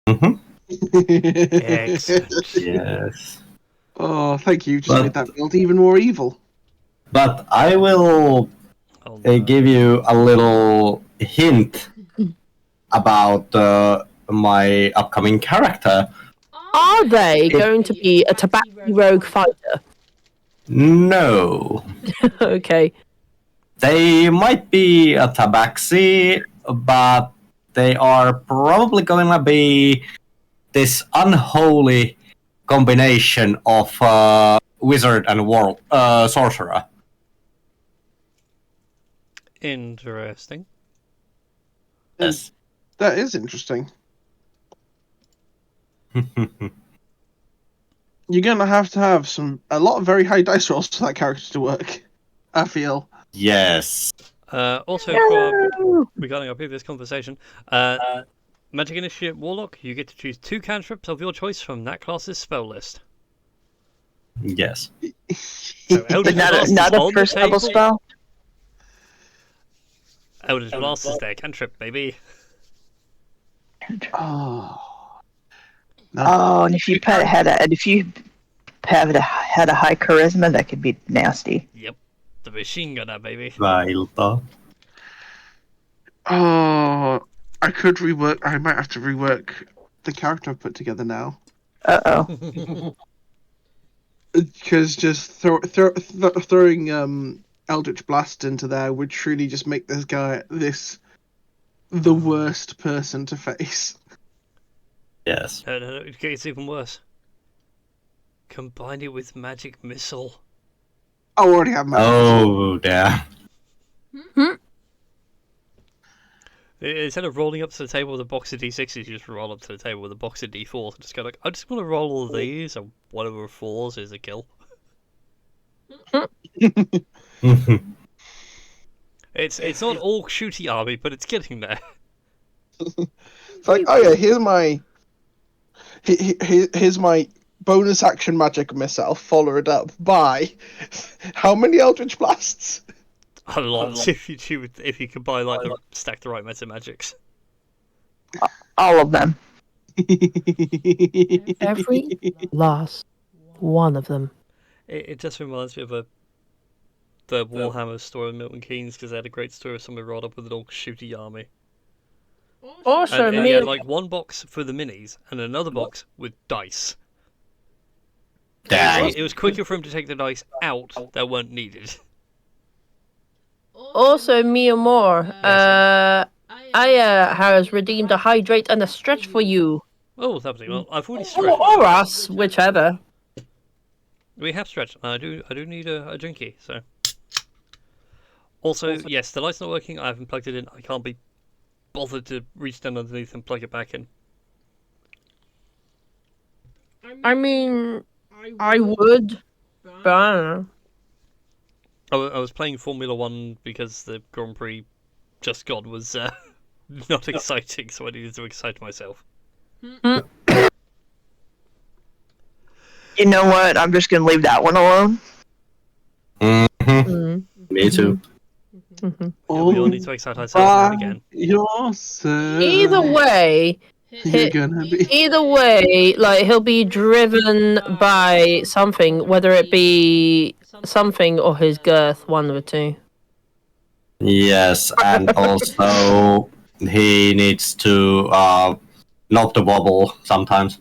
Mhm. Excellent. Yes. Oh, thank you. Just made But that build even more evil. I will Oh, no. give you a little hint about my upcoming character. Are they going to be a tabaxi rogue fighter? No. Okay. They might be a tabaxi, but they are probably going to be this unholy combination of wizard and sorcerer. Interesting. Yes. That is interesting. You're gonna have to have a lot of very high dice rolls for that character to work. I feel. Yes. Also, regarding our previous conversation, Magic Initiate Warlock, you get to choose 2 cantrips of your choice from that class's spell list. Yes. So Eldritch Blast Not is a on first the level table. spell. Eldritch Blast is their cantrip, baby. Oh. Oh, and if you had a high charisma, that could be nasty. Yep. The machine gunner, baby. Vailta. Oh, I could rework. I might have to rework the character I've put together now. Uh-oh. Because just throwing Eldritch Blast into there would truly just make this guy the worst person to face. Yes. No, it gets even worse. Combine it with Magic Missile. I already have my. Oh, damn. Instead of rolling up to the table with a box of d6s, you just roll up to the table with a box of d4s and just go like, I just want to roll all of these, and whatever falls is a kill. It's not all shooty army, but it's getting there. It's like, oh yeah, here's my bonus action magic missile. Follow it up by how many Eldritch Blasts? A lot if you combine stack the right meta magics. All of them. Every last one of them. It just reminds me of the Warhammer story of Milton Keynes, because they had a great story of somebody rolled up with an all shooty army. Also, And me he had like one box for the minis and another box with dice. Dang. It was quicker for him to take the dice out that weren't needed. Also, Mia Moore, Aya has redeemed a hydrate and a stretch for you. Oh, that was well. I've already Or, stretched. or us, whichever. We have stretched. I do need a drinky, so. Also, yes, the light's not working. I haven't plugged it in. I can't be bothered to reach down underneath and plug it back in. I mean, I would, but I don't know. I was playing Formula 1 because the Grand Prix just gone was not exciting, so I needed to excite myself. You know what? I'm just going to leave that one alone. Me too. Yeah, we all need to excite ourselves now and again. Either way, you're gonna be. either way, like he'll be driven by something, whether it be something or his girth, one of the two. Yes, and also he needs to not to wobble sometimes.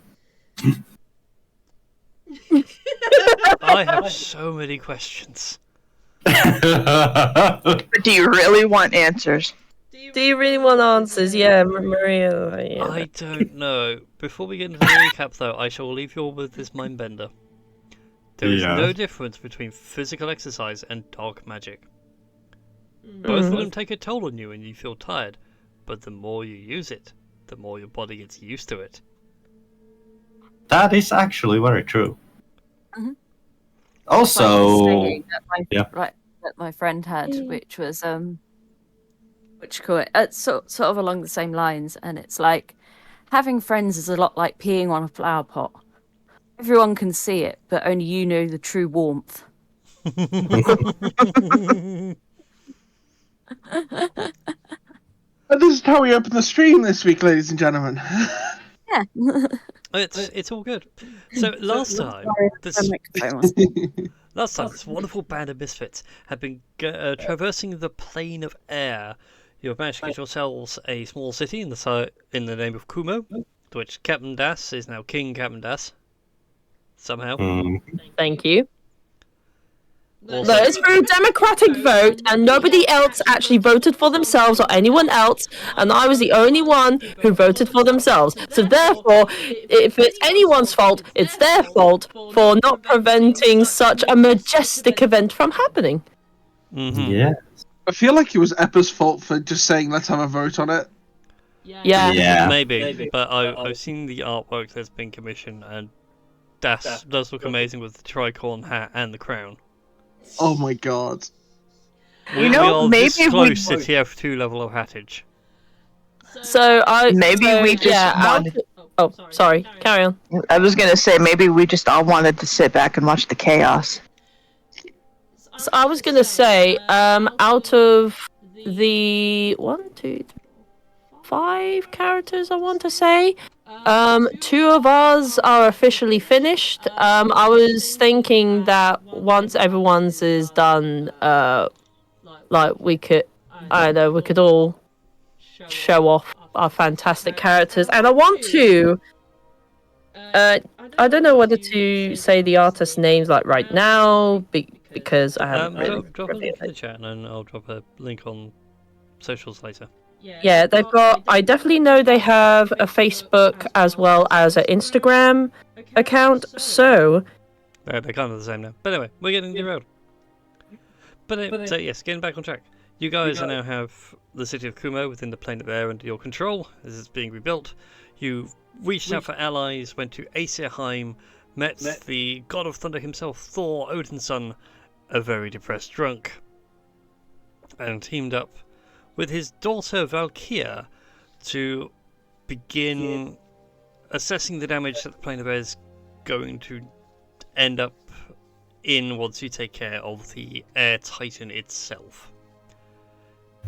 I have so many questions. But do you really want answers? Do you really want answers? Yeah, Maria. Yeah. I don't know. Before we get into the recap, though, I shall leave you all with this mind bender. There is no difference between physical exercise and dark magic. Both of them take a toll on you and you feel tired, but the more you use it, the more your body gets used to it. That is actually very true. Mhm. Also, Saying that yeah. that my friend had, which was sort of along the same lines, and it's like having friends is a lot like peeing on a flower pot. Everyone can see it, but only you know the true warmth. And this is how we open the stream this week, ladies and gentlemen. Yeah. It's all good. So last time, this wonderful band of misfits had been traversing the plane of air. You have managed to get yourselves a small city in the name of Kumo, to which Captain Das is now King Captain Das. Somehow. Thank you. Also, No, it's through a democratic vote, and nobody else actually voted for themselves or anyone else, and I was the only one who voted for themselves. So therefore, if it's anyone's fault, it's their fault for not preventing such a majestic event from happening. Yeah. I feel like it was Eppa's fault for just saying let's have a vote on it. Yeah. Maybe, but I've seen the artwork that's been commissioned, and Das does look amazing with the tricorn hat and the crown. Oh my god. We are this close to TF2 level of hattage. So we just wanted. Oh, sorry. Carry on. I was gonna say maybe we just all wanted to sit back and watch the chaos. So I was gonna say, out of the 5 characters, I want to say, 2 of us are officially finished. I was thinking that once everyone's is done, like we could all show off our fantastic characters, and I want to. I don't know whether to say the artist names like right now because I haven't really. Drop a link in the chat, and I'll drop a link on socials later. Yeah, they've got. I definitely know they have a Facebook as well as an Instagram account. So They're kind of the same now. But anyway, we're getting derailed. So yes, getting back on track. You guys now have the city of Kumo within the plane of air under your control as it's being rebuilt. You reached out for allies, went to Aesirheim, met the god of thunder himself, Thor, Odin's son, a very depressed drunk, and teamed up with his daughter Valkyria to begin assessing the damage that the plane of air is going to end up in once you take care of the Air Titan itself.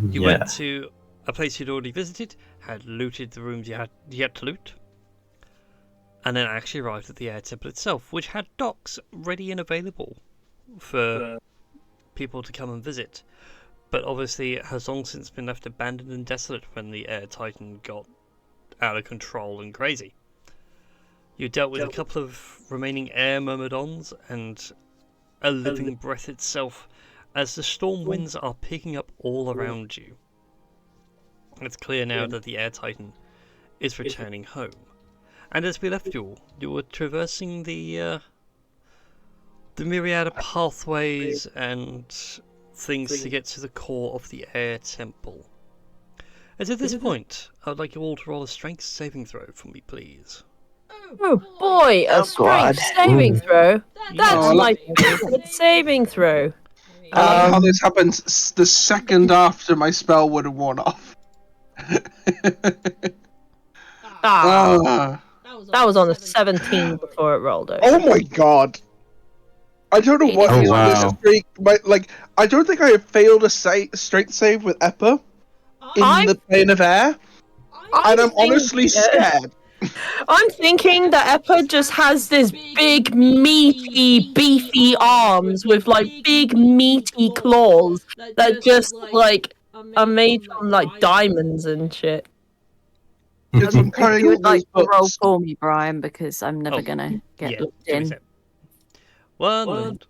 You went to a place you'd already visited, had looted the rooms you had yet to loot, and then actually arrived at the air temple itself, which had docks ready and available for people to come and visit. But obviously it has long since been left abandoned and desolate when the Air Titan got out of control and crazy. You dealt with a couple of remaining air myrmidons and a living breath itself as the storm winds are picking up all around you. It's clear now that the Air Titan is returning home. And as we left you were traversing the myriad of pathways and things to get to the core of the Air Temple. As at this point, I would like you all to roll a strength saving throw for me, please. oh boy, a strength saving throw. That's my favorite saving throw. I love how this happens the second after my spell would have worn off. That was on a 17 before it rolled over. Oh my god. I don't know what is this streak. I don't think I have failed a strength save with Eppa in the plane of air. And I'm honestly scared. I'm thinking that Eppa just has this big, meaty, beefy arms with like big, meaty claws that just like are made from like diamonds and shit. If I'm carrying You all would like those to roll books. for me, Brian, because I'm never gonna get looked in. One moment.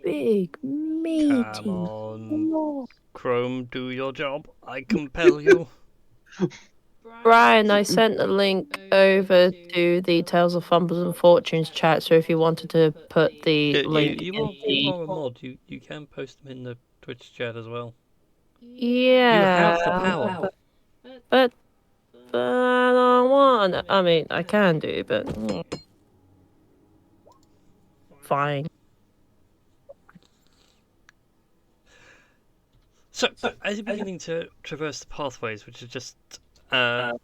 Big, meaty. Come on, Chrome, do your job. I compel you. Brian, I sent a link over to the Tales of Fumbles and Fortunes chat, so if you wanted to put the link You are a mod. You can post them in the Twitch chat as well. Yeah. You have the power. But I don't want. I mean, I can do, but fine. So, as you're beginning to traverse the pathways, which are just a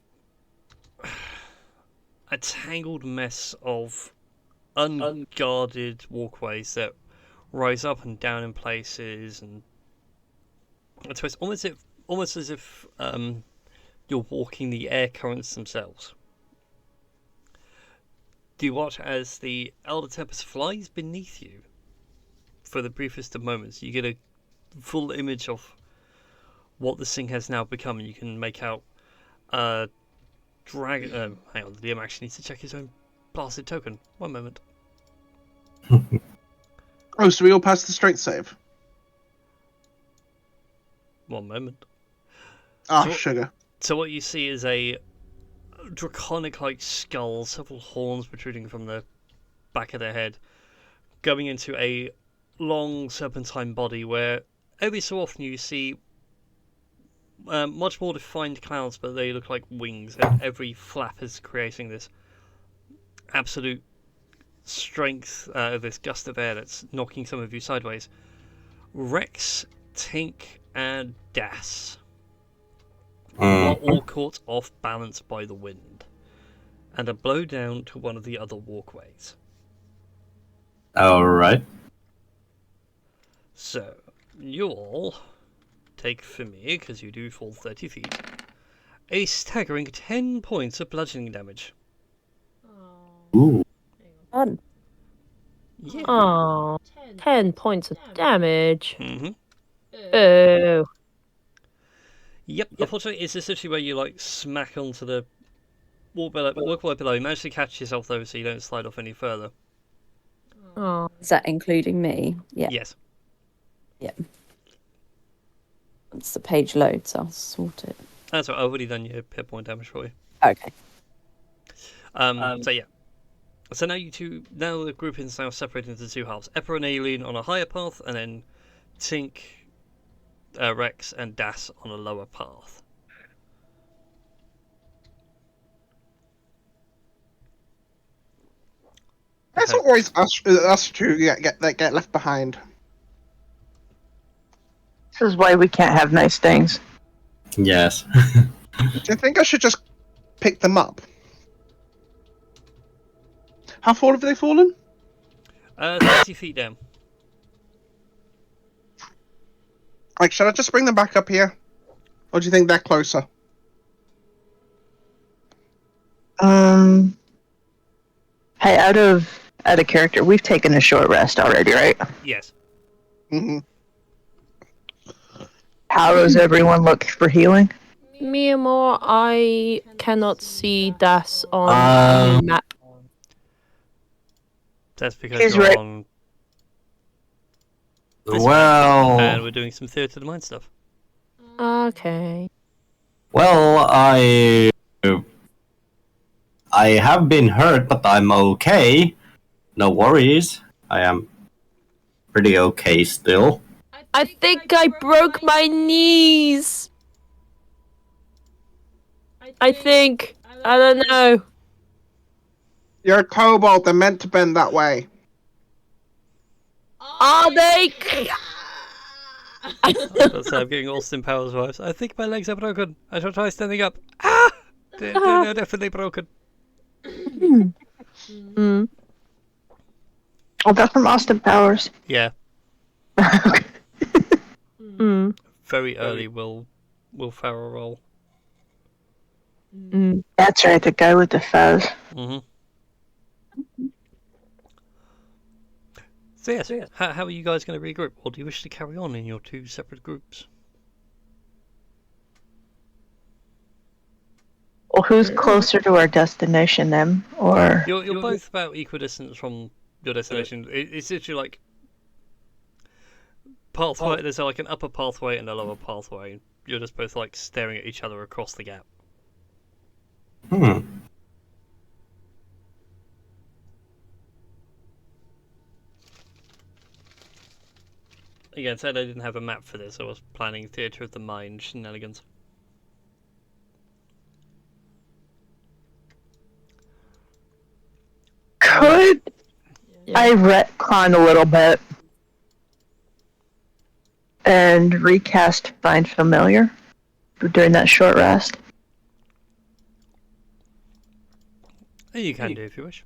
tangled mess of unguarded walkways that rise up and down in places and So it's almost as if you're walking the air currents themselves. Do you watch as the Elder Tempest flies beneath you for the briefest of moments? You get a full image of what this thing has now become, and you can make out dragon. Hang on, Liam actually needs to check his own blasted token. One moment. Oh, so we all passed the strength save? One moment. Ah, So- sugar. So what you see is a draconic-like skull, several horns protruding from the back of their head, going into a long serpentine body where every so often you see much more defined clouds, but they look like wings, and every flap is creating this absolute strength of this gust of air that's knocking some of you sideways. Rex, Tink, and Das are all caught off balance by the wind and are blown down to one of the other walkways. Alright. So, you all take for me, because you do fall 30 feet, a staggering 10 points of bludgeoning damage. Ooh. Fun. Yeah. Oh, 10 points of damage. Mm-hmm. Oh. Yep. Unfortunately, it's essentially where you like smack onto the walkway below. You manage to catch yourself though, so you don't slide off any further. Oh. Is that including me? Yeah. Yes. Once the page loads, I'll sort it. That's right. I've already done your hit point damage for you. Okay. So yeah. So now now the group is now separated into two halves. Epper and Aileen on a higher path, and then Tink, Rex, and Das on a lower path. It's always us two get left behind. This is why we can't have nice things. Yes. Do you think I should just pick them up? How far have they fallen? 30 feet down. Like, should I just bring them back up here? Or do you think they're closer? Hey, out of character, we've taken a short rest already, right? Yes. Mm-hmm. How does everyone look for healing? Miamor, I cannot see Das on the map. That's because He's you're right. on. And Well, we're doing some Theatre of the Mind stuff. Okay. well, I have been hurt, but I'm okay. No worries. I am pretty okay still. I think I broke my knees. I think. I don't know. You're a kobold. They're meant to bend that way. Are they? So I'm getting Austin Powers vibes. I think my legs are broken. I shall try standing up. Ah! They're definitely broken. Mm. Oh, that's from Austin Powers. Yeah. Mm. Very early Will Ferrell roll. Mm. That's right, the guy with the fez. Mm-hmm. So yes, how are you guys going to regroup? Or do you wish to carry on in your two separate groups? Well, who's closer to our destination, them or? You're both about equidistant from your destination. It's literally like pathway. There's like an upper pathway and a lower pathway. You're just both like staring at each other across the gap. Again, said I didn't have a map for this. I was planning Theatre of the Mind shenanigans. Could I retcon a little bit and recast Find Familiar during that short rest? You can do if you wish.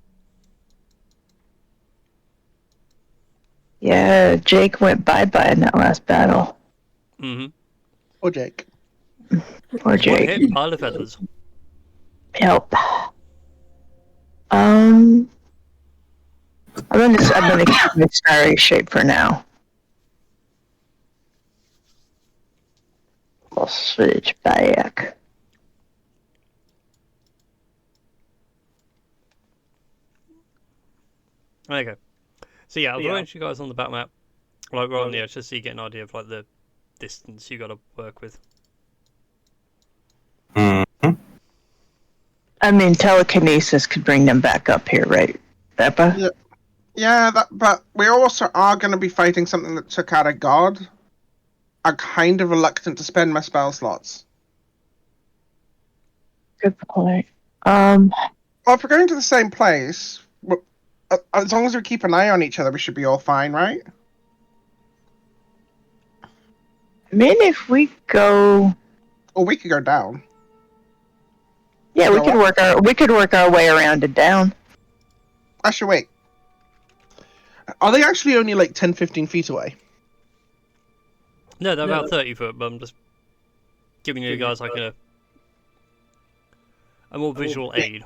Yeah, Jake went bye-bye in that last battle. Mm-hmm. Poor Jake. Poor One Jake. hit, pile of feathers. Yep. I'm gonna keep my starry shape for now. I'll switch back. Okay. So yeah, I've arranged you guys on the back map, like right on the edge, just so you get an idea of like the distance you got to work with. Mm-hmm. I mean, telekinesis could bring them back up here, right, Peppa? Yeah, but we also are going to be fighting something that took out a god. I'm kind of reluctant to spend my spell slots. Good point. Well, if we're going to the same place, as long as we keep an eye on each other, we should be all fine, right? I mean, if we go, Or we could go down. yeah, we could work our way around and down. Actually, wait. Are they actually only like 10, 15 feet away? No, they're about 30 foot, but I'm just giving you guys like a more visual aid.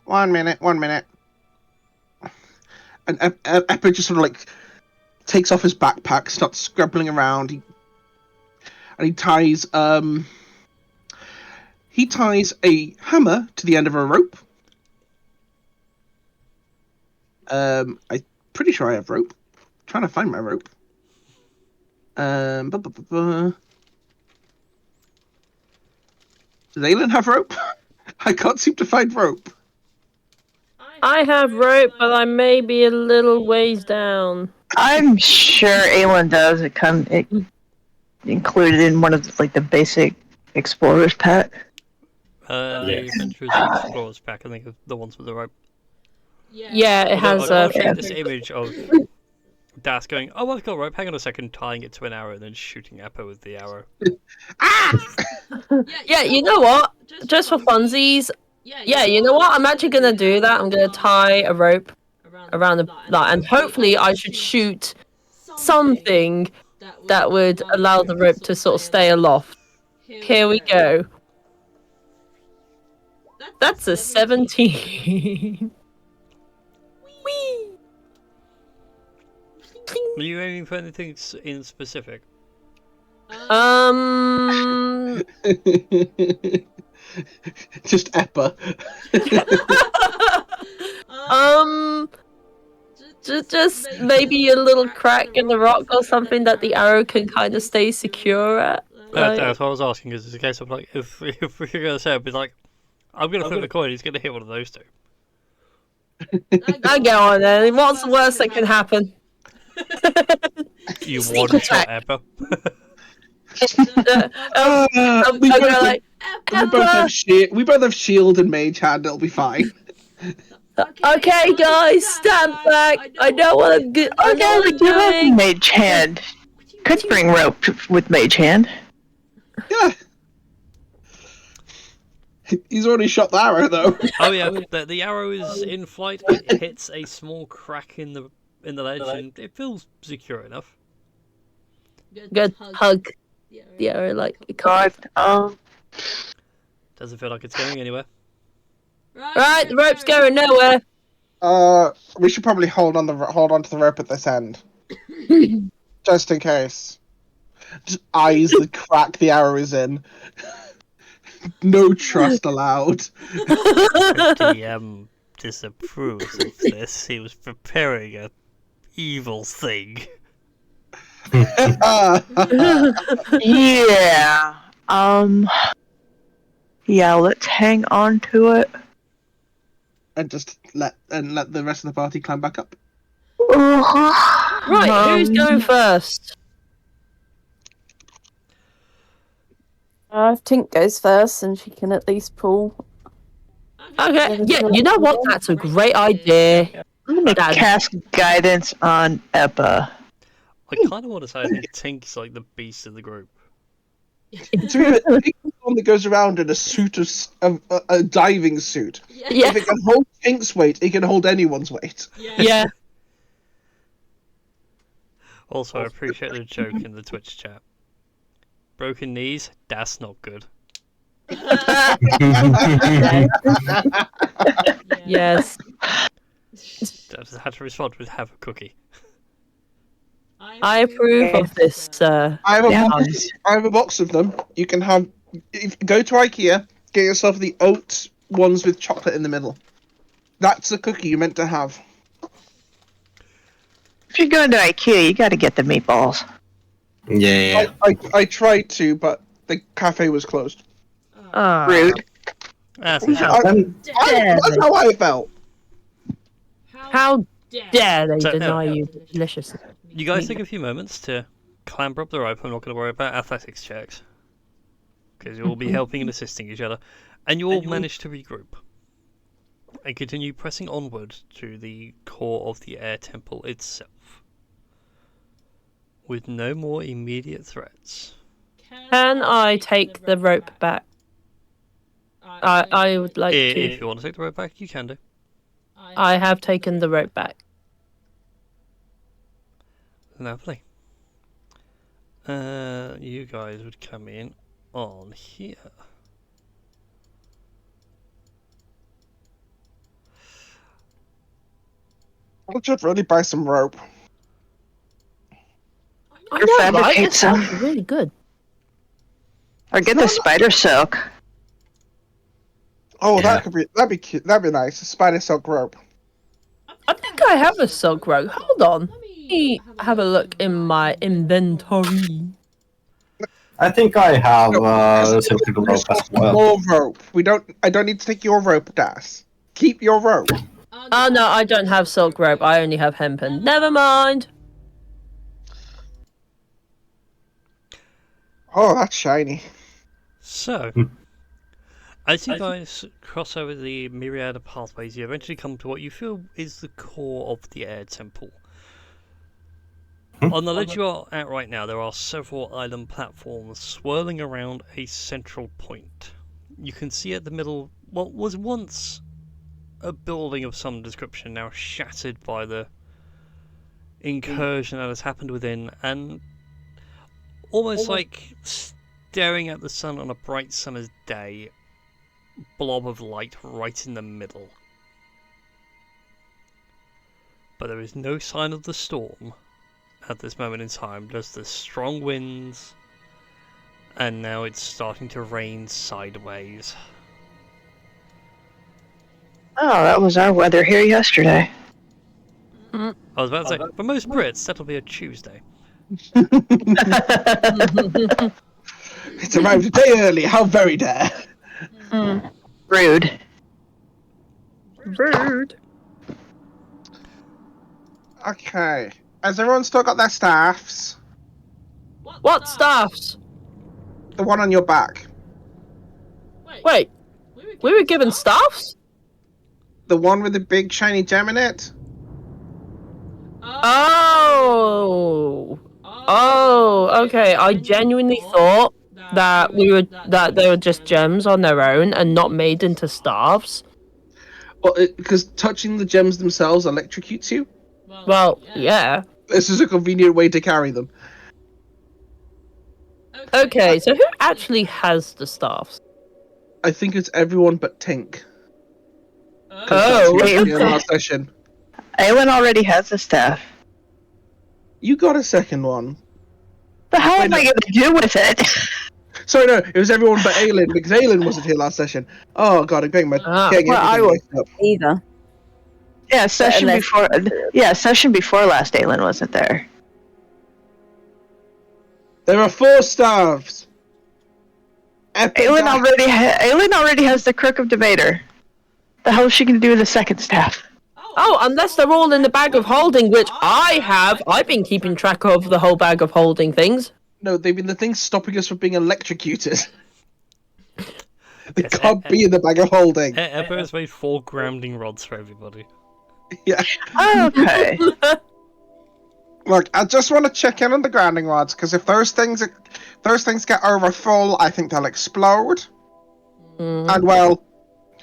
1 minute. And Epic just sort of like takes off his backpack, starts scrabbling around. He ties a hammer to the end of a rope. I'm pretty sure I have rope. I'm trying to find my rope. Does Aelin have rope? I can't seem to find rope. I have rope, but I may be a little ways down. I'm sure Aelin does. It included in one of the basic explorers pack. The Adventurers Explorers pack, I think, are the ones with the rope. Yeah, it has. I'll show this image of Das going, "Oh, I've got rope. Hang on a second," tying it to an arrow, and then shooting Eppo with the arrow. Yeah, you know what? Just for funsies. Yeah, you know what? I'm actually gonna do that. I'm gonna tie a rope around the and hopefully I should shoot something that would allow the rope to sort of stay aloft. Here we go. That's a 17. Whee! Are you aiming for anything in specific? Just Eppa. Just maybe a little crack in the rock or something that the arrow can kind of stay secure at. That's what I was asking, because it's a case of like, if we're going to say it, be like, I'm going to flip the coin, he's going to hit one of those two. I go on then. What's the worst that can happen? You Sneak one-shot attack. Eppa. We both have shield and mage hand. It'll be fine. Okay, guys, stand back. I don't want to get. Okay, we do have mage hand. Could bring rope with mage hand. Yeah. He's already shot the arrow, though. Oh yeah, the arrow is in flight. It hits a small crack in the ledge, and it feels secure enough. Good hug. The arrow, like it can't. Doesn't feel like it's going anywhere. Right, the rope's going nowhere. We should probably hold on to the rope at this end, just in case. Just eyes the crack the arrow is in. No trust allowed. The DM disapproves of this. He was preparing a evil thing. Yeah. Yeah, let's hang on to it. And just let the rest of the party climb back up. Right, who's going first? Tink goes first, and she can at least pull. Okay, yeah, you know what? That's a great idea. I'm gonna cast guidance on Eppa. I kind of want to say I think Tink's like the beast of the group. So the one that goes around in a suit of a diving suit. Yeah. If it can hold Tink's weight, it can hold anyone's weight. Yeah. Also, I appreciate the joke in the Twitch chat. broken knees. That's not good. Yes. Just had to respond with have a cookie. I approve of this. I have a box of them. You can have. Go to IKEA, get yourself the oat ones with chocolate in the middle. That's the cookie you're meant to have. If you're going to IKEA, you got to get the meatballs. Yeah. I tried to, but the cafe was closed. Rude. That's That's how I felt. How dare they So, deny you the delicious? you guys take a few moments to clamber up the rope. I'm not going to worry about athletics checks. Because you'll be helping and assisting each other. And you all manage to regroup. And continue pressing onward to the core of the air temple itself. With no more immediate threats. Can I take the rope back? I would like to. If you want to take the rope back, you can do. I have taken the rope back. Lovely. You guys would come in on here. I should really buy some rope. I Or know, right? fabricate It sounds some. really good. Or get the spider silk. Oh, Yeah. that'd be cute. That'd be nice. A spider silk rope. I think I have a silk rope. Hold on. Let me have a look in my inventory. I think I have silk rope as well. More rope. I don't need to take your rope, Das. Keep your rope. Oh no, I don't have silk rope. I only have hempen. Never mind. Oh, that's shiny. So, as you guys cross over the myriad of pathways, you eventually come to what you feel is the core of the air temple. On the ledge you are at right now, there are several island platforms swirling around a central point. You can see at the middle what was once a building of some description, now shattered by the incursion that has happened within, and almost like staring at the sun on a bright summer's day, blob of light right in the middle. But there is no sign of the storm at this moment in time, just the strong winds, and now it's starting to rain sideways. Oh, that was our weather here yesterday. I was about to say, for most Brits, that'll be a Tuesday. It's arrived a day early. How very dare. Rude. Rude. Okay. Has everyone still got their staffs? What staffs? The one on your back. Wait, we were given staffs? The one with the big shiny gem in it? Oh, okay. I genuinely thought that they were just gems on their own and not made into staffs. Well, because touching the gems themselves electrocutes you. Well, yeah. This is a convenient way to carry them. Okay, so who actually has the staffs? I think it's everyone but Tink. Oh, In the last session. Aelin already has the staff. You got a second one. The hell am I going to do with it? Sorry, no, it was everyone but Aelin, because Aelin wasn't here last session. Oh god, I'm getting my getting well, I everything mixed up. Either. Yeah, session Unless- before. Yeah, session before last, Aelin wasn't there. There are 4 staffs. Epic Aelin guy- already has the Crook of Debater. The hell is she going to do with the second staff? Oh, unless they're all in the bag of holding, which I have. I've been keeping track of the whole bag of holding things. No, they've been the things stopping us from being electrocuted. They Yes, can't be in the bag of holding. Ember has made 4 grounding rods for everybody. Yeah. Okay. Look, I just want to check in on the grounding rods, because if those things get over full, I think they'll explode. And well,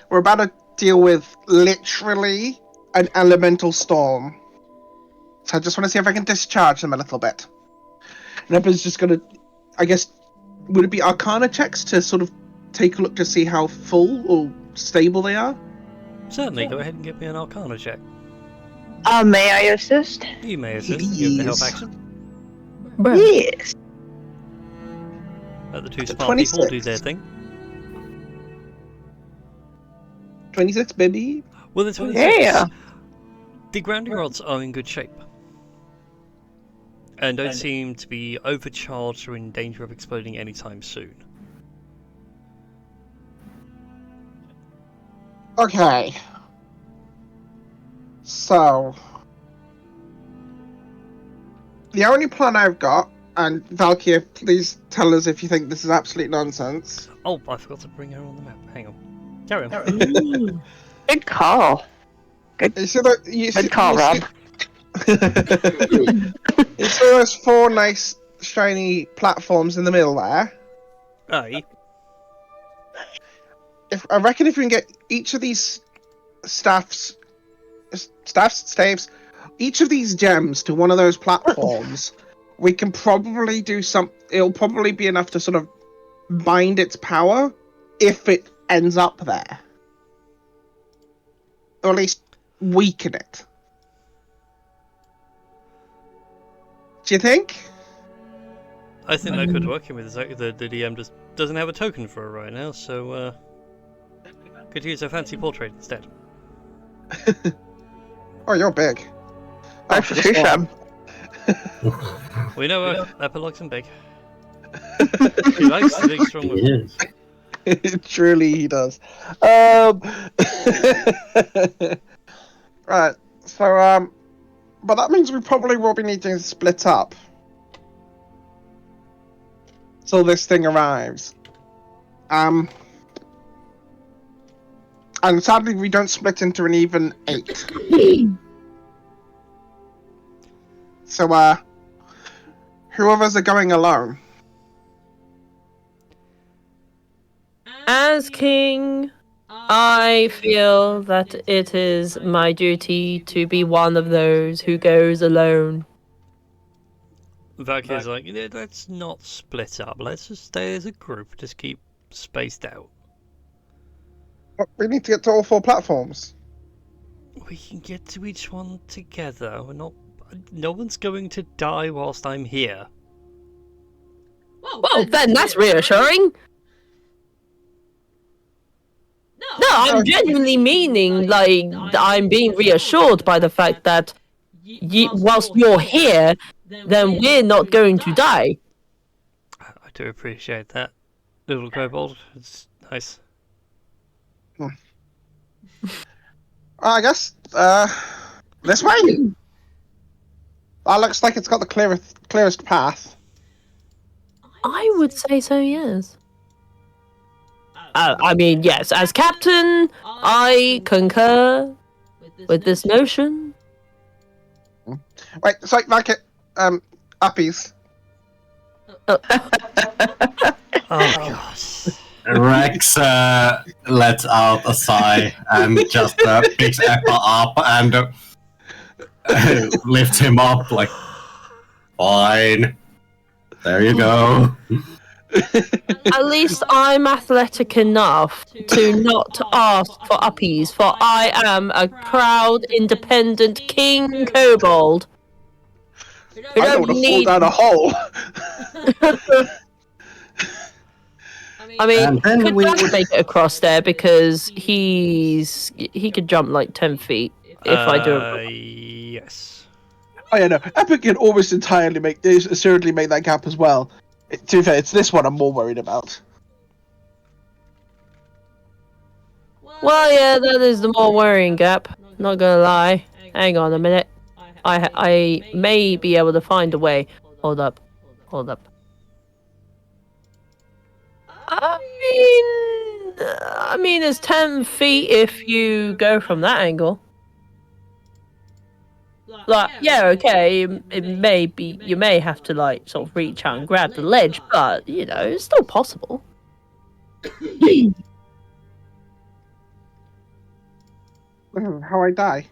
we're about to deal with literally an elemental storm. So I just want to see if I can discharge them a little bit. And Emperor's just gonna, I guess, would it be Arcana checks to sort of take a look to see how full or stable they are? Certainly, go ahead and give me an Arcana check. May I assist? You may assist and give the help action. Yes. Let the two smart people do their thing. 26, baby. Well, the 26. Yeah. The grounding rods are in good shape. And don't seem to be overcharged or in danger of exploding anytime soon. Okay. So, the only plan I've got, and Valkyrie, please tell us if you think this is absolute nonsense. Oh, I forgot to bring her on the map. Hang on. Carry on. Good call. Good call, Rob. You see those 4 nice shiny platforms in the middle there? Aye. I reckon if we can get each of these staves, each of these gems to one of those platforms, we can probably do some. It'll probably be enough to sort of bind its power if it ends up there, or at least weaken it. Do you think? I think that could work. With the DM just doesn't have a token for it right now, so could use a fancy portrait instead. Oh, you're big. That's for sure, Sam. We know Epilogue's and big. He likes the big, strong women. Truly, he does. Right. So, but that means we probably will be needing to split up till this thing arrives. And sadly, we don't split into an even 8. So, whoever's are going alone. As king, I feel that it is my duty to be one of those who goes alone. Valkyrie's like, let's not split up. Let's just stay as a group. Just keep spaced out. We need to get to all 4 platforms. We can get to each one together. No one's going to die whilst I'm here. Well, then that's reassuring. No, I'm genuinely meaning, like, I'm being reassured by the fact that whilst you're here, then we're not going to die. I do appreciate that, little kobold. It's nice. I guess, this way? That looks like it's got the clearest path. I would say so, yes. I mean, yes, as captain, I concur with this notion. Wait, so like it, uppies. Oh gosh. Rex lets out a sigh and just picks Apple up and lifts him up like, fine. There you go. At least I'm athletic enough to not ask for uppies, for I am a proud, independent king kobold. I don't want to fall down a hole. I mean, And then could we Jack would- make it across there because he could jump like 10 feet if I do it. Yes. Oh yeah, no. Epic can almost assuredly make that gap as well. To be fair, it's this one I'm more worried about. Well, yeah, that is the more worrying gap. Not gonna lie. Hang on a minute. I may be able to find a way. Hold up. I mean, it's 10 feet if you go from that angle. Like, yeah, okay, it may be, you may have to, like, sort of reach out and grab the ledge, but, you know, it's still possible. How I die?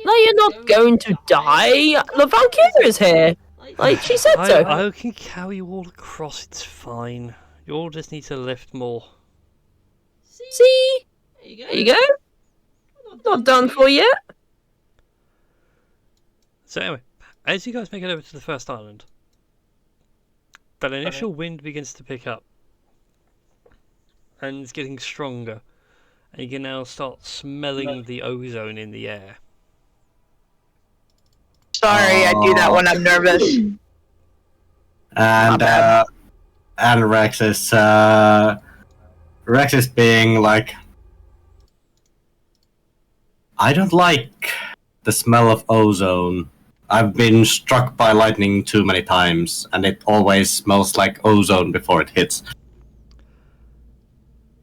No, you're not going to die. The Valkyrie is here. Like, she said so. I can carry you all across, it's fine. You all just need to lift more. See? There you go. Not done for yet. So anyway, as you guys make it over to the first island, that initial wind begins to pick up. And it's getting stronger. And you can now start smelling the ozone in the air. Sorry, I do that when I'm nervous. And Rex is being like, I don't like the smell of ozone. I've been struck by lightning too many times, and it always smells like ozone before it hits.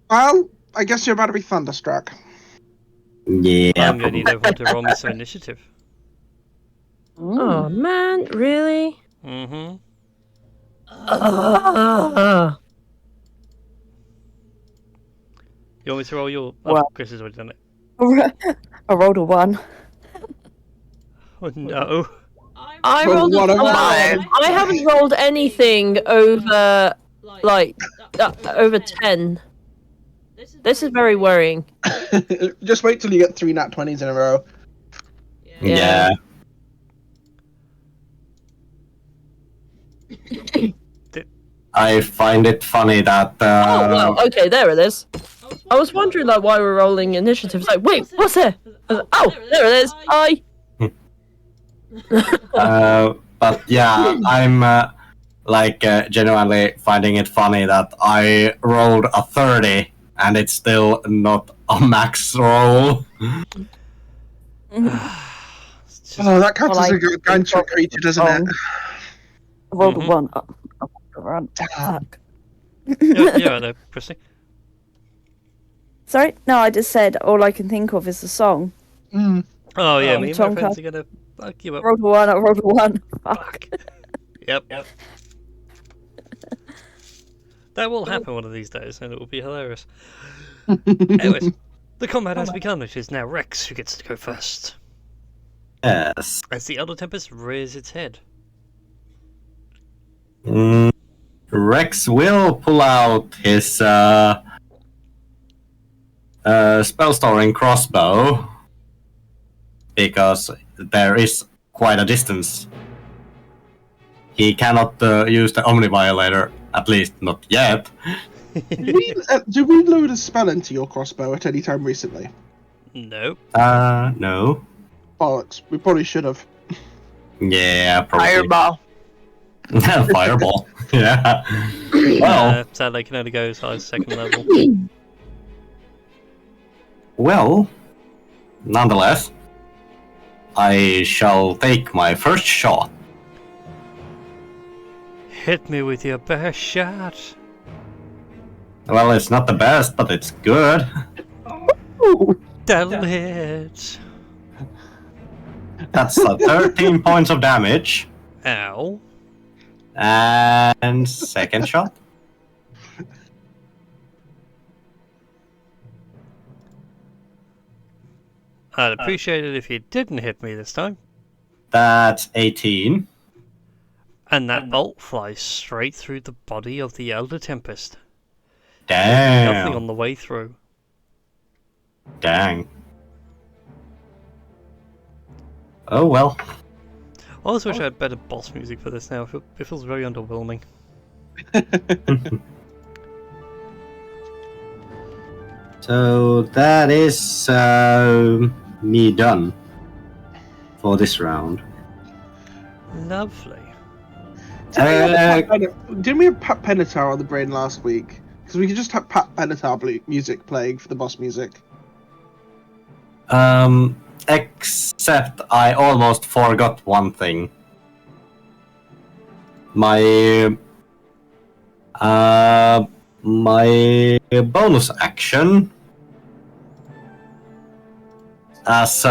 Well, I guess you're about to be thunderstruck. Yeah, I'm going to need everyone to roll me some initiative. Oh, man. Really? Mm-hmm. You want me to roll your... Oh, Well- Chris has already done it. I rolled a 1. Oh, no. I Well, rolled a what am 12. I? I haven't rolled anything over, over 10. This is very worrying. Just wait till you get 3 nat 20s in a row. yeah. I find it funny that. Oh, well, okay, there it is. I was wondering, like, why we're rolling initiatives. Like, wait, what's there? I was like, oh, there it is. Hi. But yeah, I'm genuinely finding it funny that I rolled a 30 and it's still not a max roll. It's just- Oh, that counts Well, as I a gargantuan creature, doesn't it? I rolled Mhm. a 1. Oh, run. Fuck. yeah, right there, Christy. Sorry? No, I just said all I can think of is the song. Mm. Oh, yeah, Oh, me and my Tonka. friends are going to fuck you I up. rolled a 1, I rolled a 1. Fuck. Yep. That will happen one of these days, and it will be hilarious. Anyways, the combat has begun. It is now Rex who gets to go first. Yes. As the Elder Tempest rears its head. Rex will pull out his spell storing crossbow because there is quite a distance. He cannot use the Omni Violator, at least not yet. Did we load a spell into your crossbow at any time recently? Nope. No. Bollocks. We probably should have. Yeah, probably. Fireball. Fireball. Yeah. Well, Sadly, I can only go as high as 2nd level. well, nonetheless, I shall take my first shot. Hit me with your best shot. Well, it's not the best, but it's good. That'll hit. That's 13 points of damage. Ow. And second shot. I'd appreciate it if you didn't hit me this time. That's 18. And that bolt flies straight through the body of the Elder Tempest. Nothing Damn. on the way through. Dang. Oh well. I always wish I had better boss music for this now. It feels very underwhelming. So that is me done for this round. Lovely. Didn't we have Pat Benatar on the brain last week? Because we could just have Pat Benatar music playing for the boss music. Except I almost forgot one thing. My bonus action, as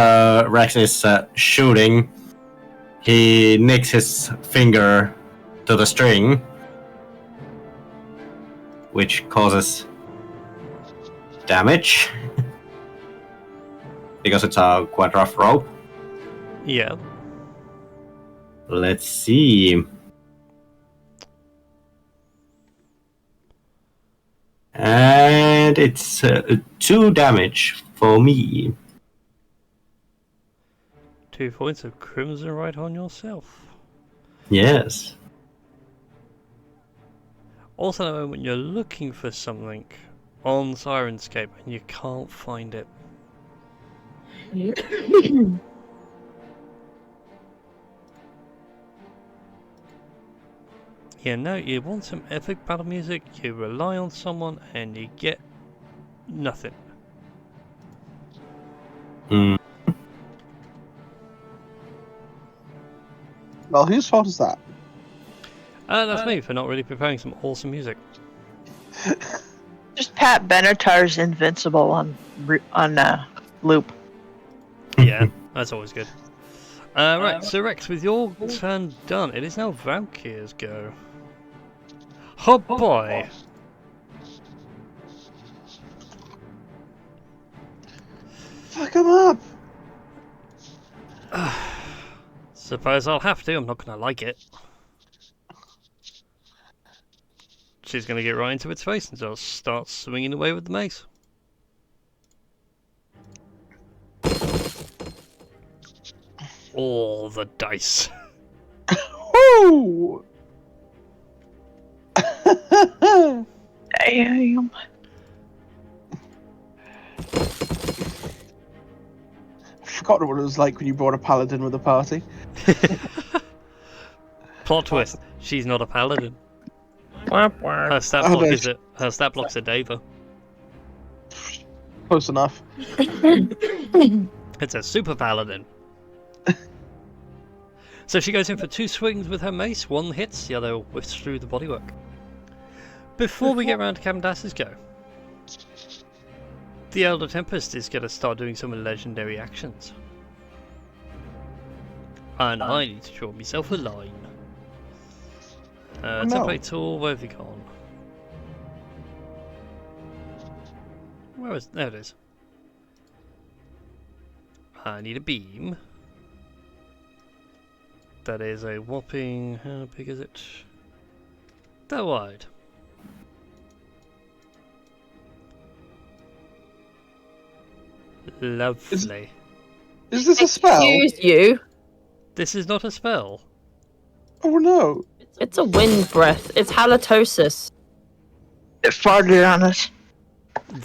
Rex is shooting, he nicks his finger to the string, which causes damage. Because it's a quite rough rope. Yeah. Let's see. And it's 2 damage for me. 2 points of crimson right on yourself. Yes. Also, at the moment you're looking for something on Sirenscape and you can't find it. Yeah, no, you want some epic battle music, you rely on someone, and you get nothing. Mm. Well, whose fault is that? That's me for not really preparing some awesome music. Just Pat Benatar's Invincible on loop. Yeah, that's always good. Right, so Rex, with your turn done, it is now Valkyr's go. Oh boy! Fuck him up! Suppose I'll have to, I'm not gonna like it. She's gonna get right into its face and so start swinging away with the mace. All the dice. Woo! Damn. Forgotten what it was like when you brought a paladin with a party. Plot twist: she's not a paladin. Her stat Oh, block no. is it? Her stat block's a Deva. Close enough. It's a super paladin. So she goes in for 2 swings with her mace. 1 hits, the other whiffs through the bodywork. Before we get around to Camdas's go, the Elder Tempest is going to start doing some legendary actions. And I need to draw myself a line. Template tool, where have you gone? Where is... there it is. I need a beam. That is a whopping... how big is it? That wide. Lovely. Is this a spell? Excuse you. This is not a spell. Oh no. It's a wind breath. It's halitosis. It farted on us.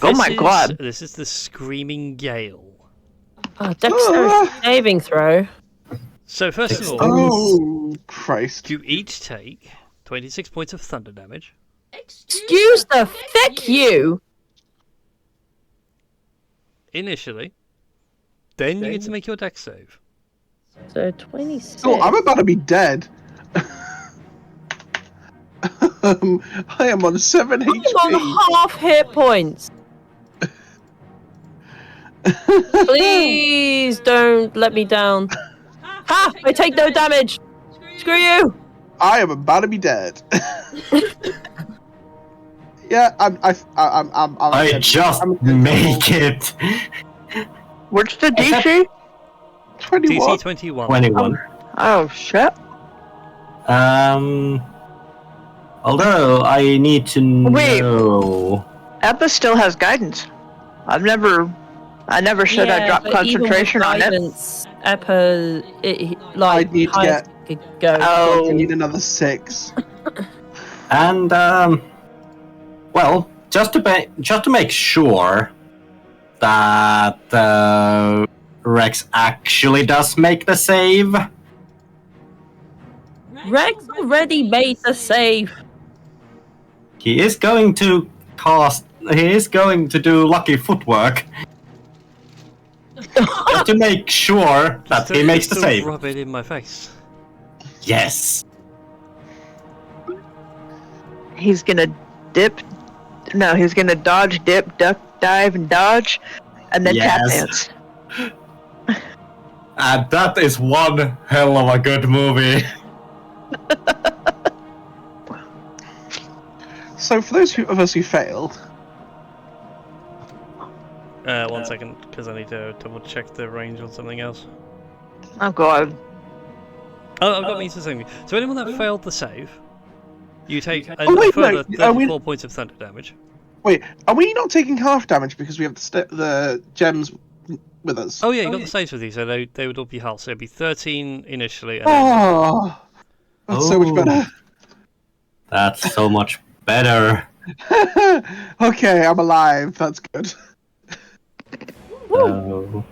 Oh my god. This is the Screaming Gale. Oh, dexterity saving throw. So first of all, Oh Christ. you each take 26 points of thunder damage. Excuse the feck you. Initially. Then you get to make your dex save. So 26. Oh, I'm about to be dead. I am on 7 I'm HP. on half hit points. Please don't let me down. Ha! I take no damage. Screw you. I am about to be dead. Yeah, I just make it. What's the DC? 21. DC 21. 21. Oh shit. Although I need to Wait. know. Eppa still has guidance. I never said I dropped concentration on it. Eppa, I need to get. could go. I Oh, need another 6. And well, just to make sure that Rex actually does make the save. Rex already made the save. He is going to cast. He is going to do lucky footwork. Just to make sure that he makes the Still save. Rub it in my face. Yes. he's gonna dip. No, he's gonna dodge, dip, duck, dive, and dodge, and then tap Yes. dance. And that is one hell of a good movie. So, for those of us who failed, 1 second, because I need to double check the range on something else. Oh god. Oh, I've got means to say. So anyone that failed the save, you take a wait, further no, are we- 34 points of thunder damage. Wait, are we not taking half damage because we have the gems with us? Oh yeah, you got the saves with you, so they would all be half. So it'd be 13 initially, and then Oh, that's so much better. That's so much better. Okay, I'm alive. That's good. So,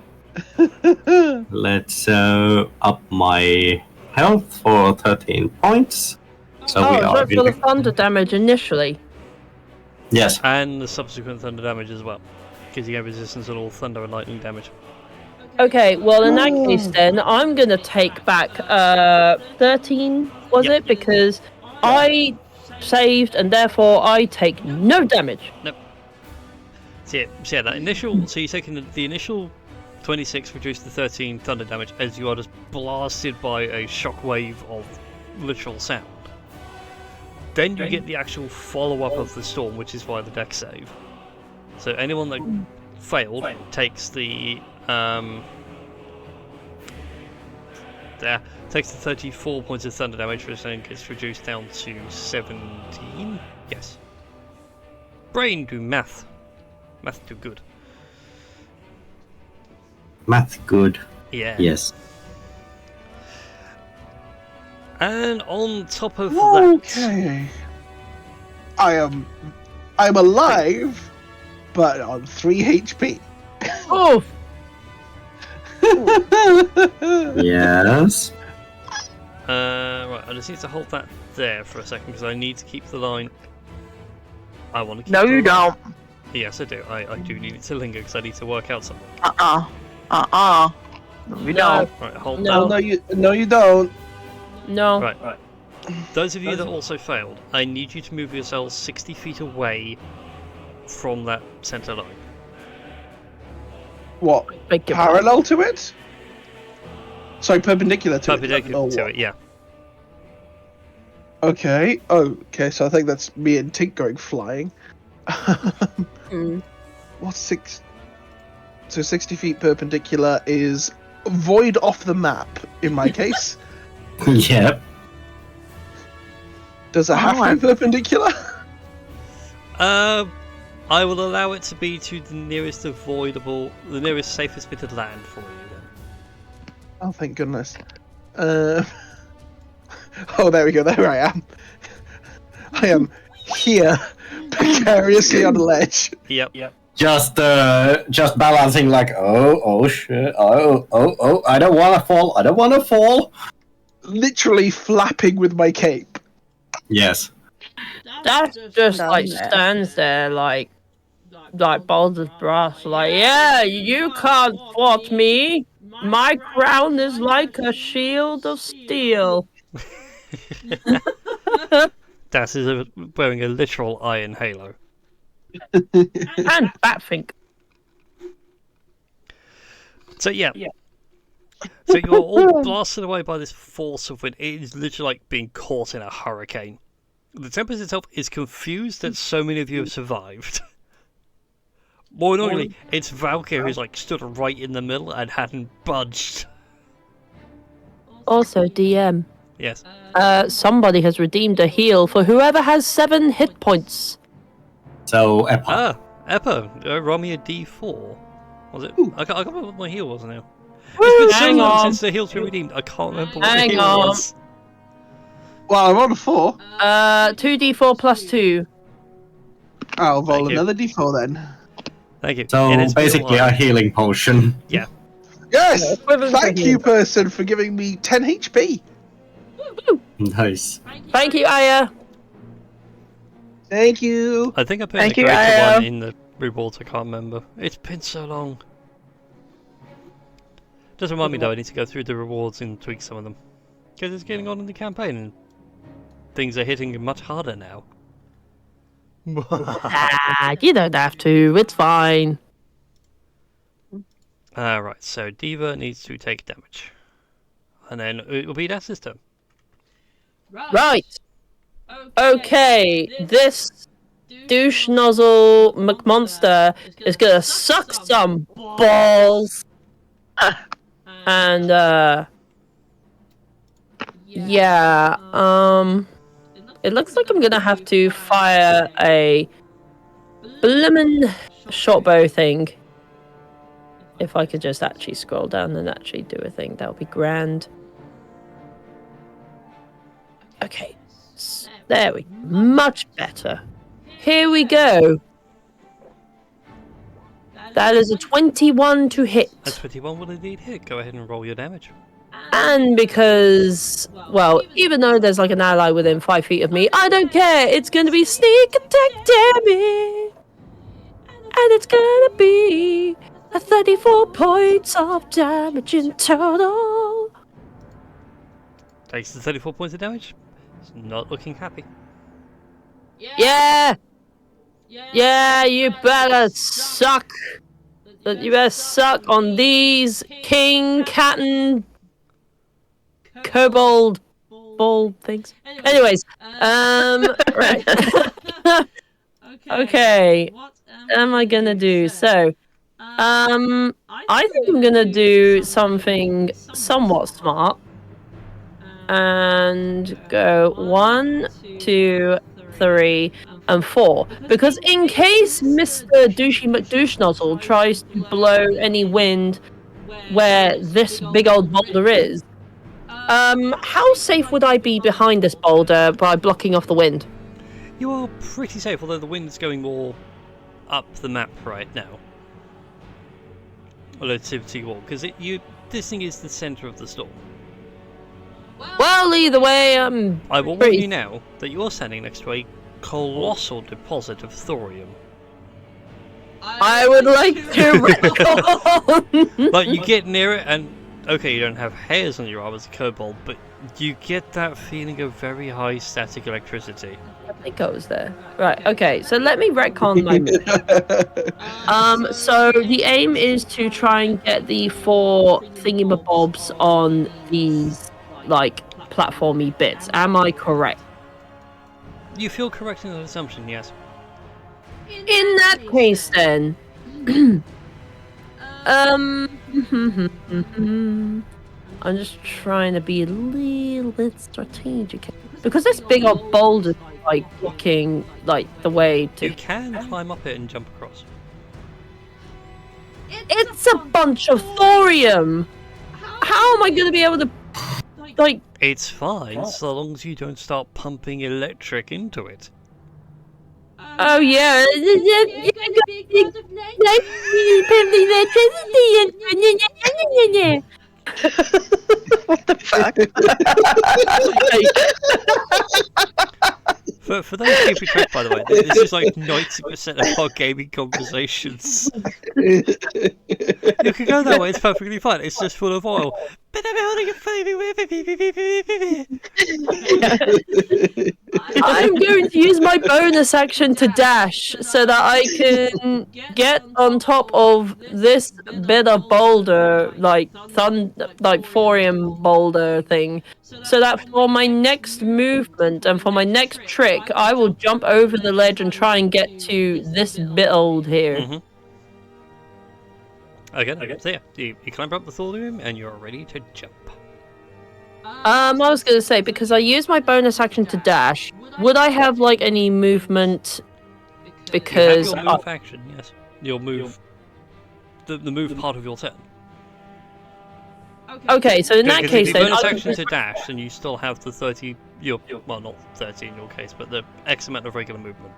let's up my health for 13 points. So we Oh, are is that for the thunder damage initially? Yes. and the subsequent thunder damage as well, because you get resistance to all thunder and lightning damage. Okay, well in that case then, I'm gonna take back 13, was Yep. it? Because I saved and therefore I take no damage. So yeah, that initial. So you're taking the initial 26 reduced to 13 thunder damage as you are just blasted by a shockwave of literal sound. Then you get the actual follow-up of the storm, which is via the deck save. So anyone that failed takes the takes the 34 points of thunder damage, which then gets reduced down to 17. Yes. Brain do math. Math do good. Math good. Yeah. Yes. And on top of that, Okay. I'm alive, but on 3 HP. Oh, Yes. right, I just need to hold that there for a second because I need to keep the line. I want to keep No, the you line. don't. Yes, I do. I do need it to linger because I need to work out something. No, you don't. Right, hold No. that. No, you don't. no. Right. Those of you that also failed, I need you to move yourselves 60 feet away from that center line. What? Beg your Parallel to it? Sorry, perpendicular to Perpendicular it. to it, yeah. Okay. Oh, okay. So I think that's me and Tink going flying. Hmm. What's 6? So 60 feet perpendicular is void off the map in my case. Yep. Does it have to be perpendicular? I will allow it to be to the nearest avoidable, the nearest safest bit of land for you then. Oh, thank goodness. Oh, there we go. There I am. I am here, precariously on a ledge. Yep. Just balancing like, oh shit, oh, I don't wanna fall. Literally flapping with my cape. Yes. That just down like there. stands there like Baldur's brass, like, yeah, you can't thwart me. My crown is like a shield of steel. Das is wearing a literal iron halo. And Batfink. So yeah. So you're all blasted away by this force of wind. It is literally like being caught in a hurricane. The Tempest itself is confused that so many of you have survived. More annoyingly, it's Valkyrie who's like stood right in the middle and hadn't budged. Also, DM. Yes. Somebody has redeemed a heal for whoever has 7 hit points. So Epa. Ah, Eppa, roll me a D4. Was it? I can't remember what my heal was now. Woo, It's been so hang long on. since the heal's been redeemed. I can't remember what Hang the heal on. was. Well, I'm on a 4. 2d4 plus 2. I'll roll Thank you. another d4 then. Thank you. So It has been a basically while. a healing potion. Yeah. Yes! equivalent to Thank heal. you, person, for giving me 10 HP. Nice. Thank you, Aya. Thank you. I think I put Thank the you, greater Aya. one in the rewards. I can't remember. It's been so long. Just remind me though. I need to go through the rewards and tweak some of them because it's getting on in the campaign and things are hitting much harder now. You don't have to. It's fine. Right. So Diva needs to take damage, and then it will be Das's turn. Right. Okay, this douche nozzle McMonster is gonna suck some balls. And Yeah. It looks like I'm gonna have to fire a bloomin' short bow thing. If I could just actually scroll down and actually do a thing, that would be grand. Okay. There we go. Much better. Here we go. That is a 21 to hit. A 21 will indeed hit. Go ahead and roll your damage. And because, well, even though there's like an ally within 5 feet of me, I don't care. It's going to be sneak attack damage. And it's going to be 34 points of damage in total. Takes the 34 points of damage. It's not looking happy. Yeah. Yeah, you better suck. You better suck on these king, cat, and kobold ball things. Anyways, right. Okay, what am I gonna do? So, I think I'm gonna do something somewhat smart and go 1, 2, 3, and 4. Because in case Mr. Douchey McDouchenozzle tries to blow any wind where this big old boulder is, how safe would I be behind this boulder by blocking off the wind? You are pretty safe, although the wind is going more up the map right now. Relative to you all, because this thing is the centre of the storm. Well, either way, I will warn you now that you are standing next to a colossal deposit of thorium. I would like to retcon. Like, you get near it and, okay, you don't have hairs on your arm as a kobold, but you get that feeling of very high static electricity. It goes there. Right, okay, so let me retcon my move. So the aim is to try and get the 4 thingamabobs on these, like, platformy bits. Am I correct? You feel correct in that assumption, yes. In that case, then, I'm just trying to be a little bit strategic because this big old boulder is like blocking like the way to. You can climb up it and jump across. It's a bunch of thorium. How am I going to be able to, like? It's fine, so long as you don't start pumping electric into it. Oh yeah. What the fuck? For those keeping track, by the way, this is like 90% of our gaming conversations. You can go that way, it's perfectly fine. It's just full of oil. But I'm holding a I'm going to use my bonus action to dash so that I can get on top of this bit of boulder, like thorium boulder thing, so that for my next movement and for my next trick, I will jump over the ledge and try and get to this build here. Mm-hmm. Okay, so yeah, you climb up the thorium and you're ready to jump. I was going to say, because I use my bonus action to dash, would I have, like, any movement? Because... You have your move action, yes. You'll move... The move part of your turn. Okay, so in that case then... bonus action to dash, and you still have the 30... well, not 30 in your case, but the X amount of regular movement.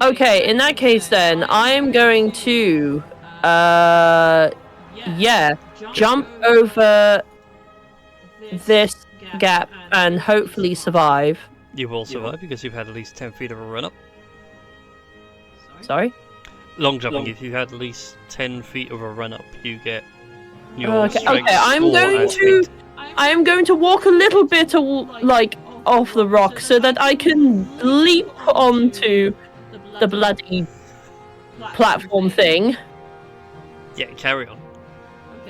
Okay, in that case then, I am going to... jump over this gap and hopefully survive. You will survive because you've had at least 10 feet of a run-up. Sorry? Long jumping, if you had at least 10 feet of a run-up, you get your Okay, strength I'm score going as to... feet. I am going to walk a little bit, like, off the rock so that I can leap onto the bloody platform thing. Yeah, carry on.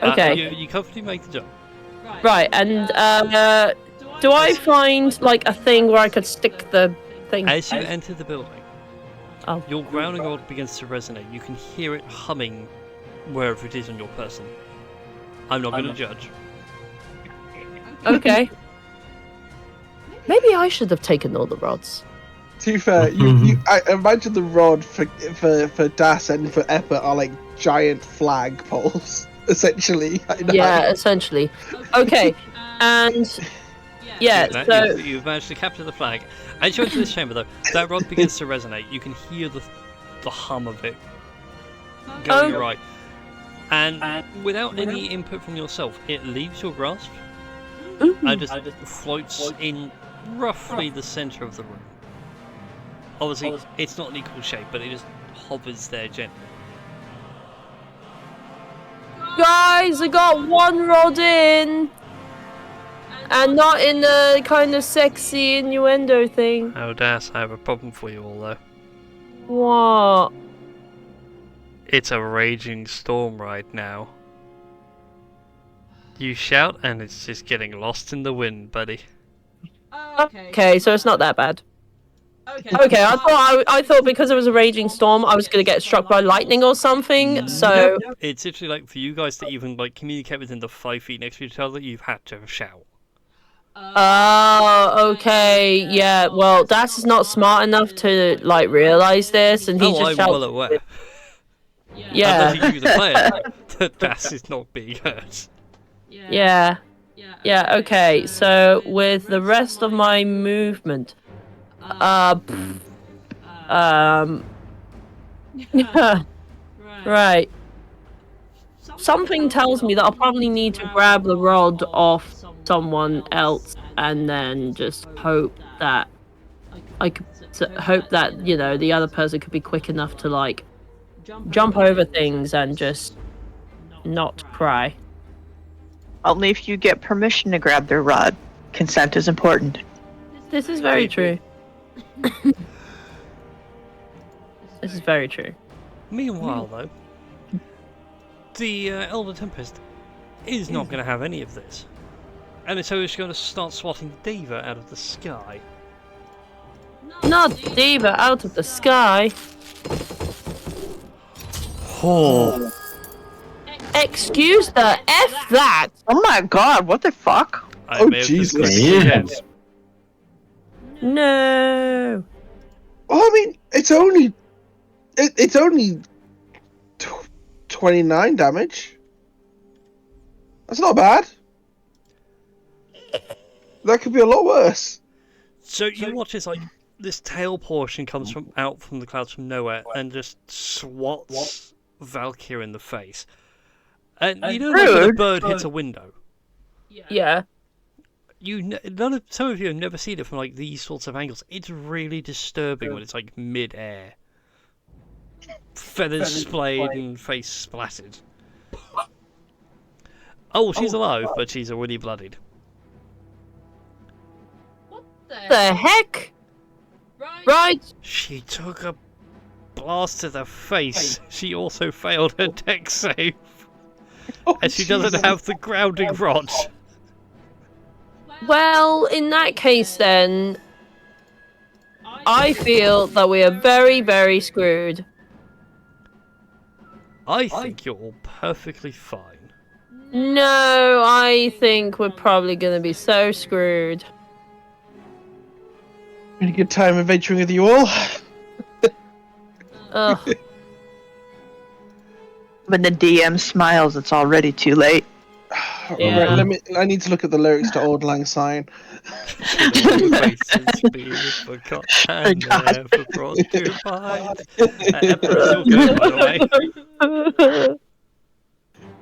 Okay. You comfortably make the jump. Right, and do I find like a thing where I could stick the thing? As you enter the building, Oh. your grounding rod begins to resonate. You can hear it humming wherever it is on your person. I'm not going to judge. Okay. Maybe I should have taken all the rods. To be fair, I imagine the rod for Das and for Eppa are like giant flag poles, essentially. Yeah, essentially. Okay, and yeah, so you've managed to capture the flag. As you enter this chamber, though, that rod begins to resonate. You can hear the hum of it going right, and without any input from yourself, it leaves your grasp and just floats in roughly the center of the room. Obviously, it's not an equal shape, but it just hovers there gently. guys, I got one rod in, and not in a kind of sexy innuendo thing. Oh, Das, I have a problem for you all, though. What? It's a raging storm right now. You shout, and it's just getting lost in the wind, buddy. Okay, so it's not that bad. Okay, I thought because it was a raging storm, I was gonna get struck by lightning or something. So It's literally like for you guys to even like communicate within the 5 feet next to each other, you've had to shout. oh, okay, yeah. Well, Das is not smart enough to like realize this, and he just I'm shouts. well aware. Yeah, Unless you the player, that Das is not being hurt. yeah. Okay, so with the rest of my movement, right. Something tells me that I'll probably need to grab the rod off someone else and then just hope that you know the other person could be quick enough to like jump over things and just not cry. Only if you get permission to grab their rod. Consent is important. This is very true. This is very true. Meanwhile, though, the Elder Tempest is not going to have any of this. And so it's going to start swatting Diva out of the sky. Not Diva out of the sky. Oh. Excuse the F that. Oh my god, what the fuck? I Oh, may have Jesus. just clicked yes. No. Well, I mean, it's only 29 damage. That's not bad. That could be a lot worse. So you watch as like this tail portion comes out from the clouds from nowhere and just swats Valkyr in the face. And you know, like when a bird hits a window. Yeah. Some of you have never seen it from like these sorts of angles. It's really disturbing when it's like mid-air, feathers splayed and face splattered. Oh, she's alive, but she's already bloodied. The heck? Right. She took a blast to the face. She also failed her dex save, and she doesn't have the grounding rod. Well, in that case, then, I feel that we are very, very screwed. I think you're all perfectly fine. No, I think we're probably going to be so screwed. Really good time adventuring with you all. Ugh. When the DM smiles, it's already too late. Yeah. Right, I need to look at the lyrics to Auld Lang Syne. Faces being forgot and never brought to mind. Still good, by the way.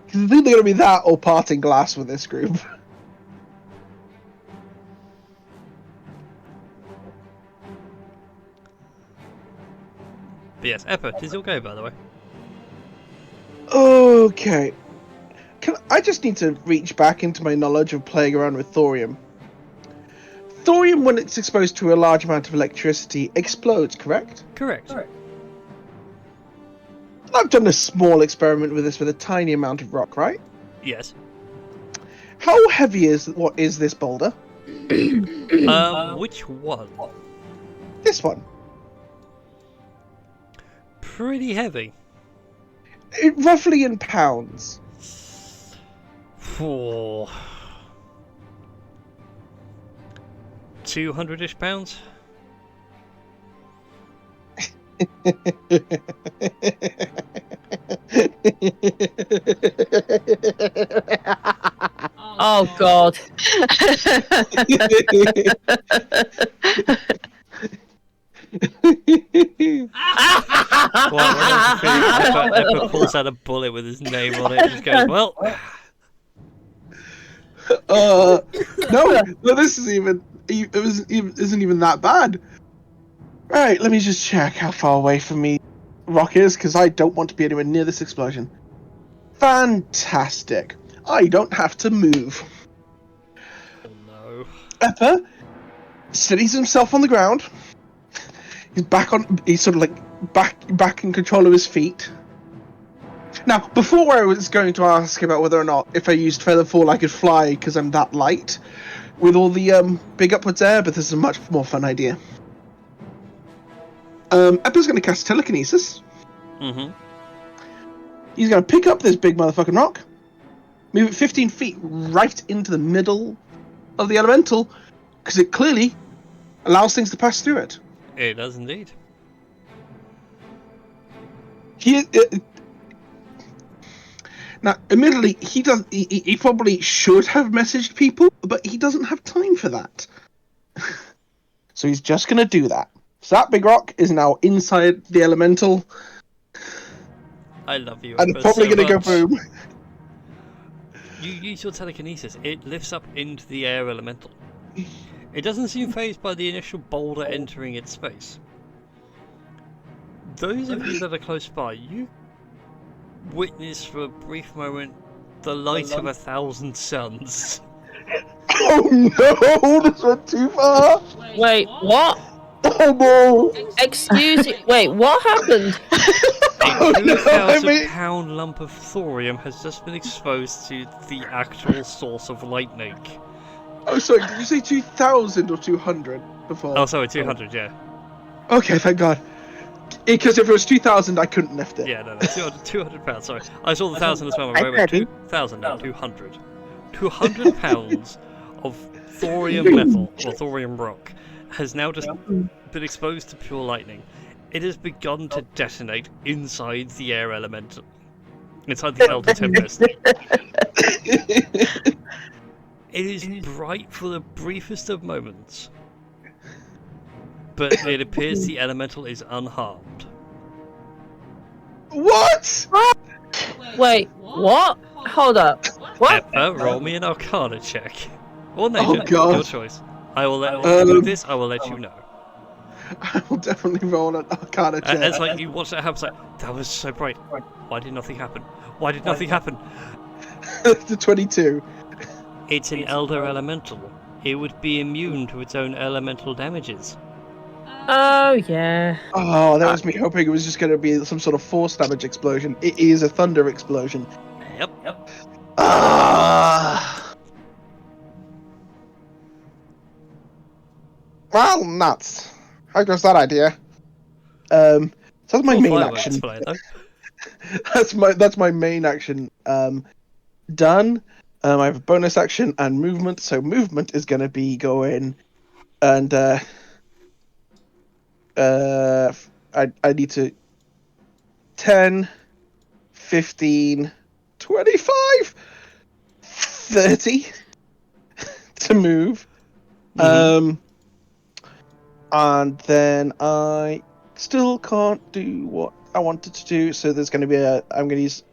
Because I think they're going to be that or Parting Glass with this group. But yes, Eppa, it is your go, by the way. Okay. I just need to reach back into my knowledge of playing around with thorium. Thorium, when it's exposed to a large amount of electricity, explodes, correct? Correct. I've done a small experiment with this with a tiny amount of rock, right? Yes. How heavy is this boulder? Which one? This one. Pretty heavy. Roughly in pounds. Oh. 200-ish pounds. Oh God. Well, when I'm feeling Eppa pulls out a bullet with his name on it and just goes, well... No, this is isn't even that bad. Right, let me just check how far away from me Rock is, because I don't want to be anywhere near this explosion. Fantastic. I don't have to move. Oh no. Eppa steadies himself on the ground. He's sort of like back in control of his feet. Now, before I was going to ask about whether or not if I used Feather Fall I could fly because I'm that light with all the big upwards air, but this is a much more fun idea. Eppa's going to cast Telekinesis. Mm-hmm. He's going to pick up this big motherfucking rock, move it 15 feet right into the middle of the elemental, because it clearly allows things to pass through it. It does indeed. Now, admittedly, he probably should have messaged people, but he doesn't have time for that. So he's just going to do that. So that big rock is now inside the elemental. I love you. And probably so going to go much. boom. You use your telekinesis. It lifts up into the air elemental. It doesn't seem fazed by the initial boulder entering its space. Those of you that are close by, you witness for a brief moment the light of 1,000 suns. Oh no, this went too far. Wait, what? Oh no. Excuse me. Wait, what happened? A 2,000-pound lump of thorium has just been exposed to the actual source of lightning. Oh, sorry, did you say 2,000 or 200 before? Oh, sorry, 200, yeah. Okay, thank God. Because if it was 2,000, I couldn't lift it. Yeah, no, 200 pounds, sorry. I saw the 1,000 as well, wait, 2,000, no, 200. 200 pounds of thorium metal, or thorium rock, has now just been exposed to pure lightning. It has begun to detonate inside the air elemental. Inside the Elder Tempest. It is bright for the briefest of moments, but it appears the elemental is unharmed. What? Wait, what? Hold up. What? Eppa, roll me an Arcana check. Or nature, God. your choice. I will with this, I will let you know. I will definitely roll an Arcana check. It's like you watch that happen, it's like, that was so bright. Why did nothing happen? Why did nothing happen? The 22. It's an Elder Elemental. It would be immune to its own elemental damages. Oh, yeah. Oh, that was me hoping it was just going to be some sort of force damage explosion. It is a thunder explosion. Yep. Well, nuts. How goes that idea? So that's my main fireworks action. fly, though. That's my main action. Done. I have a bonus action and movement. So movement is going to be going, and I need to 10, 15, 25, 30 to move. Mm-hmm. And then I still can't do what I wanted to do, so there's going to be I'm going to use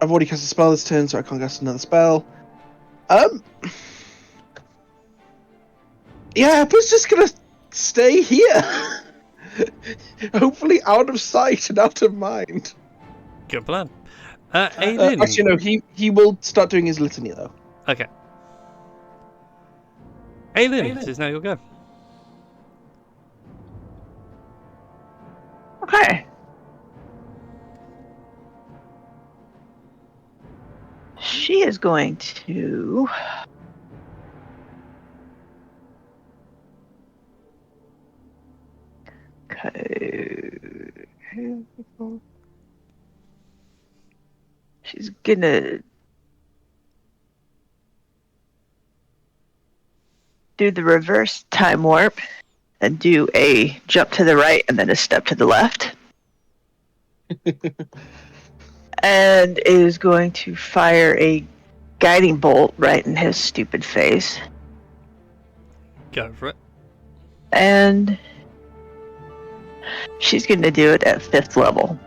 I've already cast a spell this turn, so I can't cast another spell. Yeah, but it's just going to stay here. Hopefully out of sight and out of mind. Good plan. Aiden. Actually, no, he will start doing his litany, though. Okay. Aiden, it is now your go. Okay. She is going to... Okay. She's gonna do the reverse time warp and do a jump to the right and then a step to the left. And is going to fire a guiding bolt right in his stupid face. Go for it. And she's going to do it at 5th level.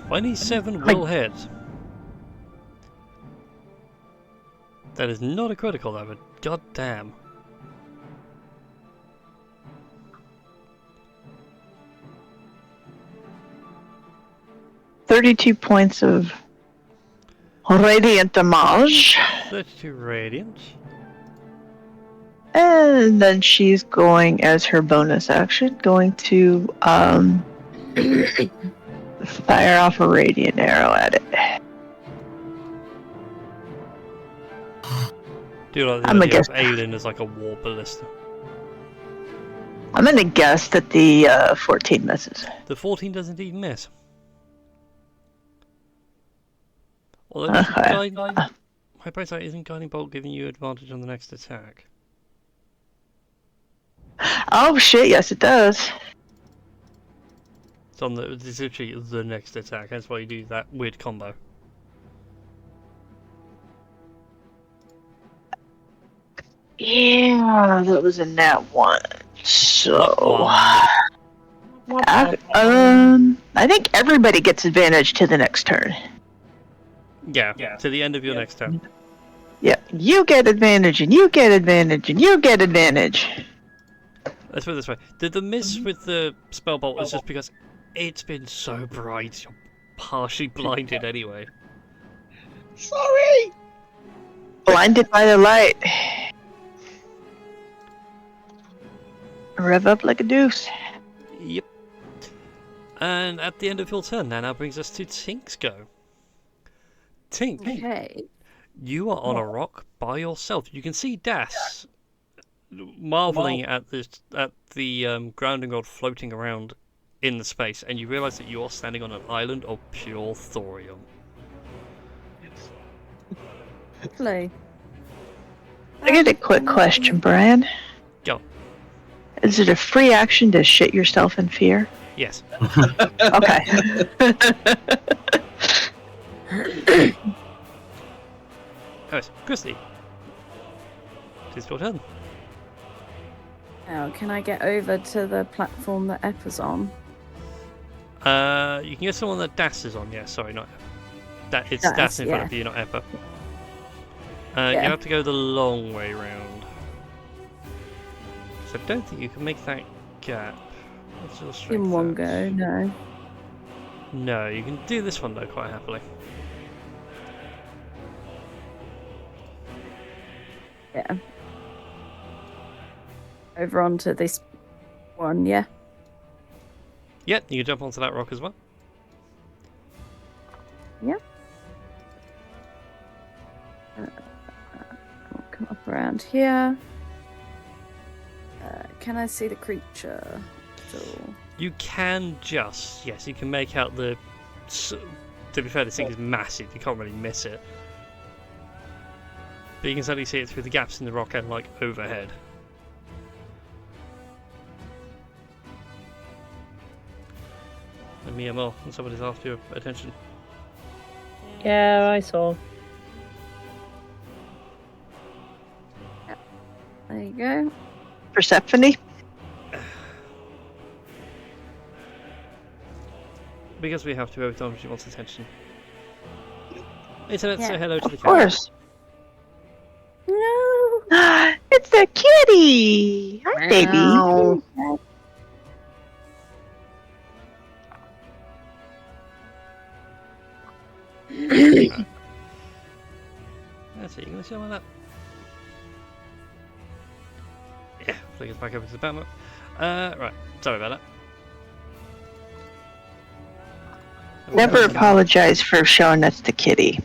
"27 will hit. That is not a critical, though, but goddamn. 32 points of radiant damage. 32 radiant. And then she's going, as her bonus action, going to fire off a radiant arrow at it. Do you like the I'm idea guess. of Aelin as like a war ballista? I'm gonna guess that the 14 misses. The 14 does indeed miss. Although isn't Guiding Bolt giving you advantage on the next attack? Oh shit! Yes, it does. It's literally the next attack. That's why you do that weird combo. Yeah, that was a nat 1. So, What I think everybody gets advantage to the next turn. Yeah, to the end of your next turn. Yeah, you get advantage, and you get advantage, and you get advantage. Let's put it this way. The miss with the spell bolt is just because it's been so bright, you're partially blinded anyway. Sorry! Blinded by the light. Rev up like a deuce. Yep. And at the end of your turn, that now brings us to Tink's go. Tink, Okay. you are on a rock by yourself. You can see Das marveling at the grounding rod floating around in the space, and you realise that you are standing on an island of pure thorium. Play. I get a quick question, Brian. Go. Is it a free action to shit yourself in fear? Yes. Okay. Anyways, Christy. It's your turn. Now, can I get over to the platform that Eppa's on? You can get someone that Das is on. Yeah, sorry, not Eppa. It's Das, Das in front yeah. of you, not Eppa. Yeah. You have to go the long way round. So I don't think you can make that gap. What's your strength In one at? go, no. No, you can do this one though quite happily. Yeah. Over onto this one, yeah. Yep, you can jump onto that rock as well. Yep. I'll come up around here. Can I see the creature? You can just, yes, you can make out the... To be fair, this thing is massive, you can't really miss it. But you can certainly see it through the gaps in the rock and, like, overhead. And Miyamo, and somebody's after your attention. Yeah, I saw. There you go. Persephone? Because we have to every time she wants attention. Internet, say Yeah. hello to the Of cat. course. No. It's a kitty! Hi, baby. That's it, you gonna see like that? Yeah, flick us back over to the Batman. Right, sorry about that. Never apologize for showing us the kitty.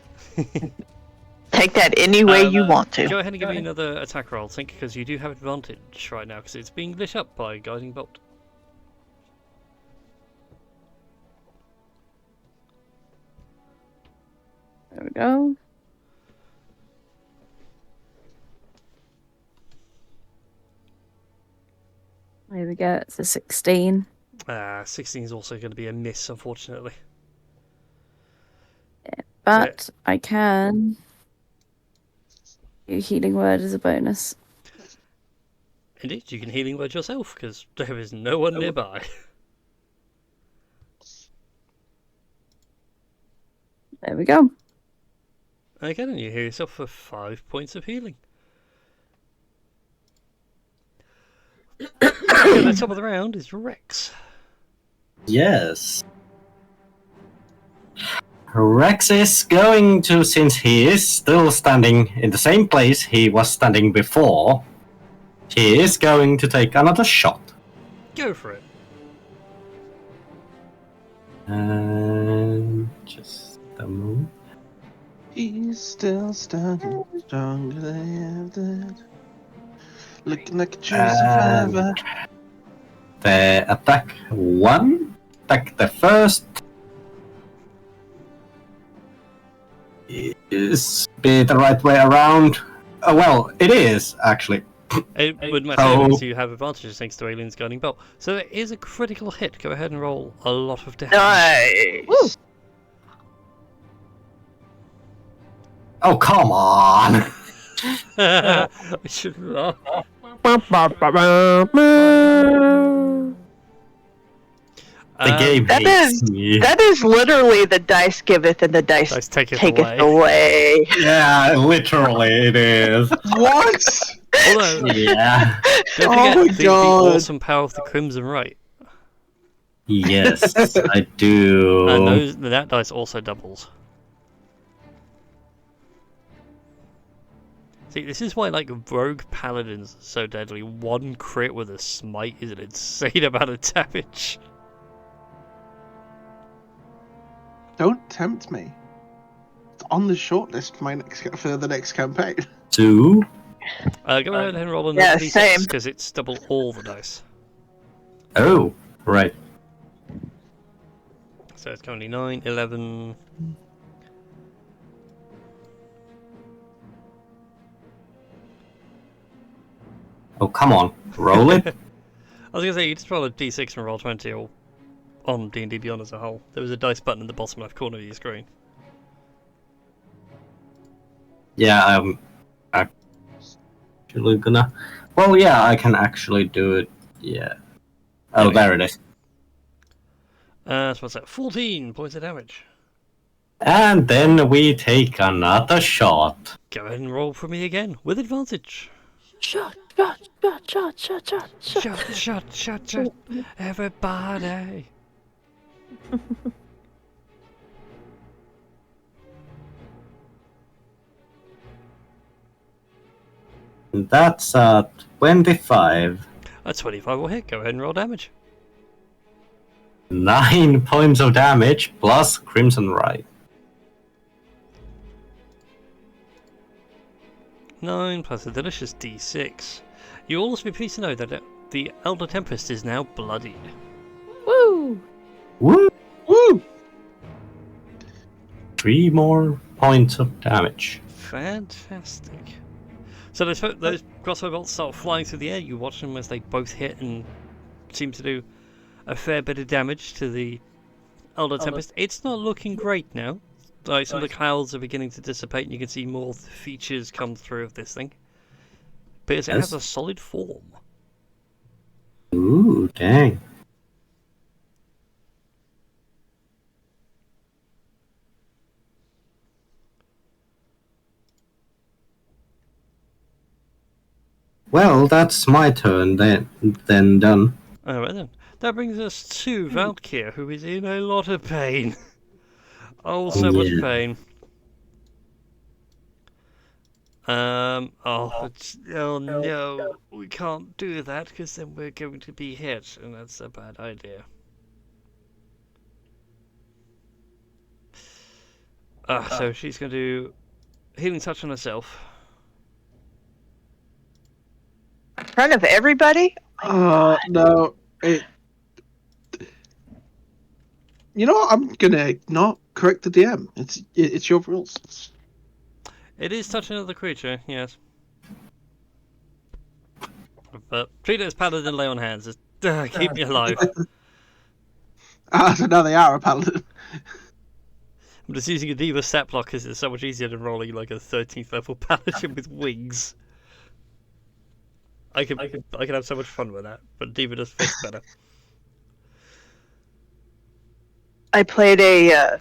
Take that any way you want to. Go ahead and give me another attack roll, Tink, because you do have advantage right now, because it's being lit up by Guiding Bolt. go. There we go. It's a 16. 16 is also going to be a miss, unfortunately. But I can do Healing Word as a bonus. Indeed, you can Healing Word yourself, because there is no one nearby. There we go. Okay, then you heal yourself for 5 points of healing. Okay, the top of the round is Rex. Yes. Rex is going to, since he is still standing in the same place he was standing before, he is going to take another shot. Go for it. And just a moment. He's still standing stronger than ever. Looking like a true survivor. The attack the first is be the right way around. Well, it is actually. It would matter because you have advantages thanks to Alien's Guiding Bolt. So it is a critical hit. Go ahead and roll a lot of damage. Nice. Woo. Oh, come on! I should laugh. The game hates me. That is literally the dice giveth and the dice taketh away. Yeah, literally it is. What? Although, Yeah. don't forget the God. awesome power of the Crimson Right. Yes, I do. And that dice also doubles. See, this is why, like, rogue paladins are so deadly. One crit with a smite is an insane amount of damage. Don't tempt me. It's on the shortlist for the next campaign. 2. Go ahead and roll another d6 same. because it's double all the dice. Oh, right. So it's currently 9, 11. Oh, come on. Roll it. I was going to say, you just roll a d6 and roll 20 or on D&D Beyond as a whole. There was a dice button in the bottom left corner of your screen. Yeah, I'm actually gonna... Well, yeah, I can actually do it. Yeah. Oh, there it is. So what's that? 14 points of damage. And then we take another shot. Go ahead and roll for me again, with advantage. Shot. Shot, everybody. That's 25. A 25 will hit. Go ahead and roll damage. 9 points of damage plus Crimson Right. 9 plus a delicious d6. You will also be pleased to know that the Elder Tempest is now bloodied. Woo! Woo! Woo! 3 more points of damage. Fantastic. So those crossbow bolts start flying through the air. You watch them as they both hit and seem to do a fair bit of damage to the Elder Tempest. It's not looking great now. Like, some of the clouds are beginning to dissipate and you can see more features come through of this thing. But it has a solid form. Ooh, dang. Well, that's my turn then done. Alright then. That brings us to Valkyr, who is in a lot of pain. Oh, so much pain. Oh no, we can't do that because then we're going to be hit, and that's a bad idea. So she's going to do Healing Touch on herself. In front of everybody? No. You know what? I'm gonna not correct the DM. It's your rules. It is touching another creature, yes. But treat it as paladin, lay on hands. Just keep me alive. So now they are a paladin. I'm just using a Diva stat block because it's so much easier than rolling like a 13th level paladin with wings. I can have so much fun with that, but Diva just fits better. I played a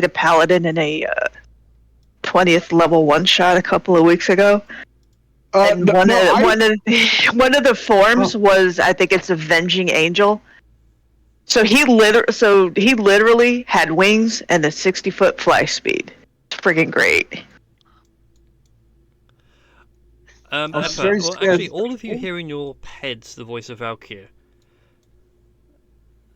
paladin in a 20th level one shot a couple of weeks ago. And one of the forms was, I think it's Avenging Angel. So he literally had wings and a 60-foot fly speed. It's freaking great. Actually, all of you hear in your heads the voice of Valkyr.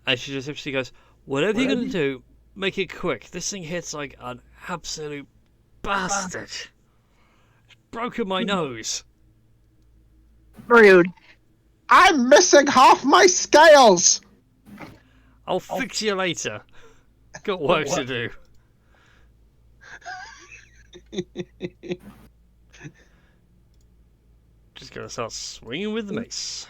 And she just simply goes, "Whatever you're gonna do, make it quick. This thing hits like an absolute bastard. It's broken my nose." Rude. I'm missing half my scales. I'll fix you later. Got work to do. Just gonna start swinging with the mace.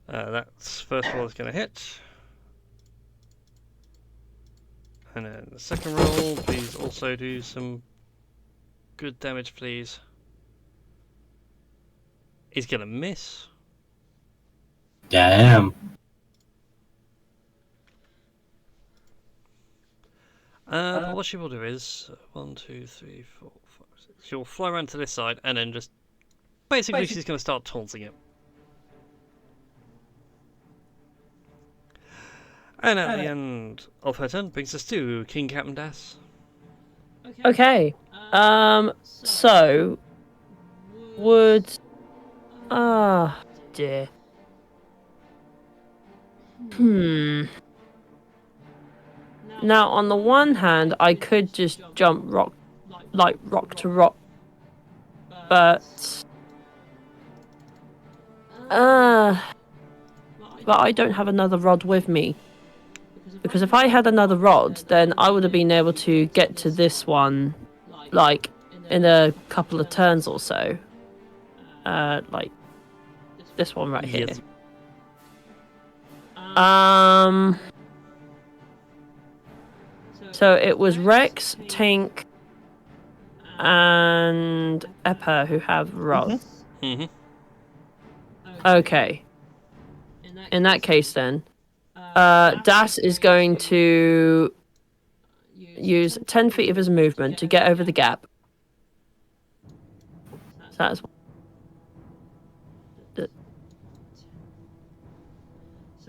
That's first roll is gonna hit. And then the second roll, please also do some good damage, please. He's gonna miss. Damn. But what she will do is 1, 2, 3, 4, 5, 6. She'll fly around to this side and then just basically she's gonna start taunting it. And at the end of her turn brings us to King Captain Das. Okay. So would dear. Now, on the one hand, I could just jump rock to rock, but I don't have another rod with me. Because if I had another rod, then I would have been able to get to this one, like, in a couple of turns or so. Like, this one right here. Yes. So it was Rex, Tink, and Eppa who have rods. Mm-hmm. Okay. In that case, then, Das is going to use 10 feet of his movement to get over the gap.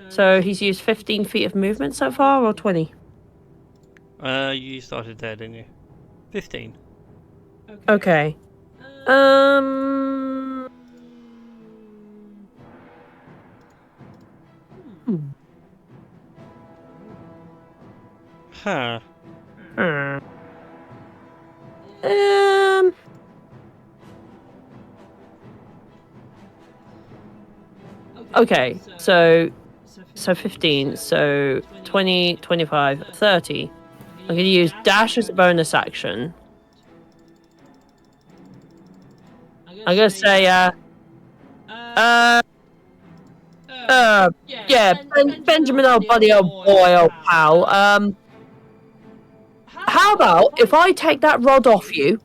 So he's used 15 feet of movement so far, or 20? You started there, didn't you? 15. Okay. Huh. Okay, so 15, so 20, 25, 30. I'm going to use dash as a bonus action. I'm going to say, Benjamin, old buddy, old boy, old pal. How about if I take that rod off you,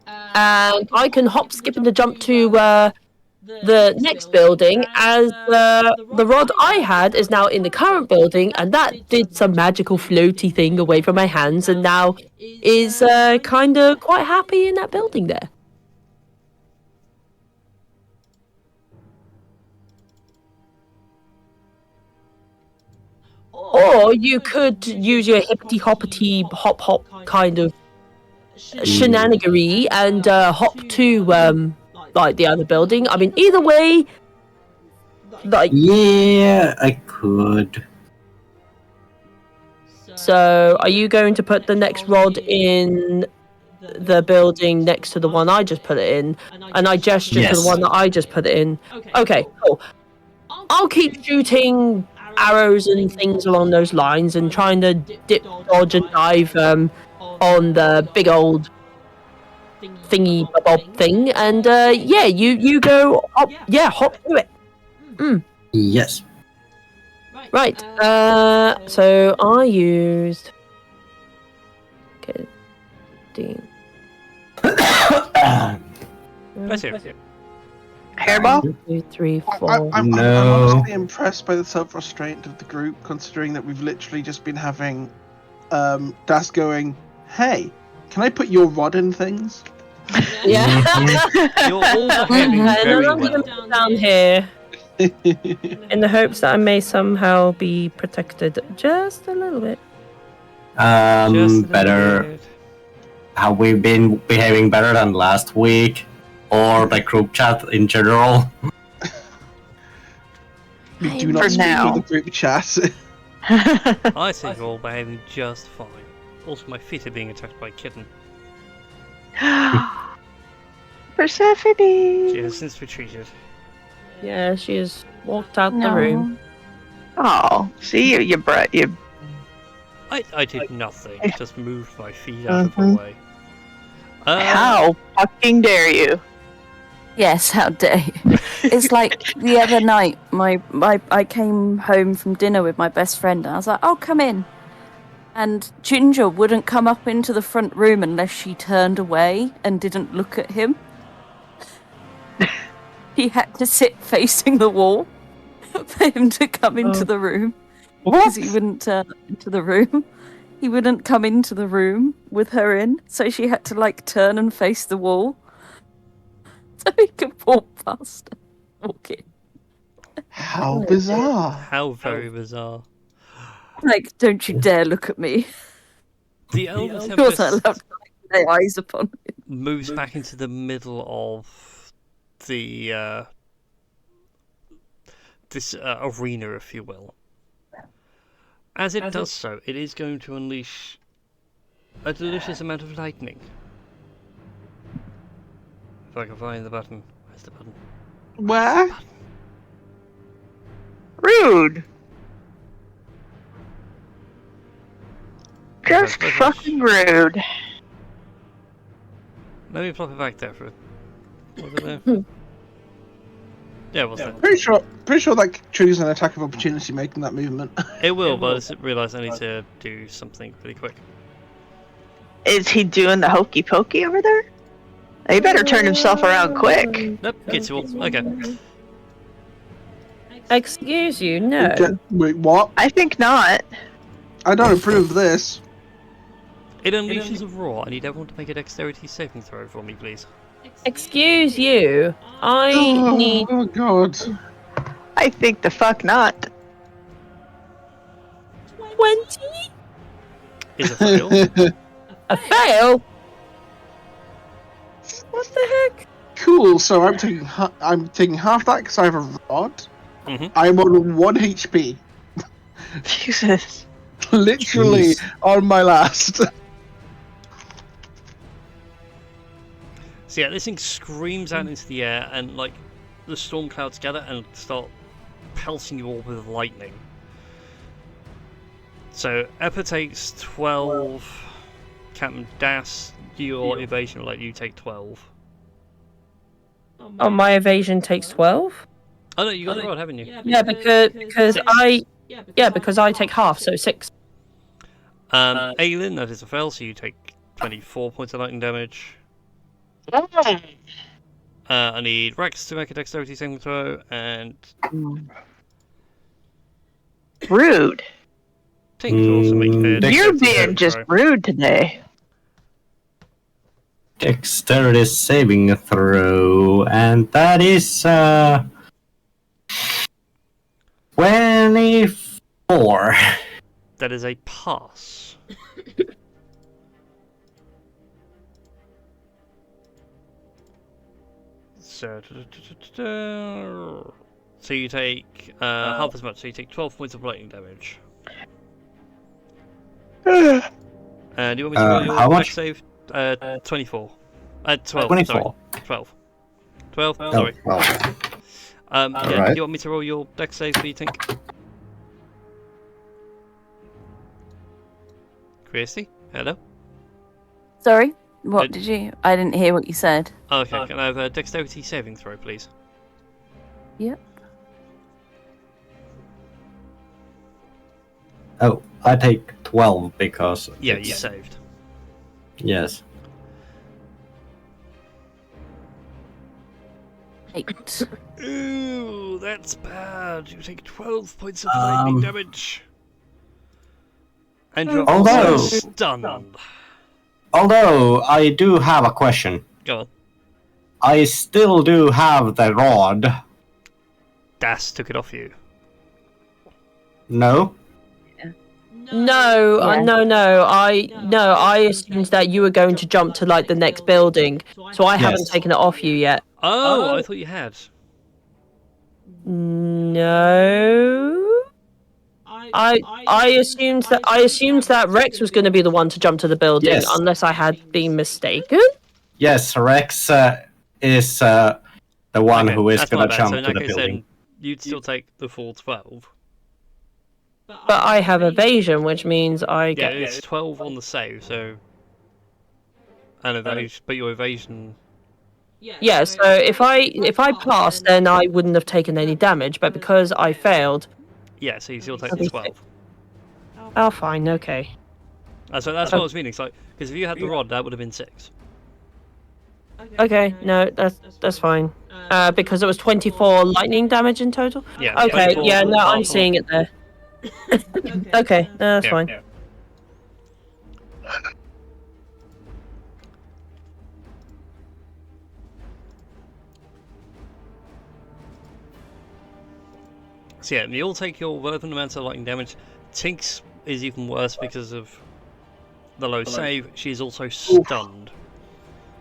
and I can hop, skip, and jump to the next building, as the rod I had is now in the current building, and that did some magical floaty thing away from my hands, and now is kind of quite happy in that building there. Or you could use your hippity-hoppity hop kind of shenanigery and hop to like the other building. I mean, either way, like, yeah, I could. So, are you going to put the next rod in the building next to the one I just put it in, and I gesture to the one that I just put it in. Okay, cool. I'll keep shooting arrows and things along those lines and trying to dip, dodge, and dive on the big old thingy bob thing. And yeah, you go hop, hop to it. Yes. Right. So I used. Okay. Bless you. Hairball? 1, 2, 3, 4. I'm No. honestly impressed by the self-restraint of the group, considering that we've literally just been having Das going, "Hey, can I put your rod in things?" Yeah. You're all behaving And very I'm well. gonna put down here in the hopes that I may somehow be protected just a little bit. Just a little Better. bit. Have we been behaving better than last week? Or the group chat in general? We do not For speak now. in the group chat. I think you're all behaving just fine. Also, my feet are being attacked by a kitten. Persephone! She has since retreated. Yeah, she has walked out the room. Oh, see, you brought you. I did nothing. Just moved my feet out of her way. How fucking dare you? Yes, how dare you? It's like the other night, I came home from dinner with my best friend, and I was like, "Oh, come in." And Ginger wouldn't come up into the front room unless she turned away and didn't look at him. He had to sit facing the wall for him to come into the room. Because he wouldn't turn into the room. He wouldn't come into the room with her in, so she had to like turn and face the wall so he could walk past her. Walk in. How bizarre! How very bizarre. Like, don't you dare look at me. The Elder He wasn't Tempest allowed to lay eyes upon him. moves back into the middle of the this arena, if you will. As it does so, it is going to unleash a delicious amount of lightning. If I can find the button. Where's the button? Where? Rude. Just Okay, fucking rude. Let me plop it back there for a... Was it there? Yeah, what's that? Pretty sure that triggers an attack of opportunity making that movement. It will, but I just realised I need to do something pretty quick. Is he doing the hokey pokey over there? He better turn himself around quick. Nope, gets you all. Okay. Excuse you, no. Okay, wait, what? I think not. I don't approve of this. It unleashes a roar. I need everyone to make a dexterity saving throw for me, please. Excuse you, I need... Oh god. I think the fuck not. 20? Is a fail. A fail? What the heck? Cool. So I'm taking half that because I have a rod. Mhm. I'm on 1 HP. Jesus. Literally on my last. So yeah, this thing screams out into the air, and like the storm clouds gather and start pelting you all with lightning. So Eppa takes 12. Captain Das, your evasion will let you take 12. Oh, my evasion takes 12? Oh no, you got the rod, haven't you? Yeah, because I take half, so 6. Aelin, that is a fail, so you take 24 points of lightning damage. I need Rex to make a dexterity saving throw, and Rude. Tink to also make a You're dexterity being saving just throw. rude today. Dexterity saving throw, and that is 24. That is a pass. So you take half as much, so you take 12 points of lightning damage. And do you want me to roll how your much? dex save? 24. 12. 24. Sorry. 12. 12. Oh, Sorry. well. Yeah. Alright. Do you want me to roll your dex save, do you think? Christy? Hello? Sorry? What It- did you... I didn't hear what you said. Okay, can I have a dexterity saving throw, please? Yep. Oh, I take 12 because. Yeah, it's- you saved. Yes. 8. Ooh, that's bad. You take 12 points of lightning damage. And you're Although- also stunned. Although, I do have a question. Go on. I still do have the rod. Das took it off you. No? No, Yeah. no. I assumed that you were going to jump to like the next building, so I haven't Yes. taken it off you yet. Oh, I thought you had. No. I assumed that Rex was going to be the one to jump to the building, Yes. unless I had been mistaken. Yes, Rex is the one Okay, who is that's my gonna bad. jump So in to that the case, building. then you'd still take the full 12. But I have evasion, which means I Yeah, get. it's 12 on the save, so. And evasion, but your evasion. Yeah, so if I passed, then I wouldn't have taken any damage. But because I failed, Yeah, so you still take Okay. the 12. oh fine, okay. So that's what I was meaning. It's like, because if you had the rod, that would have been 6. Okay, no, that's fine. Because it was 24 lightning damage in total. Yeah. Okay, 24 yeah, no, I'm half seeing it there. Okay, no, that's Yeah, fine. yeah. So yeah, you'll take your relevant amount of lightning damage. Tinks is even worse because of the low save. She's also stunned.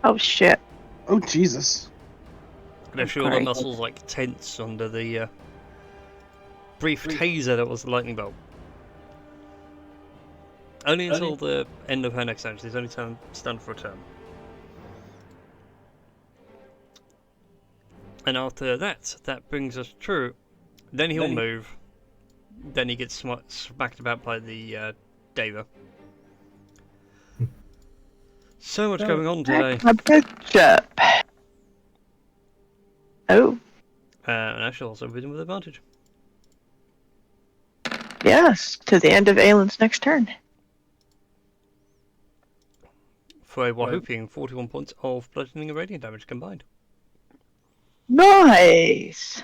Oh shit. Oh Jesus. And if all the Great. muscles like tense under the brief taser that was the lightning bolt. Only until the end of her next turn. She's only stunned for a turn. And after that, that brings us through. Then he'll move. Then he gets smacked about by the Deva. So much going on today. A bishop. Oh, And I shall also beat him with advantage. yes, to the end of Aylin's next turn. For a whopping 41 points of bludgeoning and radiant damage combined. Nice.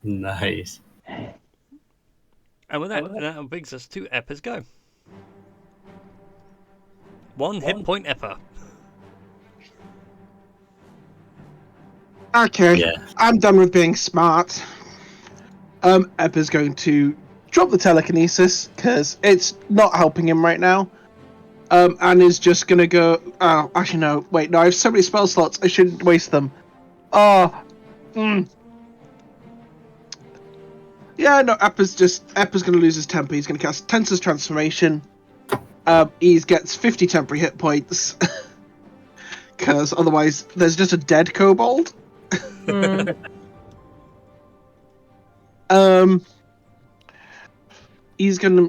Nice. And with that brings us to Eppa's go. 1 hit point Eppa. Okay, Yeah. I'm done with being smart. Ebba's going to drop the telekinesis because it's not helping him right now. And is just gonna go. Oh, actually no. Wait, no. I have so many spell slots. I shouldn't waste them. Yeah, no. Eppa's gonna lose his temper. He's gonna cast Tensor's Transformation. He gets 50 temporary hit points. Because otherwise, there's just a dead kobold. He's gonna.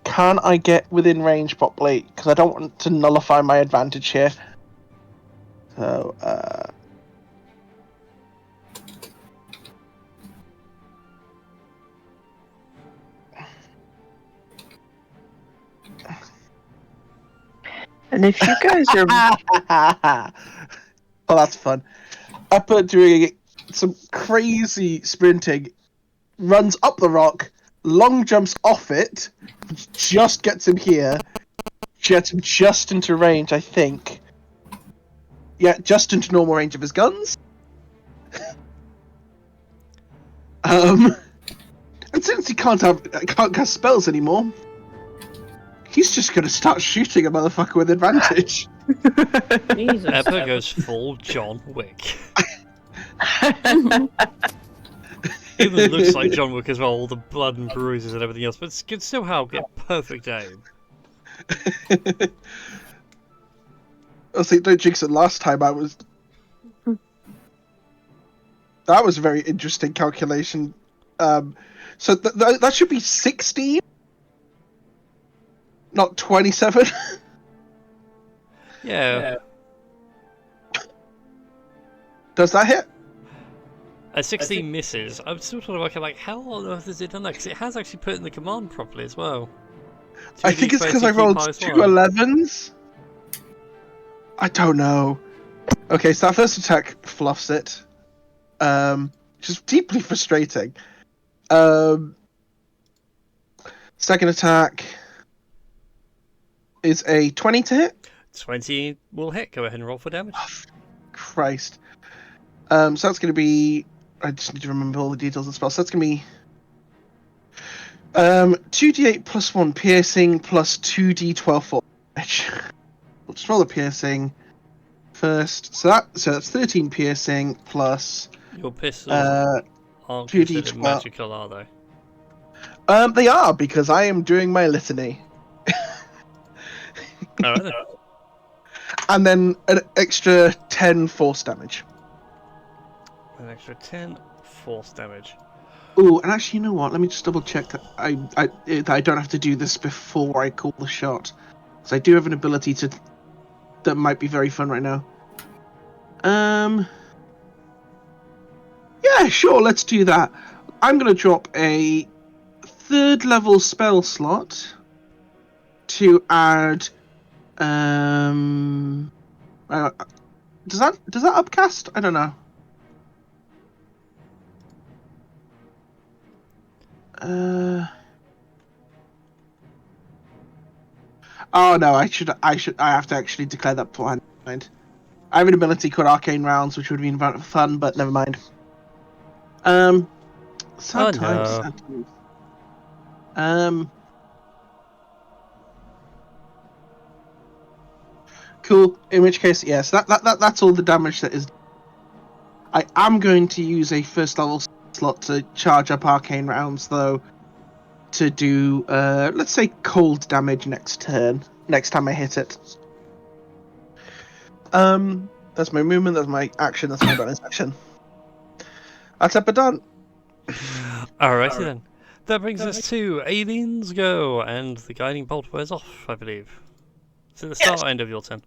Can I get within range properly? Because I don't want to nullify my advantage here. So, And if you guys are well, that's fun. Upper doing some crazy sprinting, runs up the rock, long jumps off it, just gets him here, gets him just into range, I think. Yeah, just into normal range of his guns. And since he can't cast spells anymore, he's just gonna start shooting a motherfucker with advantage. Jesus. Eppa goes full John Wick. Even looks like John Wick as well, all the blood and bruises and everything else, but can still get perfect aim. I think don't jinx it. Last time I was. That was a very interesting calculation. So that should be 16, not 27. Yeah. Does that hit? A 16 misses. I'm still trying to work out like how on earth has it done that? Because it has actually put in the command properly as well. I think it's because I rolled 2 11s. I don't know. Okay, so that first attack fluffs it. Which is deeply frustrating. Second attack is a 20 to hit. 20 will hit. Go ahead and roll for damage. Oh, Christ. So that's going to be... I just need to remember all the details of the spell. So that's going to be... 2d8 plus 1 piercing plus 2d12 for damage. We'll just roll the piercing first. So that's 13 piercing plus... Your pistols aren't considered magical, are they? They are, because I am doing my litany. Alright then. And then an extra 10 force damage. An extra 10 force damage. Ooh, and actually, you know what? Let me just double check that I don't have to do this before I call the shot. Because I do have an ability that might be very fun right now. Yeah, sure, let's do that. I'm going to drop a 3rd level spell slot to add... does that upcast? I don't know. Oh no, I have to actually declare that beforehand. I have an ability called Arcane Rounds, which would have been fun, but never mind. Sad times. Cool. In which case, yes, that's all the damage that is. I am going to use a 1st level slot to charge up Arcane Rounds, though, to do, let's say, cold damage next turn. Next time I hit it. That's my movement, that's my action, that's my bonus action. That's Eppa done. Alrighty then. That brings us to Aliens Go, and the guiding bolt wears off, I believe. Is it the start or end of your turn?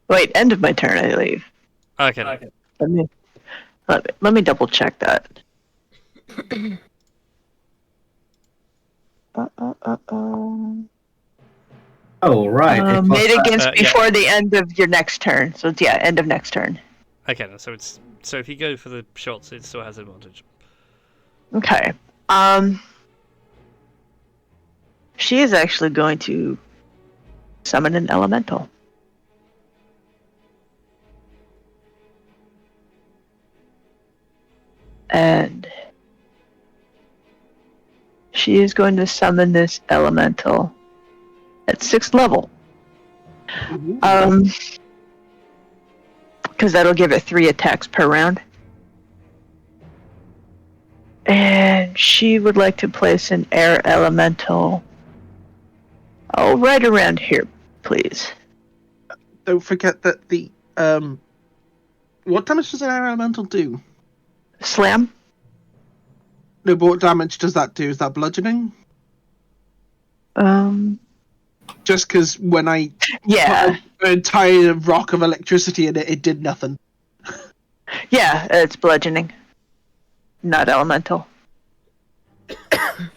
Wait, end of my turn, I believe. Okay. Let me double check that. Oh, right. Made against before the end of your next turn. So it's, end of next turn. Okay, so if you go for the shots, it still has advantage. Okay. She is actually going to summon an elemental. And she is going to summon this elemental at 6th level. Because that'll give it 3 attacks per round. And she would like to place an air elemental right around here, please. Don't forget that the what damage does an air elemental do? Slam? No, but what damage does that do? Is that bludgeoning? Just because when I put an entire rock of electricity in it, it did nothing. Yeah, it's bludgeoning. Not elemental. Because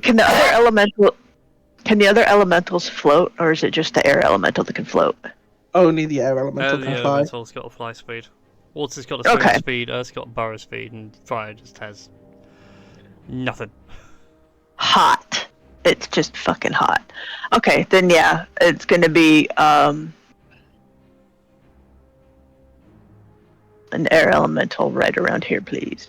can the other elementals float, or is it just the air elemental that can float? Only the air elemental can the fly. elemental's got a fly speed. Water's got a swim speed, Earth's got a burrow speed, and fire just has nothing. Hot. It's just fucking hot. Okay, then it's gonna be an air elemental right around here, please.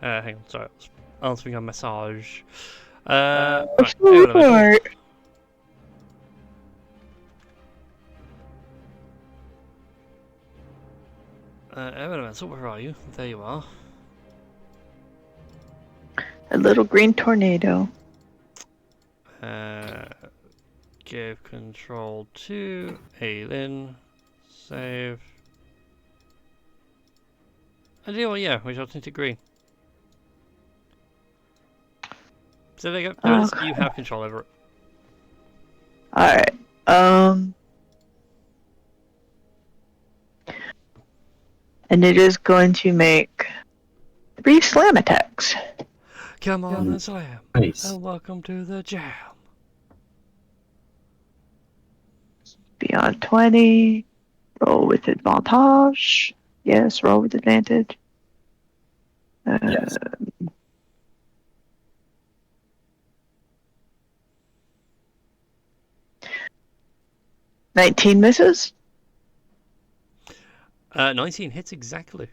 Hang on, sorry. Answering a message. Air So where are you? There you are. A little green tornado. Give control to Aelin. Save. And you know what, yeah, we shall turn to green. So there you go. There it is. You have control over it. Alright. And it is going to make 3 slam attacks. Come on and slam. Nice. And welcome to the jam. Beyond 20. Roll with advantage. Yes, roll with advantage. Yes. 19 misses. 19 hits exactly.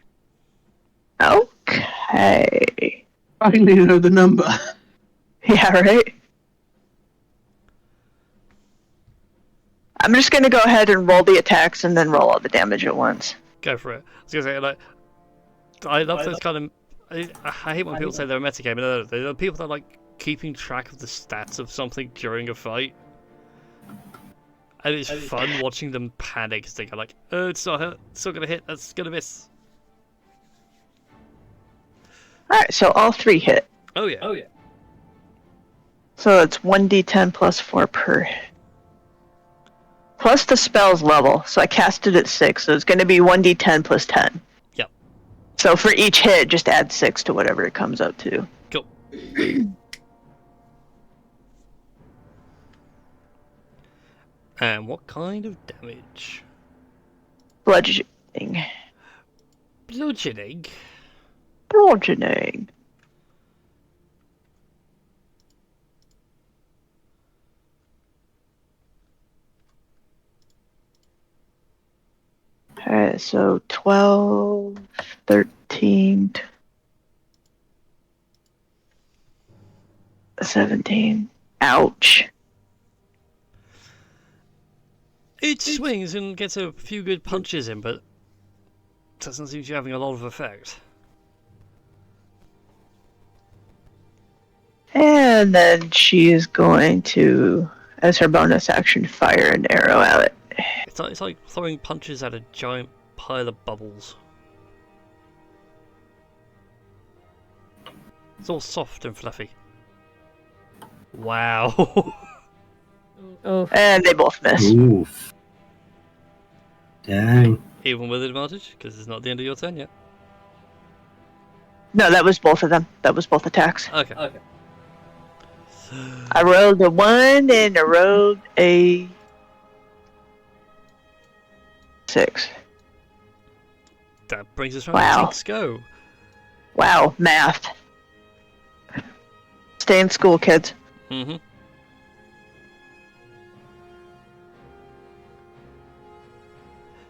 Okay. Finally know the number. Yeah, right? I'm just gonna go ahead and roll the attacks and then roll all the damage at once. Go for it. I was gonna say, like, I love those kind of. I hate when people say they're a metagame, but they're people that like keeping track of the stats of something during a fight. And it's fun watching them panic as they go like, oh, it's not hit, it's not gonna hit, that's gonna miss. Alright, so all 3 hit. Oh yeah. Oh yeah. So it's 1d10 plus 4 per. Plus the spell's level. So I cast it at 6, so it's going to be 1d10 plus 10. Yep. So for each hit, just add 6 to whatever it comes up to. Cool. And what kind of damage? Bludgeoning. Bludgeoning? Bludgeoning. Alright, so 12, 13, 17. Ouch. It swings and gets a few good punches in, but doesn't seem to be having a lot of effect. And then she is going to, as her bonus action, fire an arrow at it. It's like throwing punches at a giant pile of bubbles. It's all soft and fluffy. Wow. Oh. And they both miss. Oof. Dang. Even with advantage, because it's not the end of your turn yet. No, that was both of them. That was both attacks. Okay. Okay. I rolled a 1 and I rolled a 6. That brings us round Wow. to Tink's go. Wow, math. Stay in school, kids. Mm-hmm.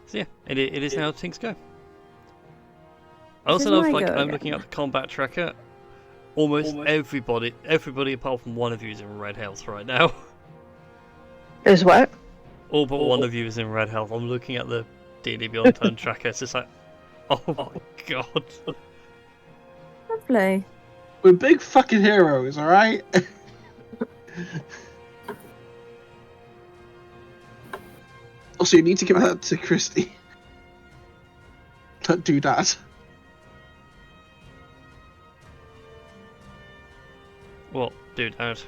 So yeah, it is now Tink's go. I also love, like, I'm looking at the combat tracker. Almost everybody apart from one of you is in red health right now. Is what? All but one of you is in red health. I'm looking at the D&D Beyond turn tracker. It's just like, oh my god. Lovely. We're big fucking heroes, alright? Also, you need to give that to Christy. Don't do that. What? Dude, out.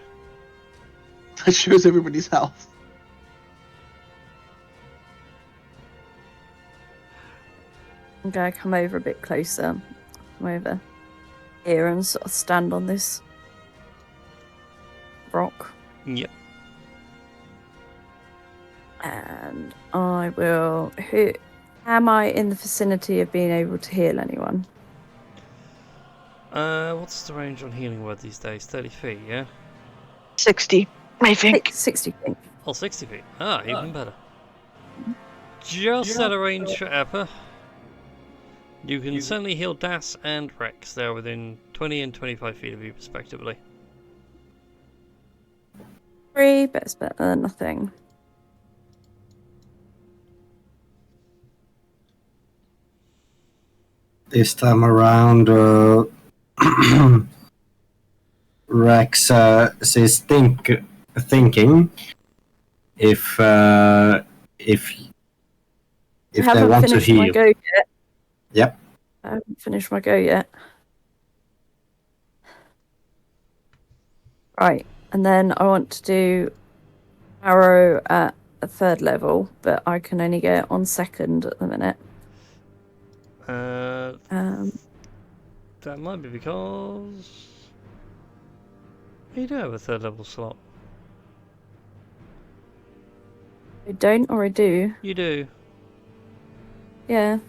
That shows everybody's health. I'm going to come over a bit closer. Come over here and sort of stand on this rock. Yep. And I will hit. Am I in the vicinity of being able to heal anyone? What's the range on healing word these days? 30 feet, yeah? 60, I think. 60 feet. Oh, 60 feet. Ah, even better. Just out of range for Eppa. You can certainly heal Das and Rex. They're within 20 and 25 feet of you, respectively. 3, but it's better than nothing. this time around, Rex is thinking if I they haven't want to finished my heal. go yet. Yep. I haven't finished my go yet. Right, and then I want to do arrow at a 3rd level, but I can only get it on 2nd at the minute. That might be because you do have a 3rd level slot. I don't, or I do. You do. Yeah.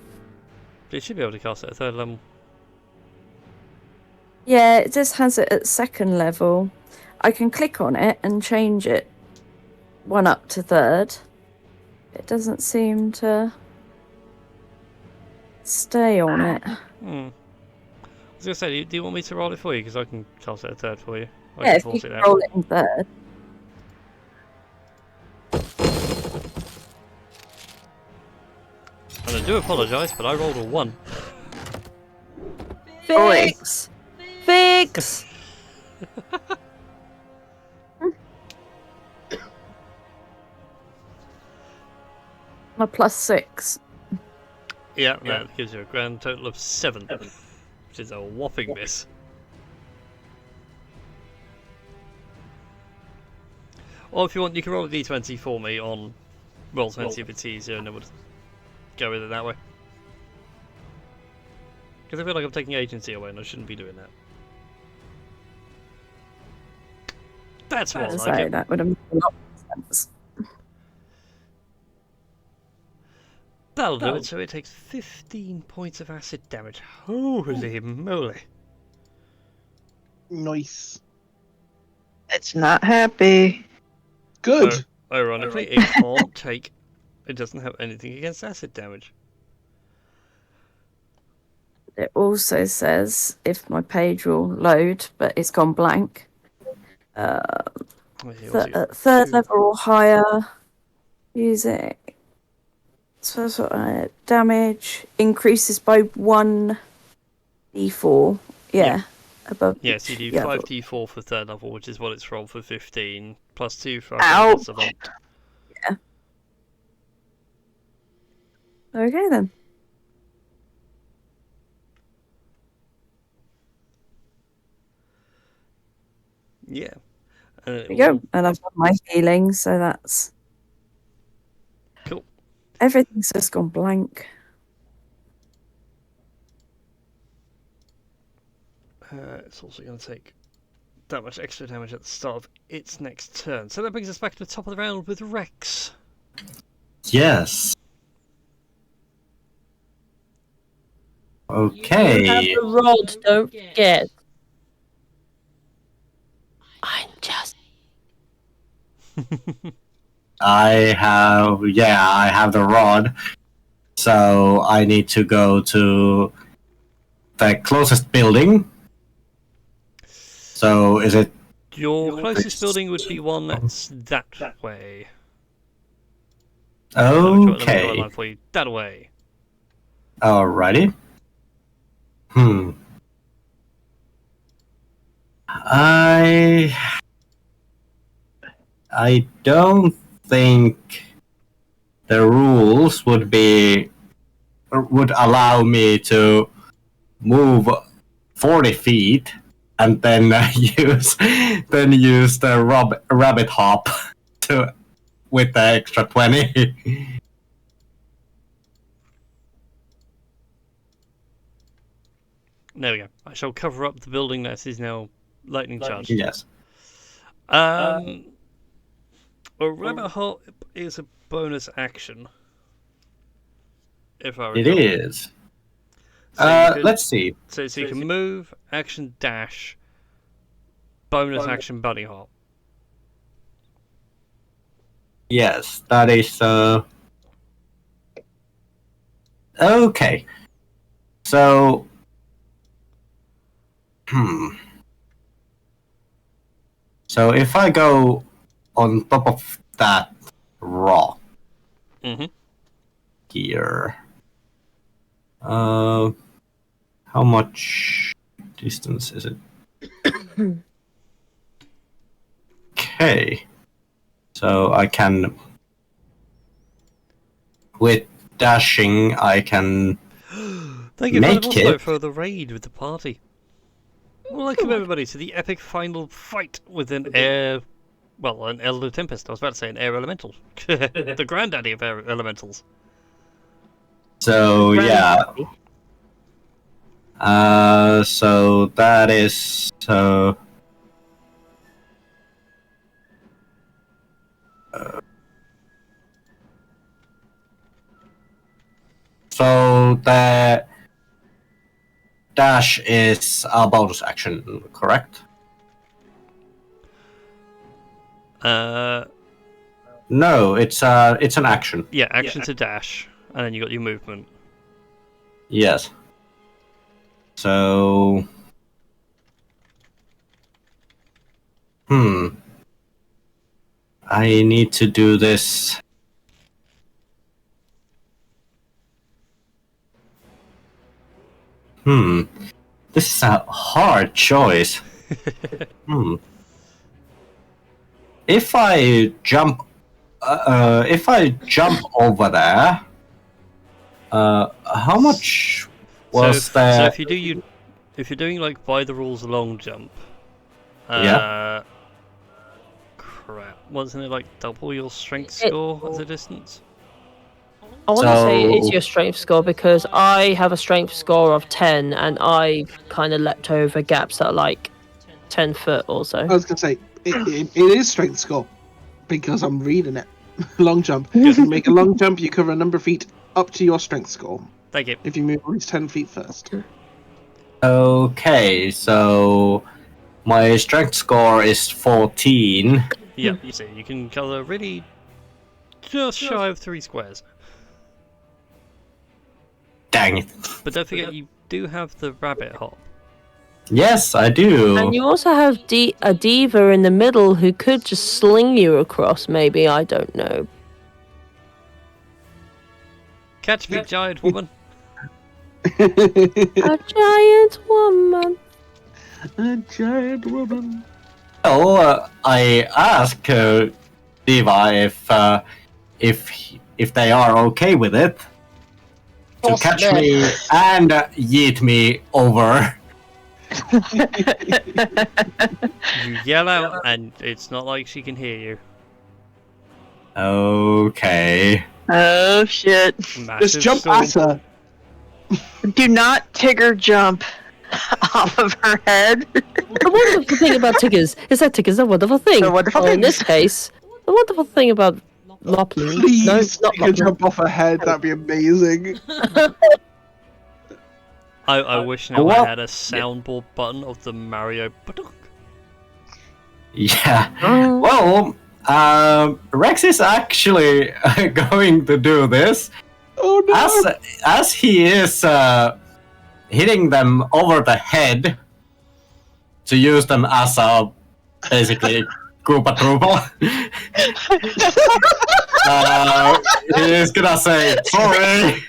But you should be able to cast it at 3rd level. Yeah, it just has it at 2nd level. I can click on it and change it 1 up to 3rd. It doesn't seem to stay on it. I was gonna say, do you want me to roll it for you? Because I can cast it at 3rd for you. I Yeah, can if you force can it out. roll it in 3rd. And I do apologise, but I rolled a 1. Fix! Fix! My +6. Yeah, that gives you a grand total of 7, which is a whopping miss. Or if you want, you can roll a d20 for me on Roll20 if it's easier, and then we'll go with it that way. Because I feel like I'm taking agency away, and I shouldn't be doing that. That's more like it. That would have made a lot of sense. That'll do it, so it takes 15 points of acid damage. Holy moly. Nice. It's not happy. Good. Ironically, it can't take... It doesn't have anything against acid damage. It also says if my page will load, but it's gone blank. 3rd level or higher. Music. So, damage increases by 1d4. Yeah. Above. Yeah, so you do 5d4 for 3rd level, which is what it's rolled for 15, plus 2 for Ow. Savant. Yeah. Okay then. Yeah. There we go. And I've got my healing, so that's... Cool. Everything's just gone blank. It's also going to take that much extra damage at the start of its next turn. So that brings us back to the top of the round with Rex. Yes. Okay. You have the rod, don't forget. I'm just... I have the rod. So I need to go to the closest building. So is it... Your closest building would be one that's that way. Okay. Let me draw a line for you. That way. Alrighty. I don't think the rules would allow me to move 40 feet and then use the rabbit hop with the extra 20. There we go. I shall cover up the building that is now lightning charged. Yes. A rabbit hop is a bonus action. If I recall. It is. So let's see. So you can move, action dash, bonus action bunny hop. Yes, that is. Okay. So. So if I go on top of that rock here. How much distance is it? Okay. So I can... With dashing, I can... Thank you, Make Fumbles, it. for the raid with the party. Welcome everybody to the epic final fight with an an Elder Tempest. I was about to say an air elemental. The granddaddy of air elementals. So, yeah. So that is... So the dash is a bonus action, correct? No, it's an action. Yeah, action to dash, and then you got your movement. Yes. So... I need to do this... This is a hard choice. If I jump over there, how much was there? So if you're doing like by the rules long jump, Yeah. Crap, wasn't it like double your strength score at the distance? I want to say it's So- your strength score because I have a strength score of 10 and I've kind of leapt over gaps that are like 10 foot or so. I was gonna say it is strength score because I'm reading it. Long jump. Yes. You make a long jump, you cover a number of feet up to your strength score. Thank you. If you move at least 10 feet first. Okay, so my strength score is 14. Yeah, you see, you can cover really just shy of 3 squares. Dang it. But don't forget, you do have the rabbit hop. Yes, I do. And you also have a diva in the middle who could just sling you across, maybe, I don't know. Catch me, giant woman. A giant woman. A giant woman. Well, I asked Diva if they are okay with it to catch me and yeet me over. You yell out, and it's not like she can hear you. Okay. Oh shit. Just jump at her. Do not Tigger jump off of her head. The wonderful thing about Tiggers is that Tiggers are a wonderful thing. They're wonderful Or in things. this case, the wonderful thing about Loplin. Please, No, you not can Loplin. jump off her head. That'd be amazing. I wish now What? I had a soundboard button of the Mario. Yeah. Well, Rex is actually going to do this. Oh no! As he is hitting them over the head to use them as a basically Koopa Troopa. He is gonna say sorry.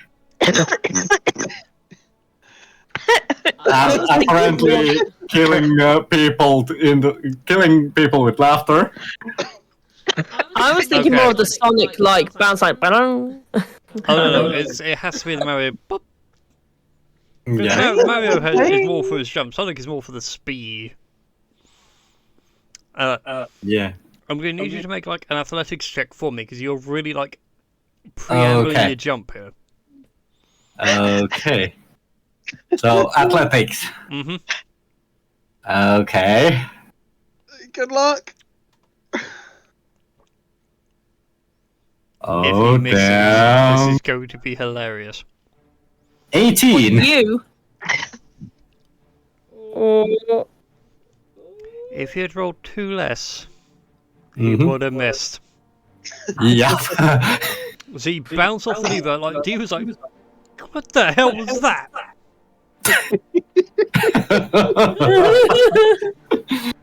Apparently killing people with laughter. I was thinking Okay. more of the Sonic like bounce like ba-dum. Oh no, it has to be the Mario. Boop. Yeah. Mario is more for his jump. Sonic is more for the speed. Yeah. I'm going to need you to make like an athletics check for me because you're really like preambling Okay. your jump here. Okay. So athletics. Mhm. Okay. Good luck. If Oh he misses, this damn. is going to be hilarious. 18. You. If he had rolled 2 less, he Mhm. would have missed. Yeah. So he bounced off the lever, like he was like, "What the hell was that?"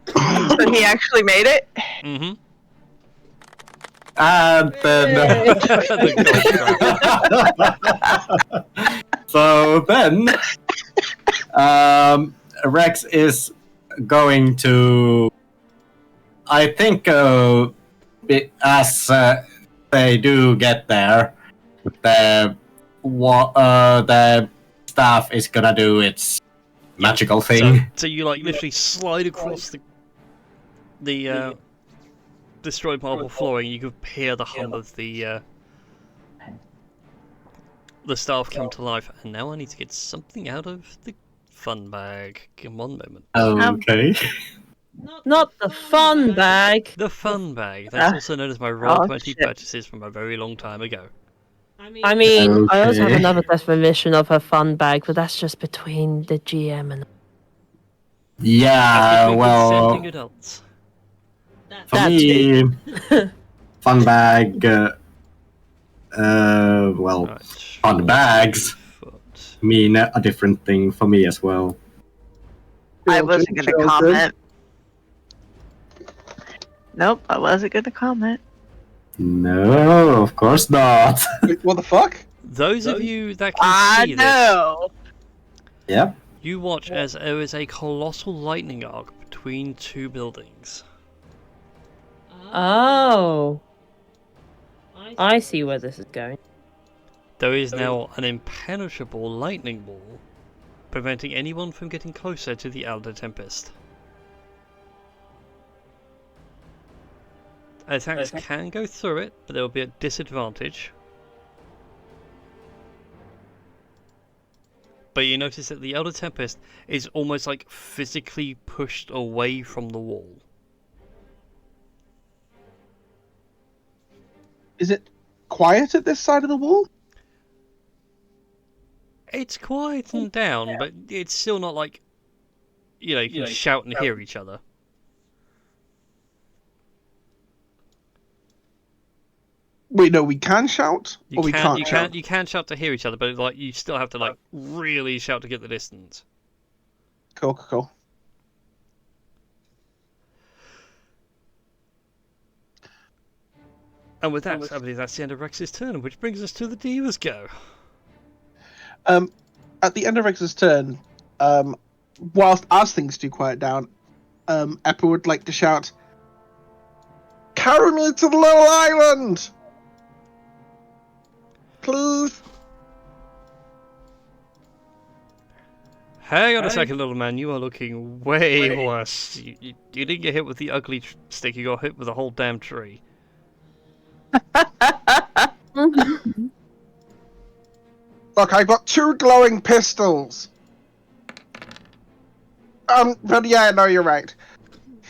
So he actually made it. Mm-hmm. And then. So then, Rex is going to, I think, as they do get there, the staff is gonna do its magical thing. So you like literally slide across the destroyed marble flooring. You can hear the hum of the staff come to life. And now I need to get something out of the fun bag. Give me one moment. Okay. Not the fun bag. The fun bag. That's also known as my Roll20 purchases from a very long time ago. I mean, I also have Okay. another definition of a fun bag, but that's just between the GM and. Yeah, well, Consenting adults. for That me, fun bag. Well, Right, fun bags foot. mean a different thing for me as well. I wasn't going to comment. Nope, I wasn't going to comment. No, of course not. Wait, what the fuck? Those of you that can see know. Yep. this, you watch as there is a colossal lightning arc between two buildings. Oh. I see where this is going. There is now an impenetrable lightning wall, preventing anyone from getting closer to the Elder Tempest. Attacks can go through it, but they will be at disadvantage. But you notice that the Elder Tempest is almost like physically pushed away from the wall. Is it quiet at this side of the wall? It's quietened down, but it's still not like, you know, you can shout and hear each other. Wait, no, we can shout, or we can't shout. You can shout to hear each other, but like you still have to like really shout to get the distance. Cool. And with that, I believe that's the end of Rex's turn, which brings us to the Divas Go. At the end of Rex's turn, whilst as things do quiet down, Eppa would like to shout, "Carry me to the little island! Please!" Hang on a second, little man. You are looking way worse. You didn't get hit with the ugly stick. You got hit with a whole damn tree. Look, I've got 2 glowing pistols. But yeah, no, you're right.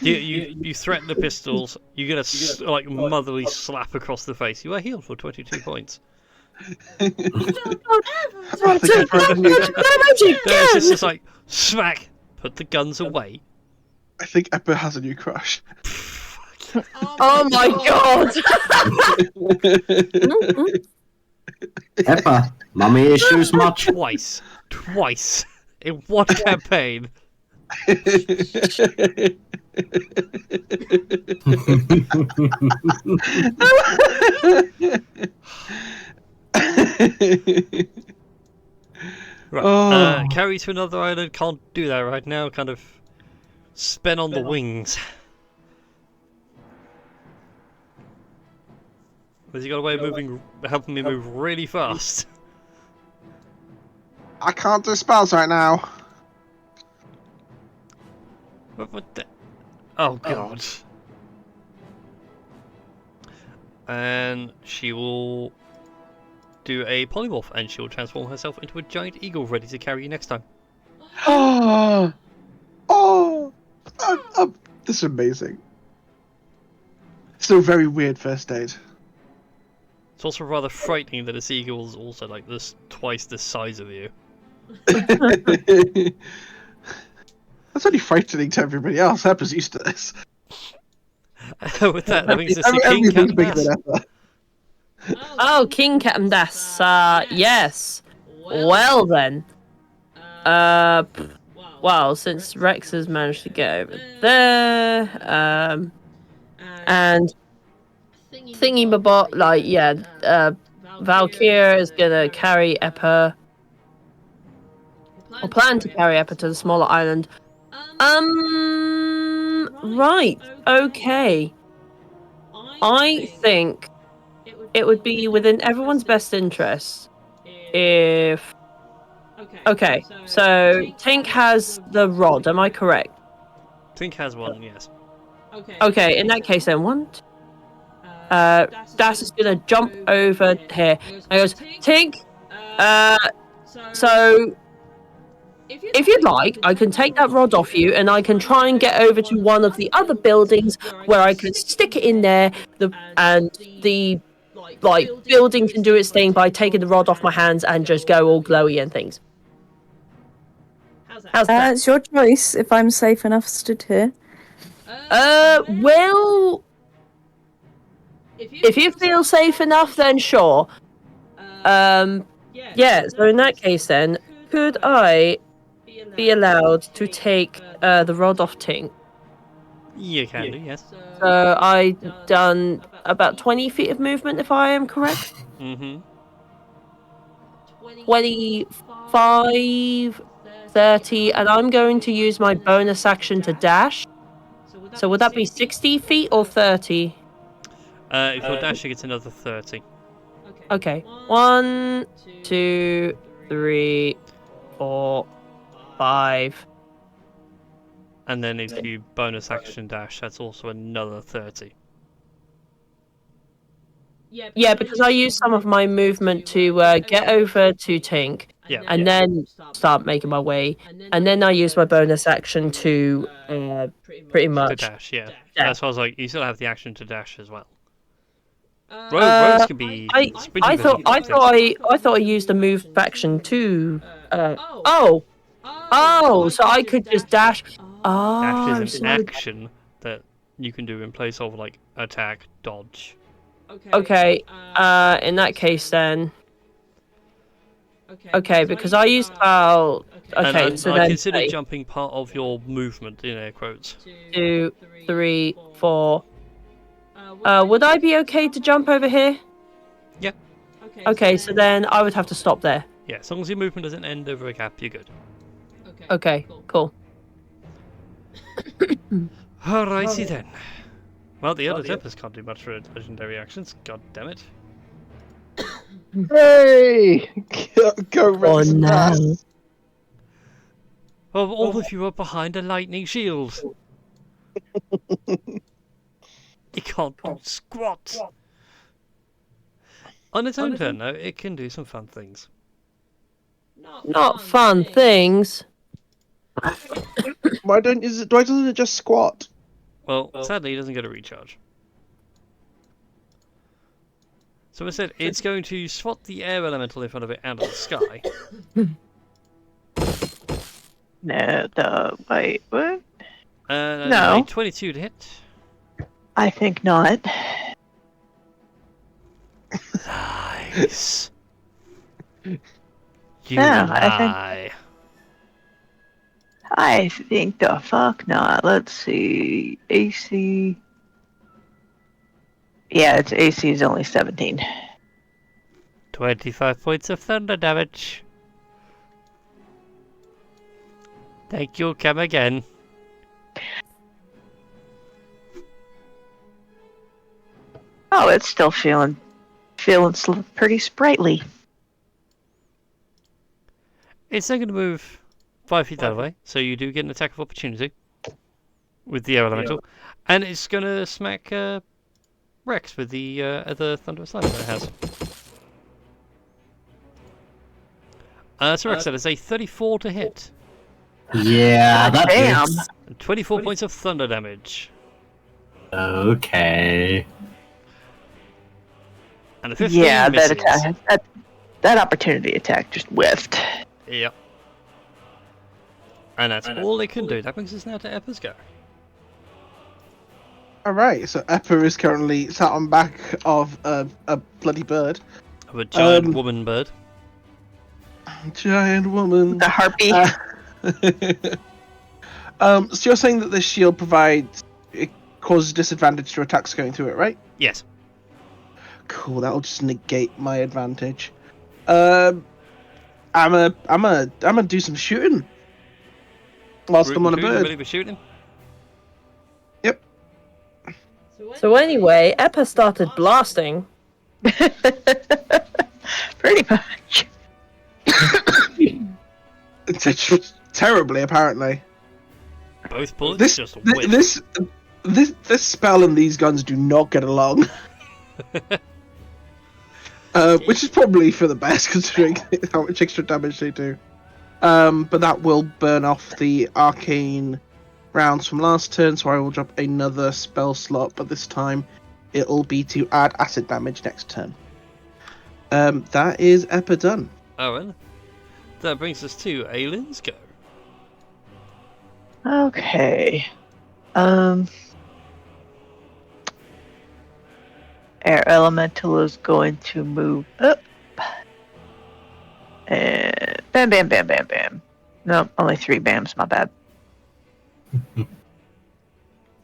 You threaten the pistols. You get a like motherly slap across the face. You are healed for 22 points. I It's just like smack. Put the guns away. think Eppa has a new crush. Oh my god! Eppa, mommy issues much? Twice in one campaign. Right. Carry to another island. Can't do that right now. Kind of spin on the wings. Has he got a way of helping me move really fast? I can't do spells right now. What the? Oh god. And she will do a polymorph, and she will transform herself into a giant eagle ready to carry you next time. This is amazing. It's a very weird first date. It's also rather frightening that a seagull is also like this twice the size of you. That's only frightening to everybody else. Eppa's used to this. With that brings us to King Everything's bigger than Captain. Eppa. Oh, King Captain Das. Yes. Well then. Well, since Rex has managed to get over there, and Thingy-Bobot, like, yeah, Valkyria is gonna carry Eppa or plan to carry Eppa to the smaller island. Right. Okay. I think it would be within everyone's best interest if. Okay, so Tink has the rod. Am I correct? Tink has one, yes. Okay, in that case, then one. Das is gonna jump over here. And goes, Tink. So if you'd like, I can take that rod off you, and I can try and get over to one of the other buildings where I can stick it in there. And the building can do its thing by taking the rod off my hands and just go all glowy and things. How's that? It's your choice. If I'm safe enough stood here. Well, if you feel safe enough, then sure. Yeah. So in that case, then could I be allowed to take the rod off Tink? You can do, yes. So I done about 20 feet of movement, if I am correct. Mm-hmm. 25, 30, and I'm going to use my bonus action to dash. So would that be 60 feet or 30? If you're dashing, it's another 30. Okay. 1, 2, 3, 4, 5. And then if you bonus action dash, that's also another 30. Yeah, because I used some of my movement to get over to Tink, Yeah. and then start making my way, and then I used my bonus action to pretty To much. dash, yeah. Yeah. That's why I was like, you still have the action to dash as well. Rogues can be sprinting I thought versus I thought I used a move action to. Oh, so I could just dash. Oh, dash is an I'm sorry. action that you can do in place of like attack, dodge. Okay. In that case, then. Okay, because I used about. Okay, And so I then. consider jumping part of your movement in air quotes. 2, 3, 4. Would I be okay to jump over here? Yeah. Okay, so then I would have to stop there. Yeah, as long as your movement doesn't end over a gap, you're good. Okay, cool. Alrighty then. Well, the other Tempest can't do much for legendary actions. God damn it. Hey! Go Oh no. Rex. Well, all of you are behind a lightning shield. It can't do squat. On its own turn, though, it can do some fun things. Not fun things. Why doesn't it just squat? Well, sadly, it doesn't get a recharge. So instead, it's going to swat the air elemental in front of it out of the sky. Wait, what? No. No. 22 to hit. I think not. Nice. You Yeah, lie. I think the fuck not. Let's see. AC. Yeah, its AC is only 17. 25 points of thunder damage. Thank you, come again. Oh, it's still feeling pretty sprightly. It's not going to move 5 feet that way, so you do get an attack of opportunity with the air elemental, and it's going to smack Rex with the other thunderous lightning that it has. So Rex, that is a 34 to hit. Yeah, that Damn. hits. 24 points of thunder damage. Okay. And a 15 Yeah, misses. that attack, that opportunity attack just whiffed. Yep. And that's all they can do. That brings us now to Eppa's go. Alright, so Eppa is currently sat on back of a bloody bird. Of a giant woman bird. Giant woman. The harpy. So you're saying that this shield causes disadvantage to attacks going through it, right? I'm gonna do some shooting whilst I'm on a bird. Ready for shooting? Yep. So anyway, Eppa started blasting. Pretty much. It's terribly, apparently. Both bullets This just whiff. this spell and these guns do not get along. Which is probably for the best, considering how much extra damage they do. But that will burn off the arcane rounds from last turn, so I will drop another spell slot, but this time it'll be to add acid damage next turn. That is Eppa done. Owen, that brings us to Aylin's go. Okay. Air Elemental is going to move up. And bam, bam, bam, bam, bam. No, only 3 bams, my bad.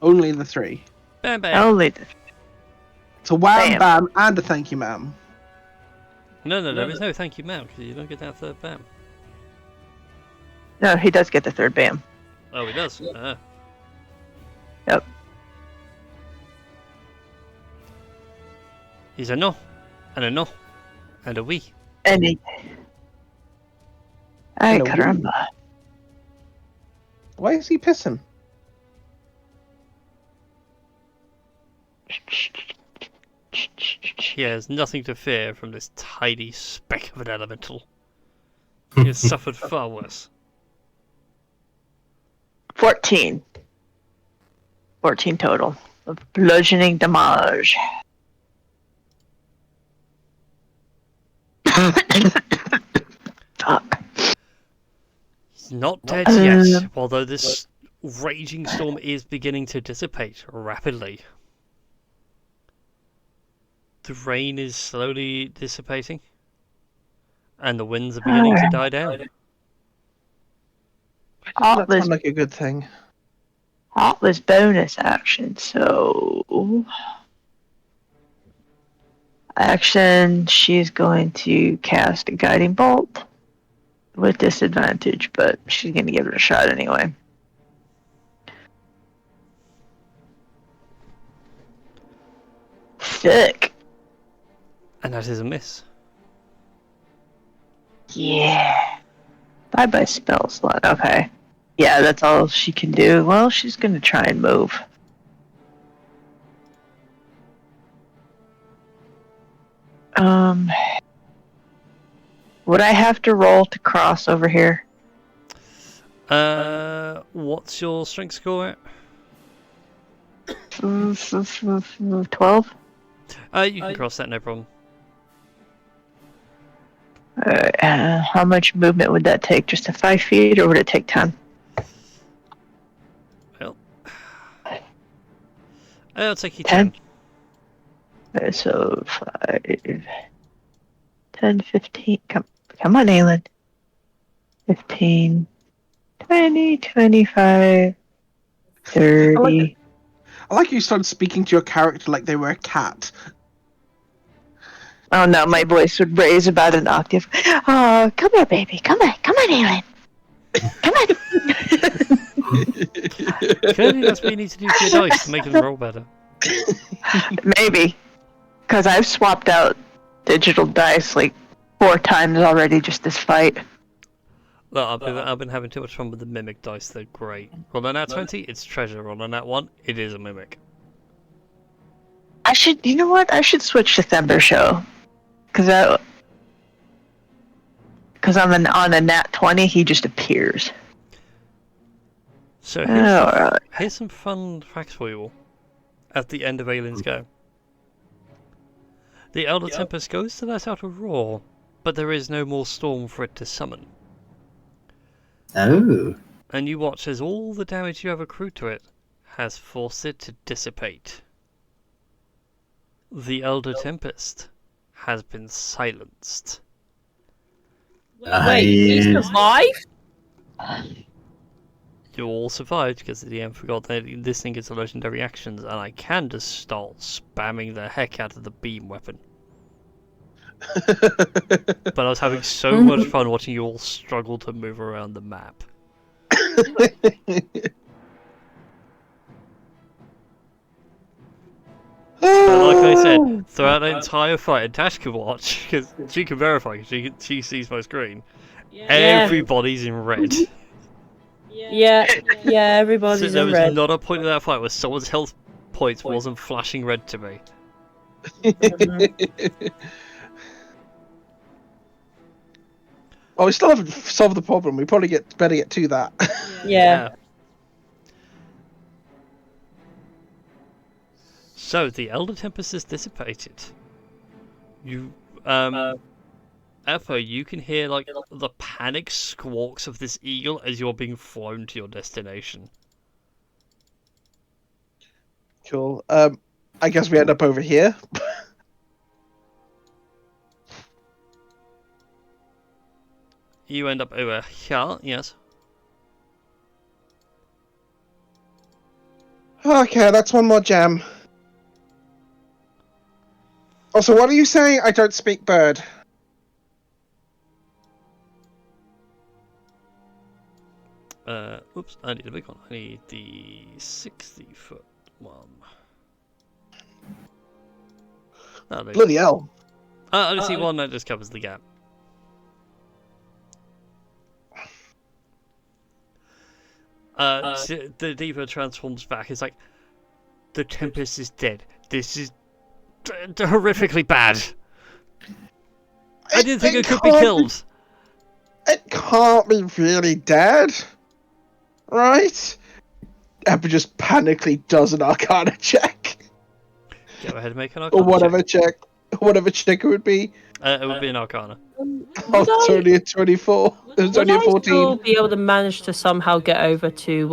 Only the 3. Bam, bam. Only the It's a wham, Bam. bam, and a thank you, ma'am. No, there is no thank you, ma'am, because you don't get that third bam. No, he does get the 3rd bam. Oh, he does? Yep. He's a no, and a no, and a we. And he... Ay, And a caramba. Why is he pissing? He has nothing to fear from this tiny speck of an elemental. He has suffered far worse. 14. 14 total of bludgeoning damage. Fuck. He's not dead yet, although this raging storm is beginning to dissipate rapidly. The rain is slowly dissipating, and the winds are beginning to die down. That sounds like a good thing. Heartless bonus action, so... Action, she's going to cast a Guiding Bolt with disadvantage, but she's going to give it a shot anyway. Sick. And that is a miss. Yeah. Bye-bye spell slot. Okay. Yeah, that's all she can do. Well, she's going to try and move. Would I have to roll to cross over here? What's your strength score at? 12? You can cross that, no problem. How much movement would that take? Just to 5 feet, or would it take 10? Well, it'll take you 10. So 5, 10, 15. Come on, Aelin. 15, 20, 25, 30. I like you started speaking to your character like they were a cat. Oh no, my voice would raise about an octave. Oh, come here, baby. Come on, Aelin. Come on. Clearly, that's what you need to do for your dice to make them roll better. Maybe. Because I've swapped out digital dice like 4 times already just this fight. Look, I've been having too much fun with the mimic dice. They're great. Roll a nat 20, it's treasure. Roll a nat 1, it is a mimic. You know what? I should switch to Thunder Show. Because I'm on a nat 20, he just appears. So here's some fun facts for you all. At the end of Aylin's go. The Elder Tempest goes to let out a roar, but there is no more storm for it to summon. Oh. And you watch as all the damage you have accrued to it has forced it to dissipate. The Elder Tempest has been silenced. Wait, he survived? You all survived because the DM forgot that this thing gets a legendary actions, and I can just start spamming the heck out of the beam weapon. But I was having so much fun watching you all struggle to move around the map. But like I said, throughout the entire fight, and Tash can watch, because she can verify, because she sees my screen, everybody's in red. Yeah, everybody's So there in was red. not a point in that fight where someone's health points wasn't flashing red to me. Oh, we still haven't solved the problem. We probably better get to that. Yeah. So the Elder Tempest is dissipated. You, Epho, you can hear like the panic squawks of this eagle as you're being flown to your destination. Cool. I guess we end up over here. You end up over here, yes. Okay, that's one more gem. Also, what are you saying? I don't speak bird. Oops, I need a big one. I need the 60-foot one. Bloody hell. I only see one that just covers the gap. The Diva transforms back. It's like, the Tempest is dead. This is horrifically bad. I didn't think it could be killed. It can't be really dead. Right? Ember just panically does an Arcana check. Go ahead and make an Arcana or whatever check. Whatever check it would be. It would be an Arcana. Oh, it's only a 24. It was only a 14. Still be able to manage to somehow get over to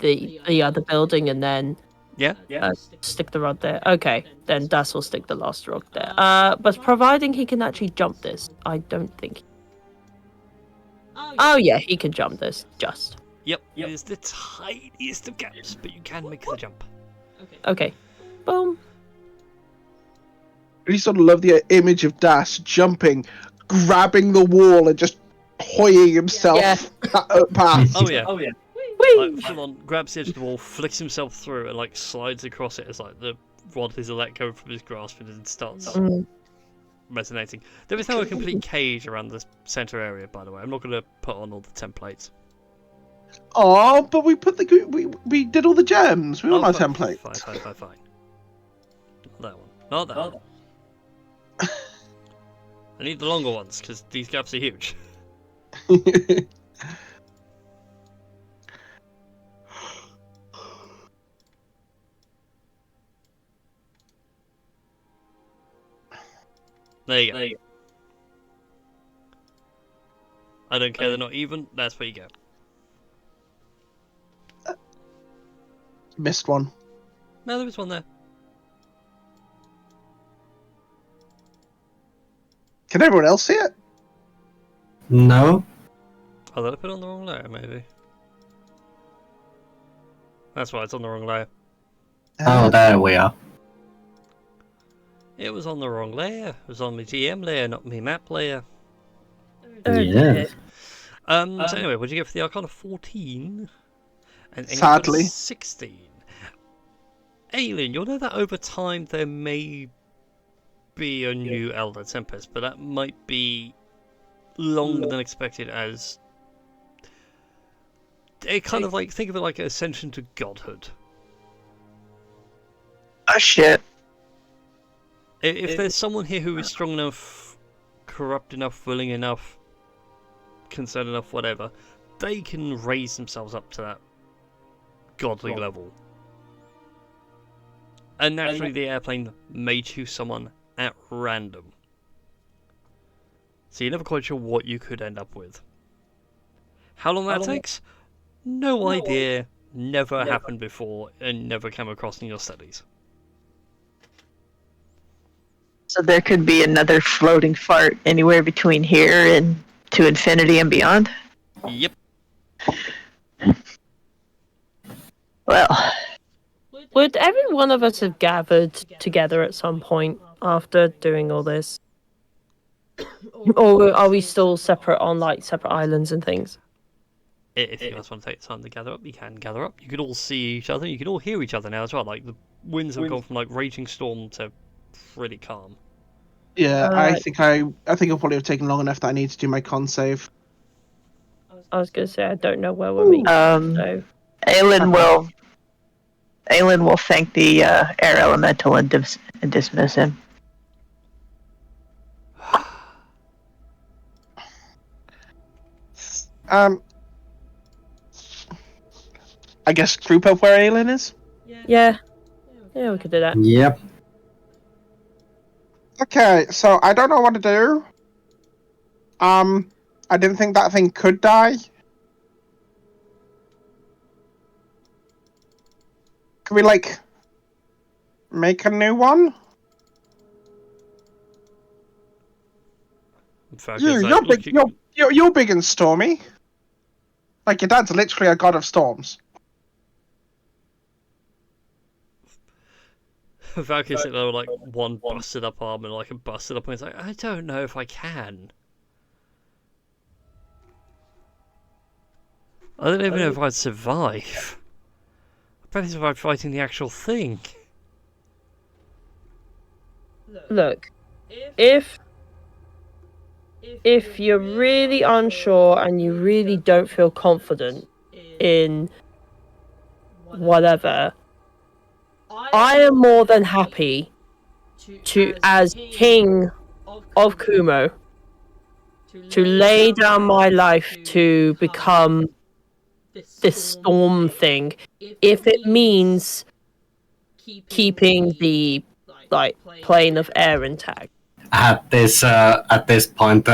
the other building and then stick the rod there. Okay, then Das will stick the last rod there. But providing he can actually jump this, I don't think. Oh yeah, he can jump this. Just. Yep. It is the tiniest of gaps, but you can make the jump. Okay. Boom. I sort of love the image of Das jumping, grabbing the wall, and just hoying himself past. Oh yeah. Like, full on, grabs the edge of the wall, flicks himself through, and like slides across it as like the rod is let go from his grasp and starts resonating. There is now a complete cage around the center area, by the way. I'm not going to put on all the templates. Oh, but we put we did all the gems. We want our template. Fine. Not that one. Not that one. I need the longer ones because these gaps are huge. There you go. I don't care, they're not even. That's where you go. Missed one. No, there was one there. Can everyone else see it? No. Oh, did I put it on the wrong layer, maybe? That's why it's on the wrong layer. Oh, there we are. It was on the wrong layer. It was on my GM layer, not my map layer. Yeah. So anyway, what did you get for the Arcana? 14? And Sadly. 16. Alien, you'll know that over time there may be a new Elder Tempest, but that might be longer than expected as... It kind of like, think of it like an ascension to godhood. Oh shit. If there's someone here who is strong enough, corrupt enough, willing enough, concerned enough, whatever, they can raise themselves up to that godly level. And naturally the airplane may choose someone at random. So you're never quite sure what you could end up with. How long that takes? No idea. Never happened before and never came across in your studies. So there could be another floating fart anywhere between here and to infinity and beyond? Yep. Well. Would every one of us have gathered together at some point after doing all this? Or are we still separate on like separate islands and things? If you guys want to take time to gather up, you can gather up. You can all see each other. You can all hear each other now as well. Like the winds have gone from like raging storm to pretty calm. Yeah, I think I'll probably have taken long enough that I need to do my con save. I was gonna say I don't know where we're meeting. So Aelin will thank the air elemental and dismiss him. I guess group up where Aelin is? yeah, we could do that. Yep. Okay, so I don't know what to do. I didn't think that thing could die. Can we, like, make a new one? You're big and stormy. Like, your dad's literally a god of storms. Valkyrie sitting there with like one busted up arm and like a busted up, and it's like, I don't know if I can. I don't even know if I'd survive. I barely survived fighting the actual thing. Look, if you're really unsure and you really don't feel confident in whatever, I am more than happy to, as king of Kumo, to lay down my life to become this storm thing, if it means keeping the plane of air intact. At this point,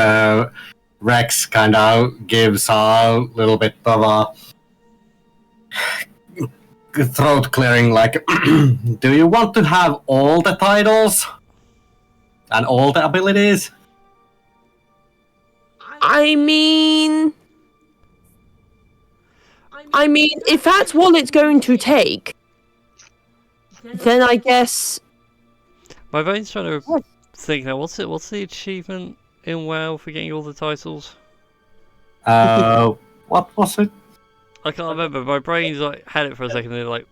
Rex kind of gives a little bit of a throat clearing, like, do you want to have all the titles and all the abilities? I mean, if that's what it's going to take, then I guess. My brain's trying to think now. What's the achievement in WoW for getting all the titles? What was it? I can't remember. My brain's like had it for a second and it like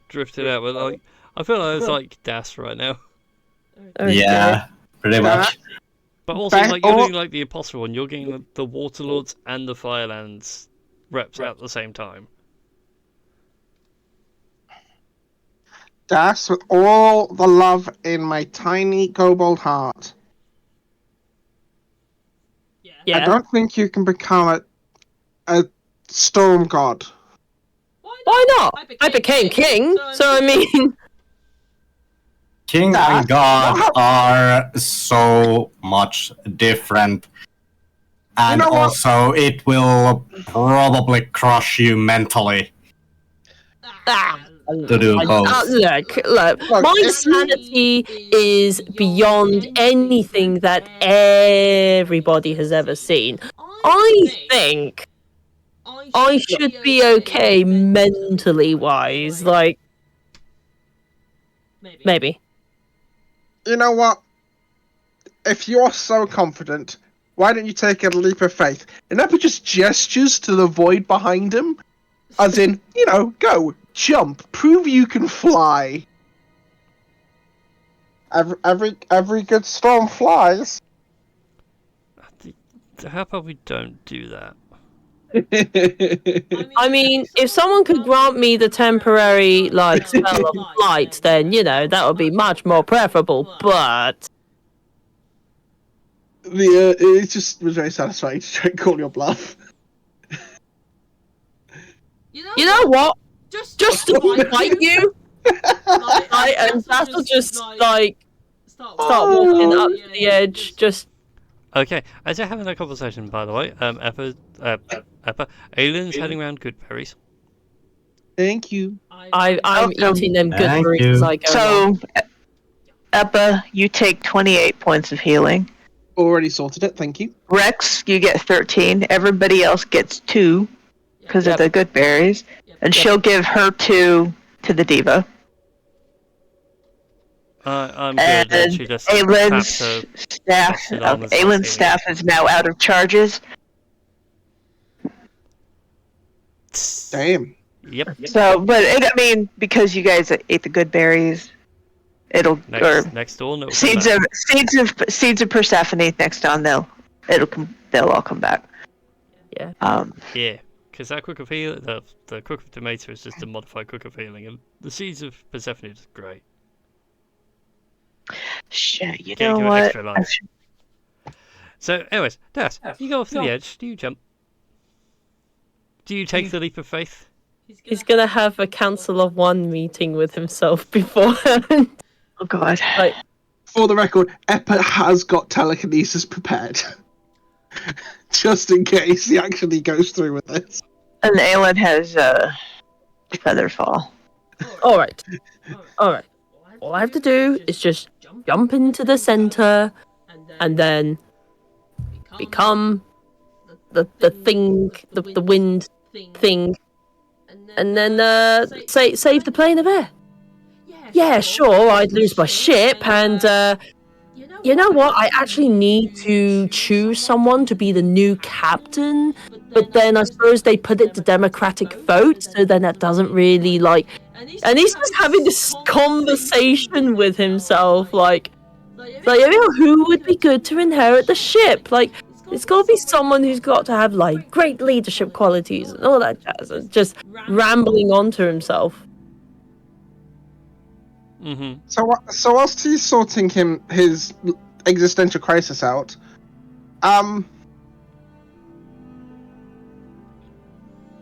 drifted out. But like, I feel like it's like Das right now. Okay. Yeah, pretty much. But also, like, you're doing like the Apostle one. You're getting the Waterlords and the Firelands reps at the same time. Das, with all the love in my tiny kobold heart, Yeah. I don't think you can become a storm god. Why not? I became king, so I mean. King and God are so much different. And also, it will probably crush you mentally to do both. Look, my sanity is beyond anything that everybody has ever seen. I think I should be okay mentally wise, like, maybe. You know what? If you're so confident, why don't you take a leap of faith? And Apple just gestures to the void behind him, as in, go, jump, prove you can fly. Every good storm flies. How about we don't do that? I mean, if someone could grant me the temporary, spell of flight, then, that would be much more preferable, but... It just was very satisfying to try and call your bluff. You know what? Just to fight you, and that'll just, start walking up to the edge, just... Okay, as you're having that conversation, by the way, Eppa, Aelin's heading around good berries. Thank you. I'm eating them good berries as I go. So, Eppa, you take 28 points of healing. Already sorted it, thank you. Rex, you get 13. Everybody else gets 2 because of the good berries. And she'll give her 2 to the diva. I'm good. And She just Aylin's staff. busted arm is Aylin's not staff is now out of charges. Damn. Yep. So, but I mean, because you guys ate the good berries, it'll Next door, no. seeds of Persephone. Next on, they'll all come back. Yeah. Yeah, because that cook of healing, the cook of tomato is just a modified cook of healing, and the seeds of Persephone is great. Shit, you Give know it what? extra life. So, anyways, Das, you go off to the edge. Do you jump? Do you take the leap of faith? He's gonna have a Council of One meeting with himself beforehand. Oh god. Like, For the record, Eppa has got telekinesis prepared. Just in case he actually goes through with this. And Aelin has Featherfall. alright. Alright. All I have to do is just jump into the center and then become the thing, the wind thing, and then save the plane of air. Yeah, sure, I'd lose my ship, and you know what? I actually need to choose someone to be the new captain, but then I suppose they put it to democratic vote, so then that doesn't really like. And he's just having this conversation with himself, like you know, who would be good to inherit the ship? Like, it's got to be someone who's got to have like great leadership qualities and all that jazz, and just rambling on to himself. Mm-hmm. So whilst he's sorting his existential crisis out,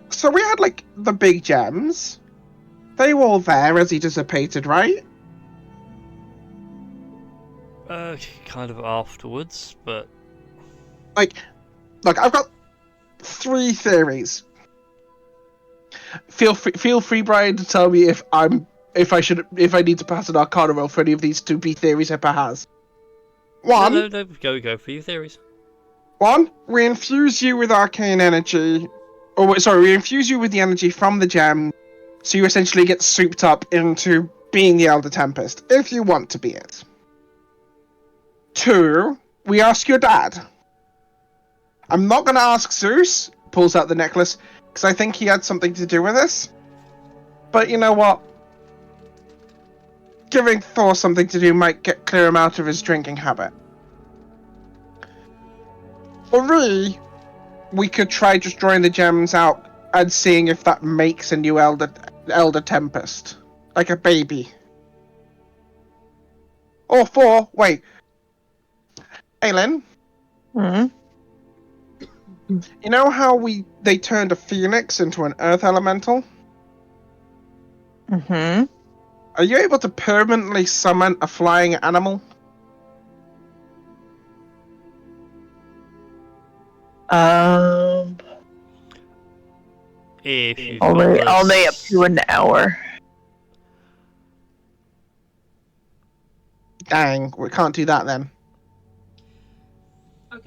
so we had like the big gems. They were all there as he dissipated, right? Kind of afterwards, but Like, look, I've got 3 theories. Feel free, Brian, to tell me if I need to pass an Arcana roll for any of these 2B theories Eppa has. One, no, go for your theories. 1, we infuse you with arcane energy, we infuse you with the energy from the gem, so you essentially get souped up into being the Elder Tempest, if you want to be it. 2, we ask your dad. I'm not going to ask Zeus, pulls out the necklace, because I think he had something to do with this. But you know what? Giving Thor something to do might clear him out of his drinking habit. 3, we could try just drawing the gems out and seeing if that makes a new Elder Tempest. Like a baby. Or 4, wait. Aelin? Hmm? You know how they turned a phoenix into an earth elemental? Mm-hmm. Are you able to permanently summon a flying animal? If you've Only got this... up to an hour. Dang, we can't do that then.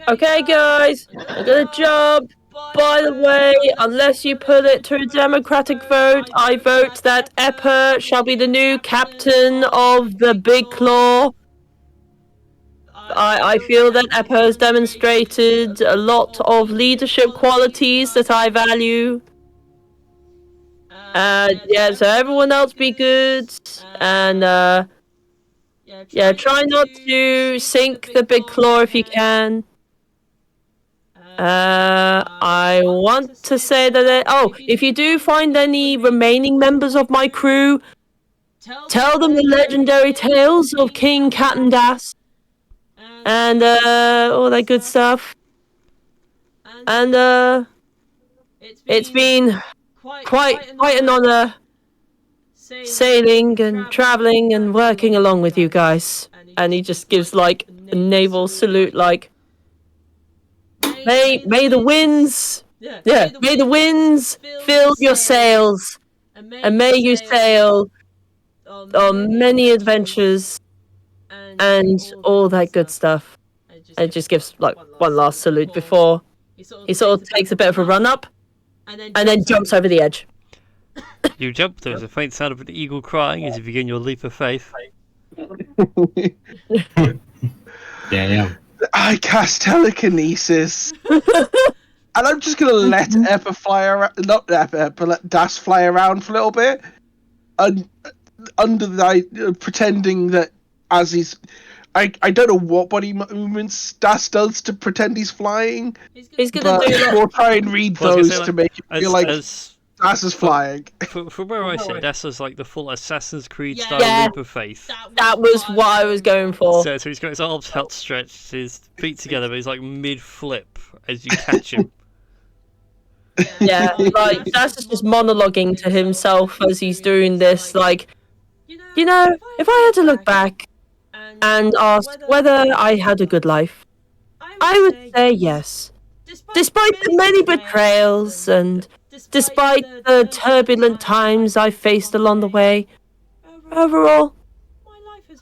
Okay, guys, I got a job. By the way, unless you put it to a democratic vote, I vote that Eppa shall be the new captain of the Big Claw. I feel that Eppa has demonstrated a lot of leadership qualities that I value. Yeah, so everyone else be good. And, yeah, try not to sink the Big Claw if you can. I want to say that... if you do find any remaining members of my crew, tell them the legendary tales of King Catandas. And, all that good stuff. And, it's been quite an honor sailing and traveling and working along with you guys. And he just gives, like, a naval salute, like... May the winds... Yeah, may the winds fill your sails. And may you sail on many adventures and all that good stuff. And just gives, like, one last salute before he sort of takes a bit of a run-up and then jumps over the edge. You jump, there's a faint sound of an eagle crying as you begin your leap of faith. Yeah. I cast telekinesis. And I'm just gonna let Eppa fly around, not Eppa, but let Das fly around for a little bit, and under the pretending that as he's, I don't know what body movements Das does to pretend he's flying. He's gonna But do like. we'll try and read Well, I was gonna those say, to like, make it feel like Das is flying. From where I sit, that's just like the full Assassin's Creed style Yeah. leap of faith. That was what I was going for. So he's got his arms outstretched, his feet together, but he's like mid-flip as you catch him. Yeah, like that's just monologuing to himself as he's doing this. Like, you know, if I had to look back and ask whether I had a good life, I would say yes. Despite the many betrayals and despite the turbulent times I faced along the way, overall,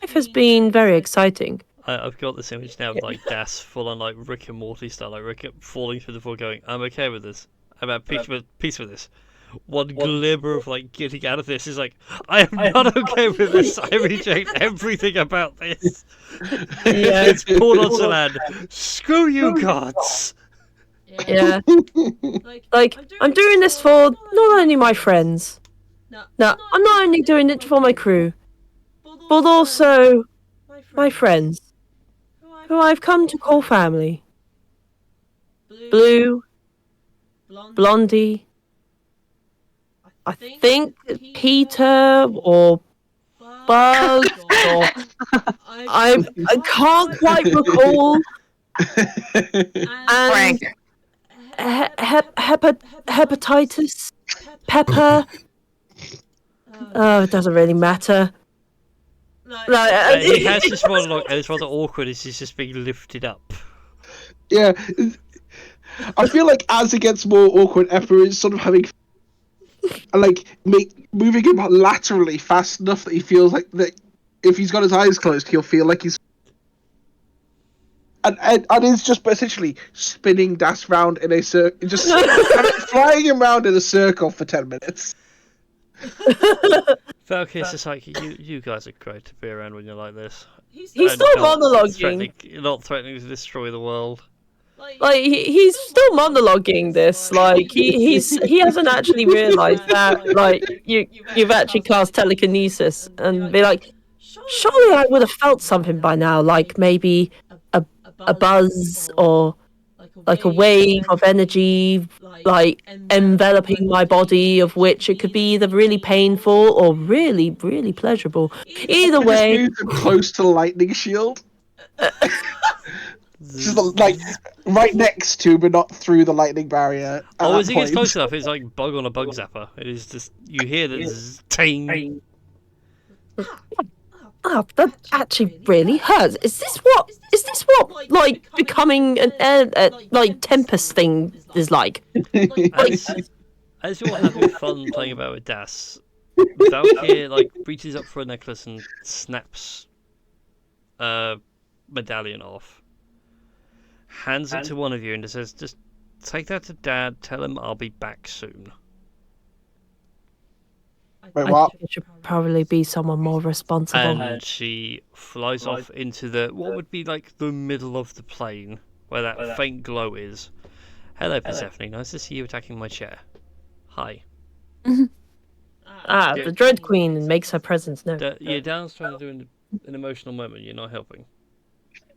life has been very exciting. I've got this image now of like Das full on like Rick and Morty style, like Rick falling through the floor going, I'm okay with this. I'm at peace with this. One glimmer of like getting out of this is like, I am not okay with this. I reject everything about this. Yeah. It's poured onto land. Screw you, gods. Yeah. Like, I'm doing this for not only my friends. No, I'm not only doing it for my crew, but also my friends, who I've come to call family. Blue, Blondie, I think Peter or Bug, or I can't quite recall. And hepatitis, Pepper. Oh, it doesn't really matter. He has this monologue, and it's rather awkward as he's just being lifted up. Yeah, I feel like as it gets more awkward, Eppa is sort of having, like, moving him laterally fast enough that he feels like that if he's got his eyes closed, he'll feel like he's. And is just essentially spinning Das round in a circle, just kind of flying him round in a circle for 10 minutes. Valkyrie's just like, you guys are great to be around when you're like this. He's still monologuing. Not threatening to destroy the world. Like he's still monologuing this. Like he hasn't actually realised that like you've actually cast telekinesis and be like, surely I would have felt something by now, like maybe a buzz or like a wave of energy, like enveloping my body, of which it could be either really painful or really, really pleasurable. Either way, Just move him close to the lightning shield. Just like right next to, but not through the lightning barrier. As he gets close enough, it's like bug on a bug zapper. It is just, you hear the ting. Oh, that actually really hurts. Is this what like becoming an like Tempest thing is like? As you're having fun playing about with Das, Valkyrie like reaches up for a necklace and snaps a medallion off. Hands it to one of you and says, just take that to Dad, tell him I'll be back soon. Wait, I what? think it should probably be someone more responsible. And she flies off into what would be like the middle of the plane, where that faint glow is. Hello, Persephone, nice to see you attacking my chair. Hi. The Dread Queen makes her presence known. Yeah, Dan's trying to do an emotional moment, you're not helping.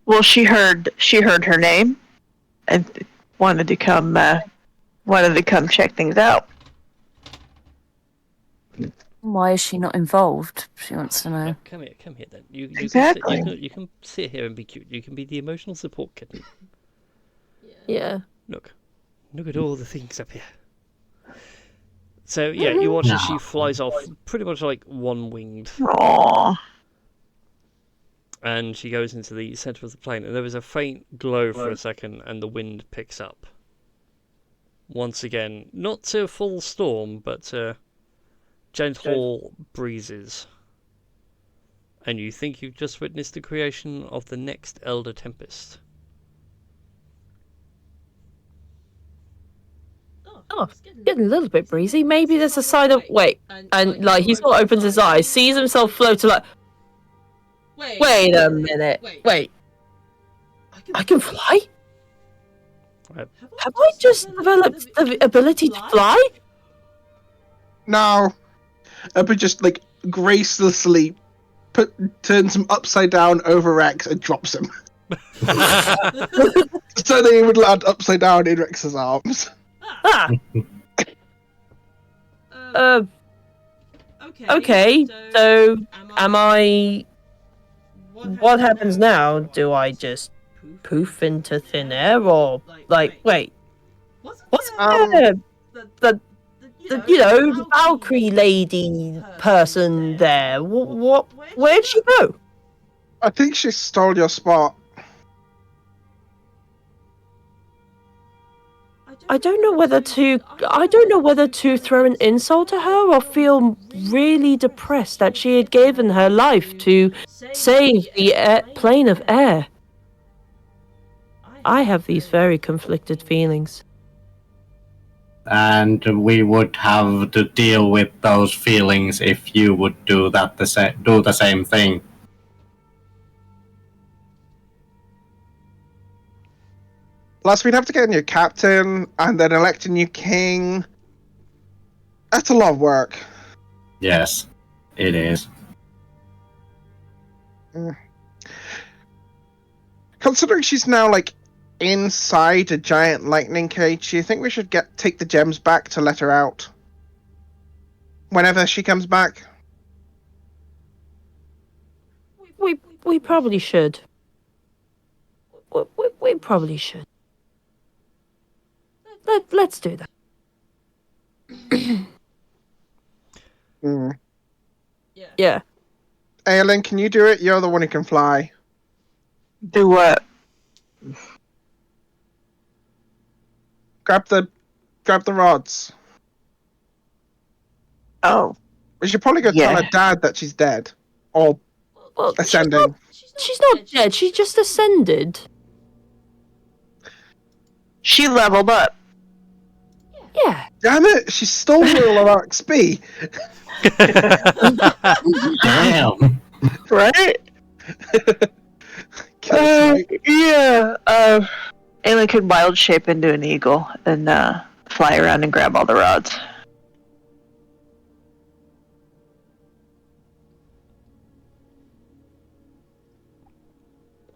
Well, she heard her name, and wanted to come check things out. Why is she not involved? She wants to know. Come here then. You Exactly. you can sit here and be cute. You can be the emotional support kitten. Yeah. Look at all the things up here. So yeah, you watch as she flies off, pretty much like one-winged. Aww. And she goes into the centre of the plane, and there is a faint glow for a second, and the wind picks up. Once again, not to full storm, but gentle breezes. And you think you've just witnessed the creation of the next Elder Tempest. Oh, getting a little bit breezy. Maybe there's a sign of wait, and like he sort of opens his eyes, sees himself float to like. Wait a minute. Wait. I can fly? Right. Have I just developed the ability to fly? No. Eppa just, like, gracelessly turns him upside down over Rex and drops him. So that he would land upside down in Rex's arms. Ah. Okay, so am I... What happens now? Do I just poof into thin air, or, like, wait, what's the the Valkyrie lady person there? Where'd she go? I think she stole your spot. I don't know whether to throw an insult to her or feel really depressed that she had given her life to save the plane of air. I have these very conflicted feelings. And we would have to deal with those feelings if you would do the same thing. Plus, we'd have to get a new captain and then elect a new king. That's a lot of work. Yes, it is. Considering she's now, like, inside a giant lightning cage, do you think we should take the gems back to let her out? Whenever she comes back? We probably should. We probably should. Let's do that. Yeah. Aelin, can you do it? You're the one who can fly. Do what? Grab the rods. Oh. We should probably go tell her dad that she's dead. Or ascending. She's not dead, she just ascended. She leveled up. Yeah. Damn it, she stole all of our XP. Damn. Right? Yeah. Aelin could wild shape into an eagle and fly around and grab all the rods.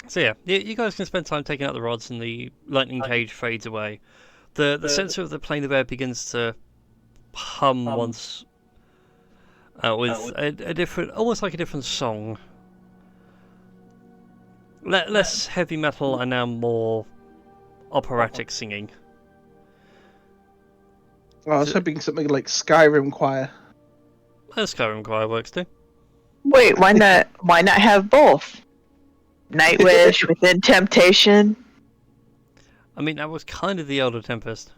So yeah, you guys can spend time taking out the rods and the lightning cage fades away. The sensor of the plane of air begins to hum once with a different, almost like a different song. Less heavy metal and now more operatic singing. I was hoping something like Skyrim Choir. Skyrim Choir works too. Wait, why not? Why not have both? Nightwish within Temptation. I mean, that was kind of the Elder Tempest.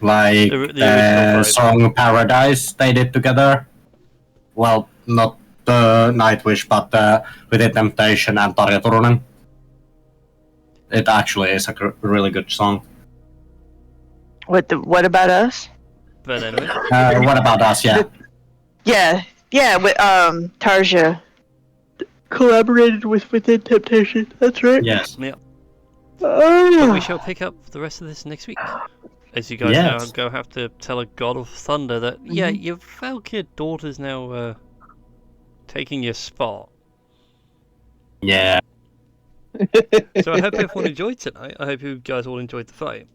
Like The original song Paradise they did together. Well, not the Nightwish, but Within Temptation and Tarja Turunen. It actually is a really good song. What About Us? But anyway. What About Us? Yeah. Yeah. With Tarja collaborated with Within Temptation. That's right. Yes. Yeah. Oh. But we shall pick up the rest of this next week. As you guys now go have to tell a god of thunder that your Valkyr daughter's now taking your spot. Yeah. So I hope everyone enjoyed tonight. I hope you guys all enjoyed the fight.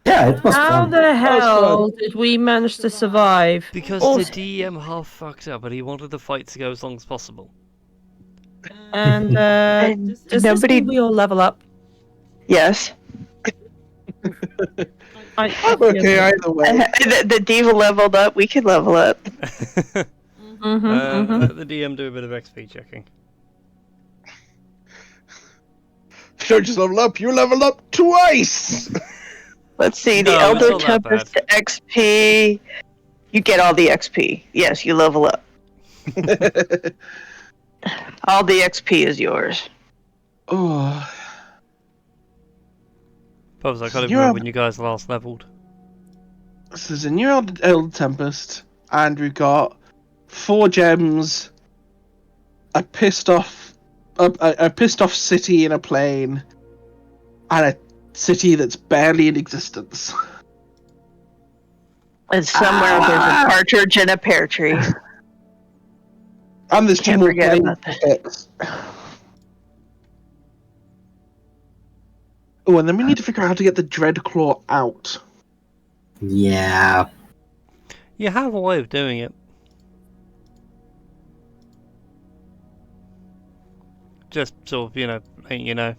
Yeah, it was How fun. the hell did we manage to survive? Because Also- the DM half fucked up, but he wanted the fight to go as long as possible. And does nobody. this mean we all level up? Yes. I'm okay either way. The diva leveled up. We can level up. Let the DM do a bit of XP checking. You don't just level up, you level up twice! Let's see. No, The it's Elder not that Tempest XP. You get all the XP. Yes, you level up. All the XP is yours. Oh. Pubs, I can't even remember when you guys last leveled. This is a new Elder Tempest. and we've got 4 gems, a pissed off city in a plane, and a city that's barely in existence. And somewhere there's a partridge in a pear tree. And there's 2 more planes to fix. Oh, and then we need to figure out how to get the Dreadclaw out. Yeah. You have a way of doing it. Just sort of, you know.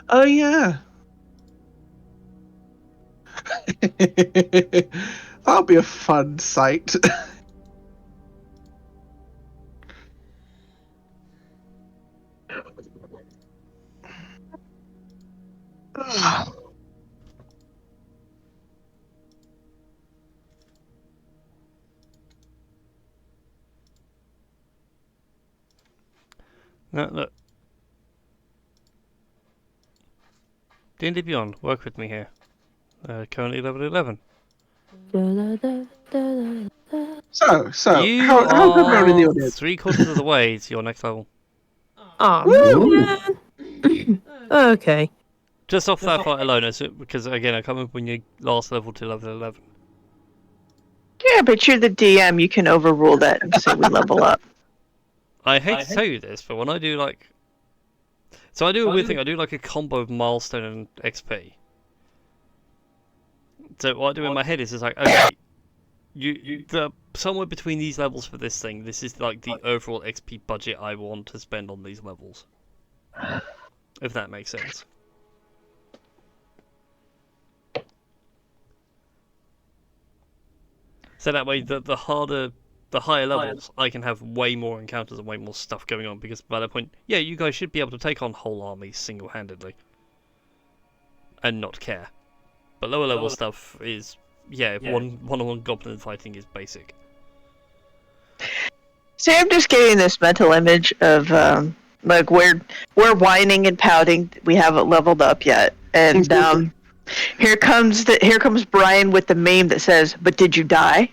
Oh, yeah. That'll be a fun sight. No, look. D&D Beyond, work with me here. Currently level 11. So, You how good are are the audience? 3/4 of the way to your next level. Oh, man. Okay. Just off that fight alone, because again, I can't remember when you last level to level 11. Yeah, but you're the DM. You can overrule that and say we level up. I hate to tell you this, but when I do so I do a weird thing. I do like a combo of milestone and XP. So what I do in my head is it's like, okay, somewhere between these levels for this thing, this is like the overall XP budget I want to spend on these levels. If that makes sense. So that way, the higher levels, I can have way more encounters and way more stuff going on, because by that point, yeah, you guys should be able to take on whole armies single-handedly. And not care. But lower level stuff is, one-on-one goblin fighting is basic. See, I'm just getting this mental image of, like, we're whining and pouting, we haven't leveled up yet, and, here comes Brian with the meme that says, "But did you die?"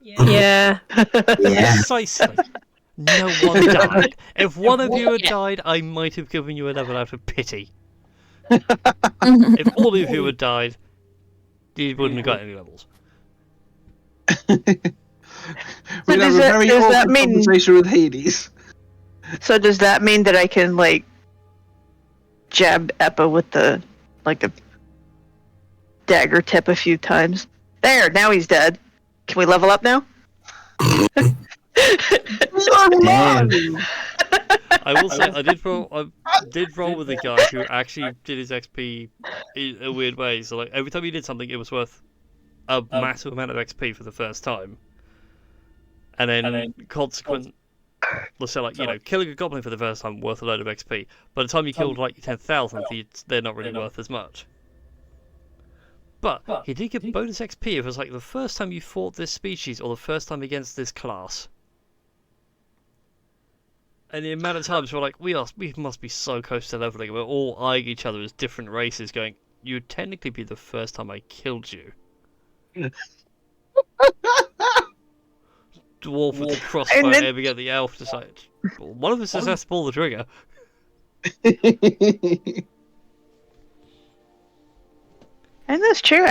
Yeah. Precisely. No one died. If one of you had died, I might have given you a level out of pity. If all of you had died, you wouldn't have got any levels. We'd have a very awkward conversation with Hades. So does that mean that I can, like, jab Eppa with a dagger tip a few times? There, now he's dead. Can we level up now? Damn. I will say I did roll with a guy who actually did his XP in a weird way. So like every time he did something, it was worth a massive amount of XP for the first time, and then consequent. Let's say killing a goblin for the first time worth a load of XP. By the time you killed like 10,000, they're not really worth as much. But he did get bonus XP if it was like the first time you fought this species or the first time against this class. And the amount of times we're like, we must be so close to leveling. We're all eyeing each other as different races, going, "You'd technically be the first time I killed you." Dwarf with the crossbow aiming at the elf, just like, one of us just has to pull the trigger. And that's true.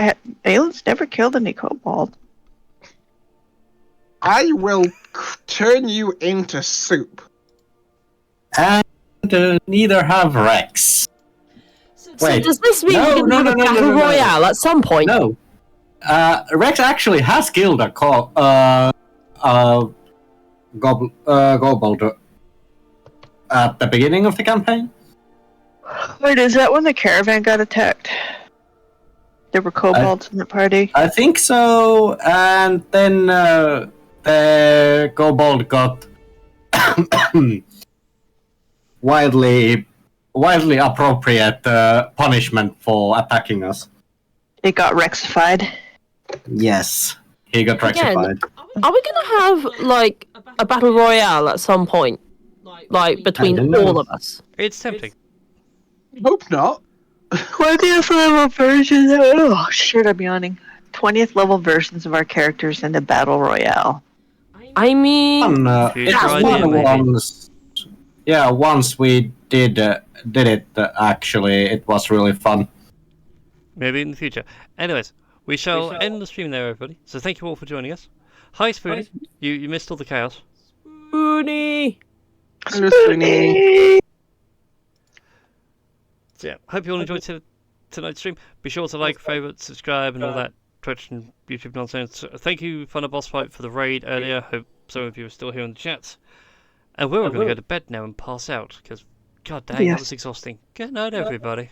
Aelin's never killed any kobold. I will turn you into soup. And neither have Rex. So does this mean we're going to have a battle royale at some point? No. Rex actually has killed a kobold at the beginning of the campaign. Wait, is that when the caravan got attacked? There were kobolds in the party? I think so, and then the kobold got wildly appropriate punishment for attacking us. It got rexified? Yes, he got rexified. Are we going to have, like, a battle royale at some point? Like, between all of us? It's tempting. Hope not. Why do you have a version? Oh shit, I'm yawning. 20th level versions of our characters in the battle royale. I mean, Future it's idea, fun maybe. once. Yeah, once we did it. Actually, it was really fun. Maybe in the future. Anyways, we shall end the stream there, everybody. So thank you all for joining us. Hi, Spoonie. You missed all the chaos. Spoonie. Hello, Spoonie. So yeah, hope you all enjoyed tonight's stream. Be sure to like, favourite, subscribe, and all that Twitch and YouTube nonsense. Thank you, Fun Boss Fight, for the raid earlier. Hope some of you are still here in the chat. And we're all going to go to bed now and pass out, because, god dang, that was exhausting. Good night, everybody.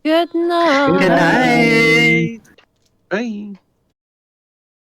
Good night. Good night. Bye.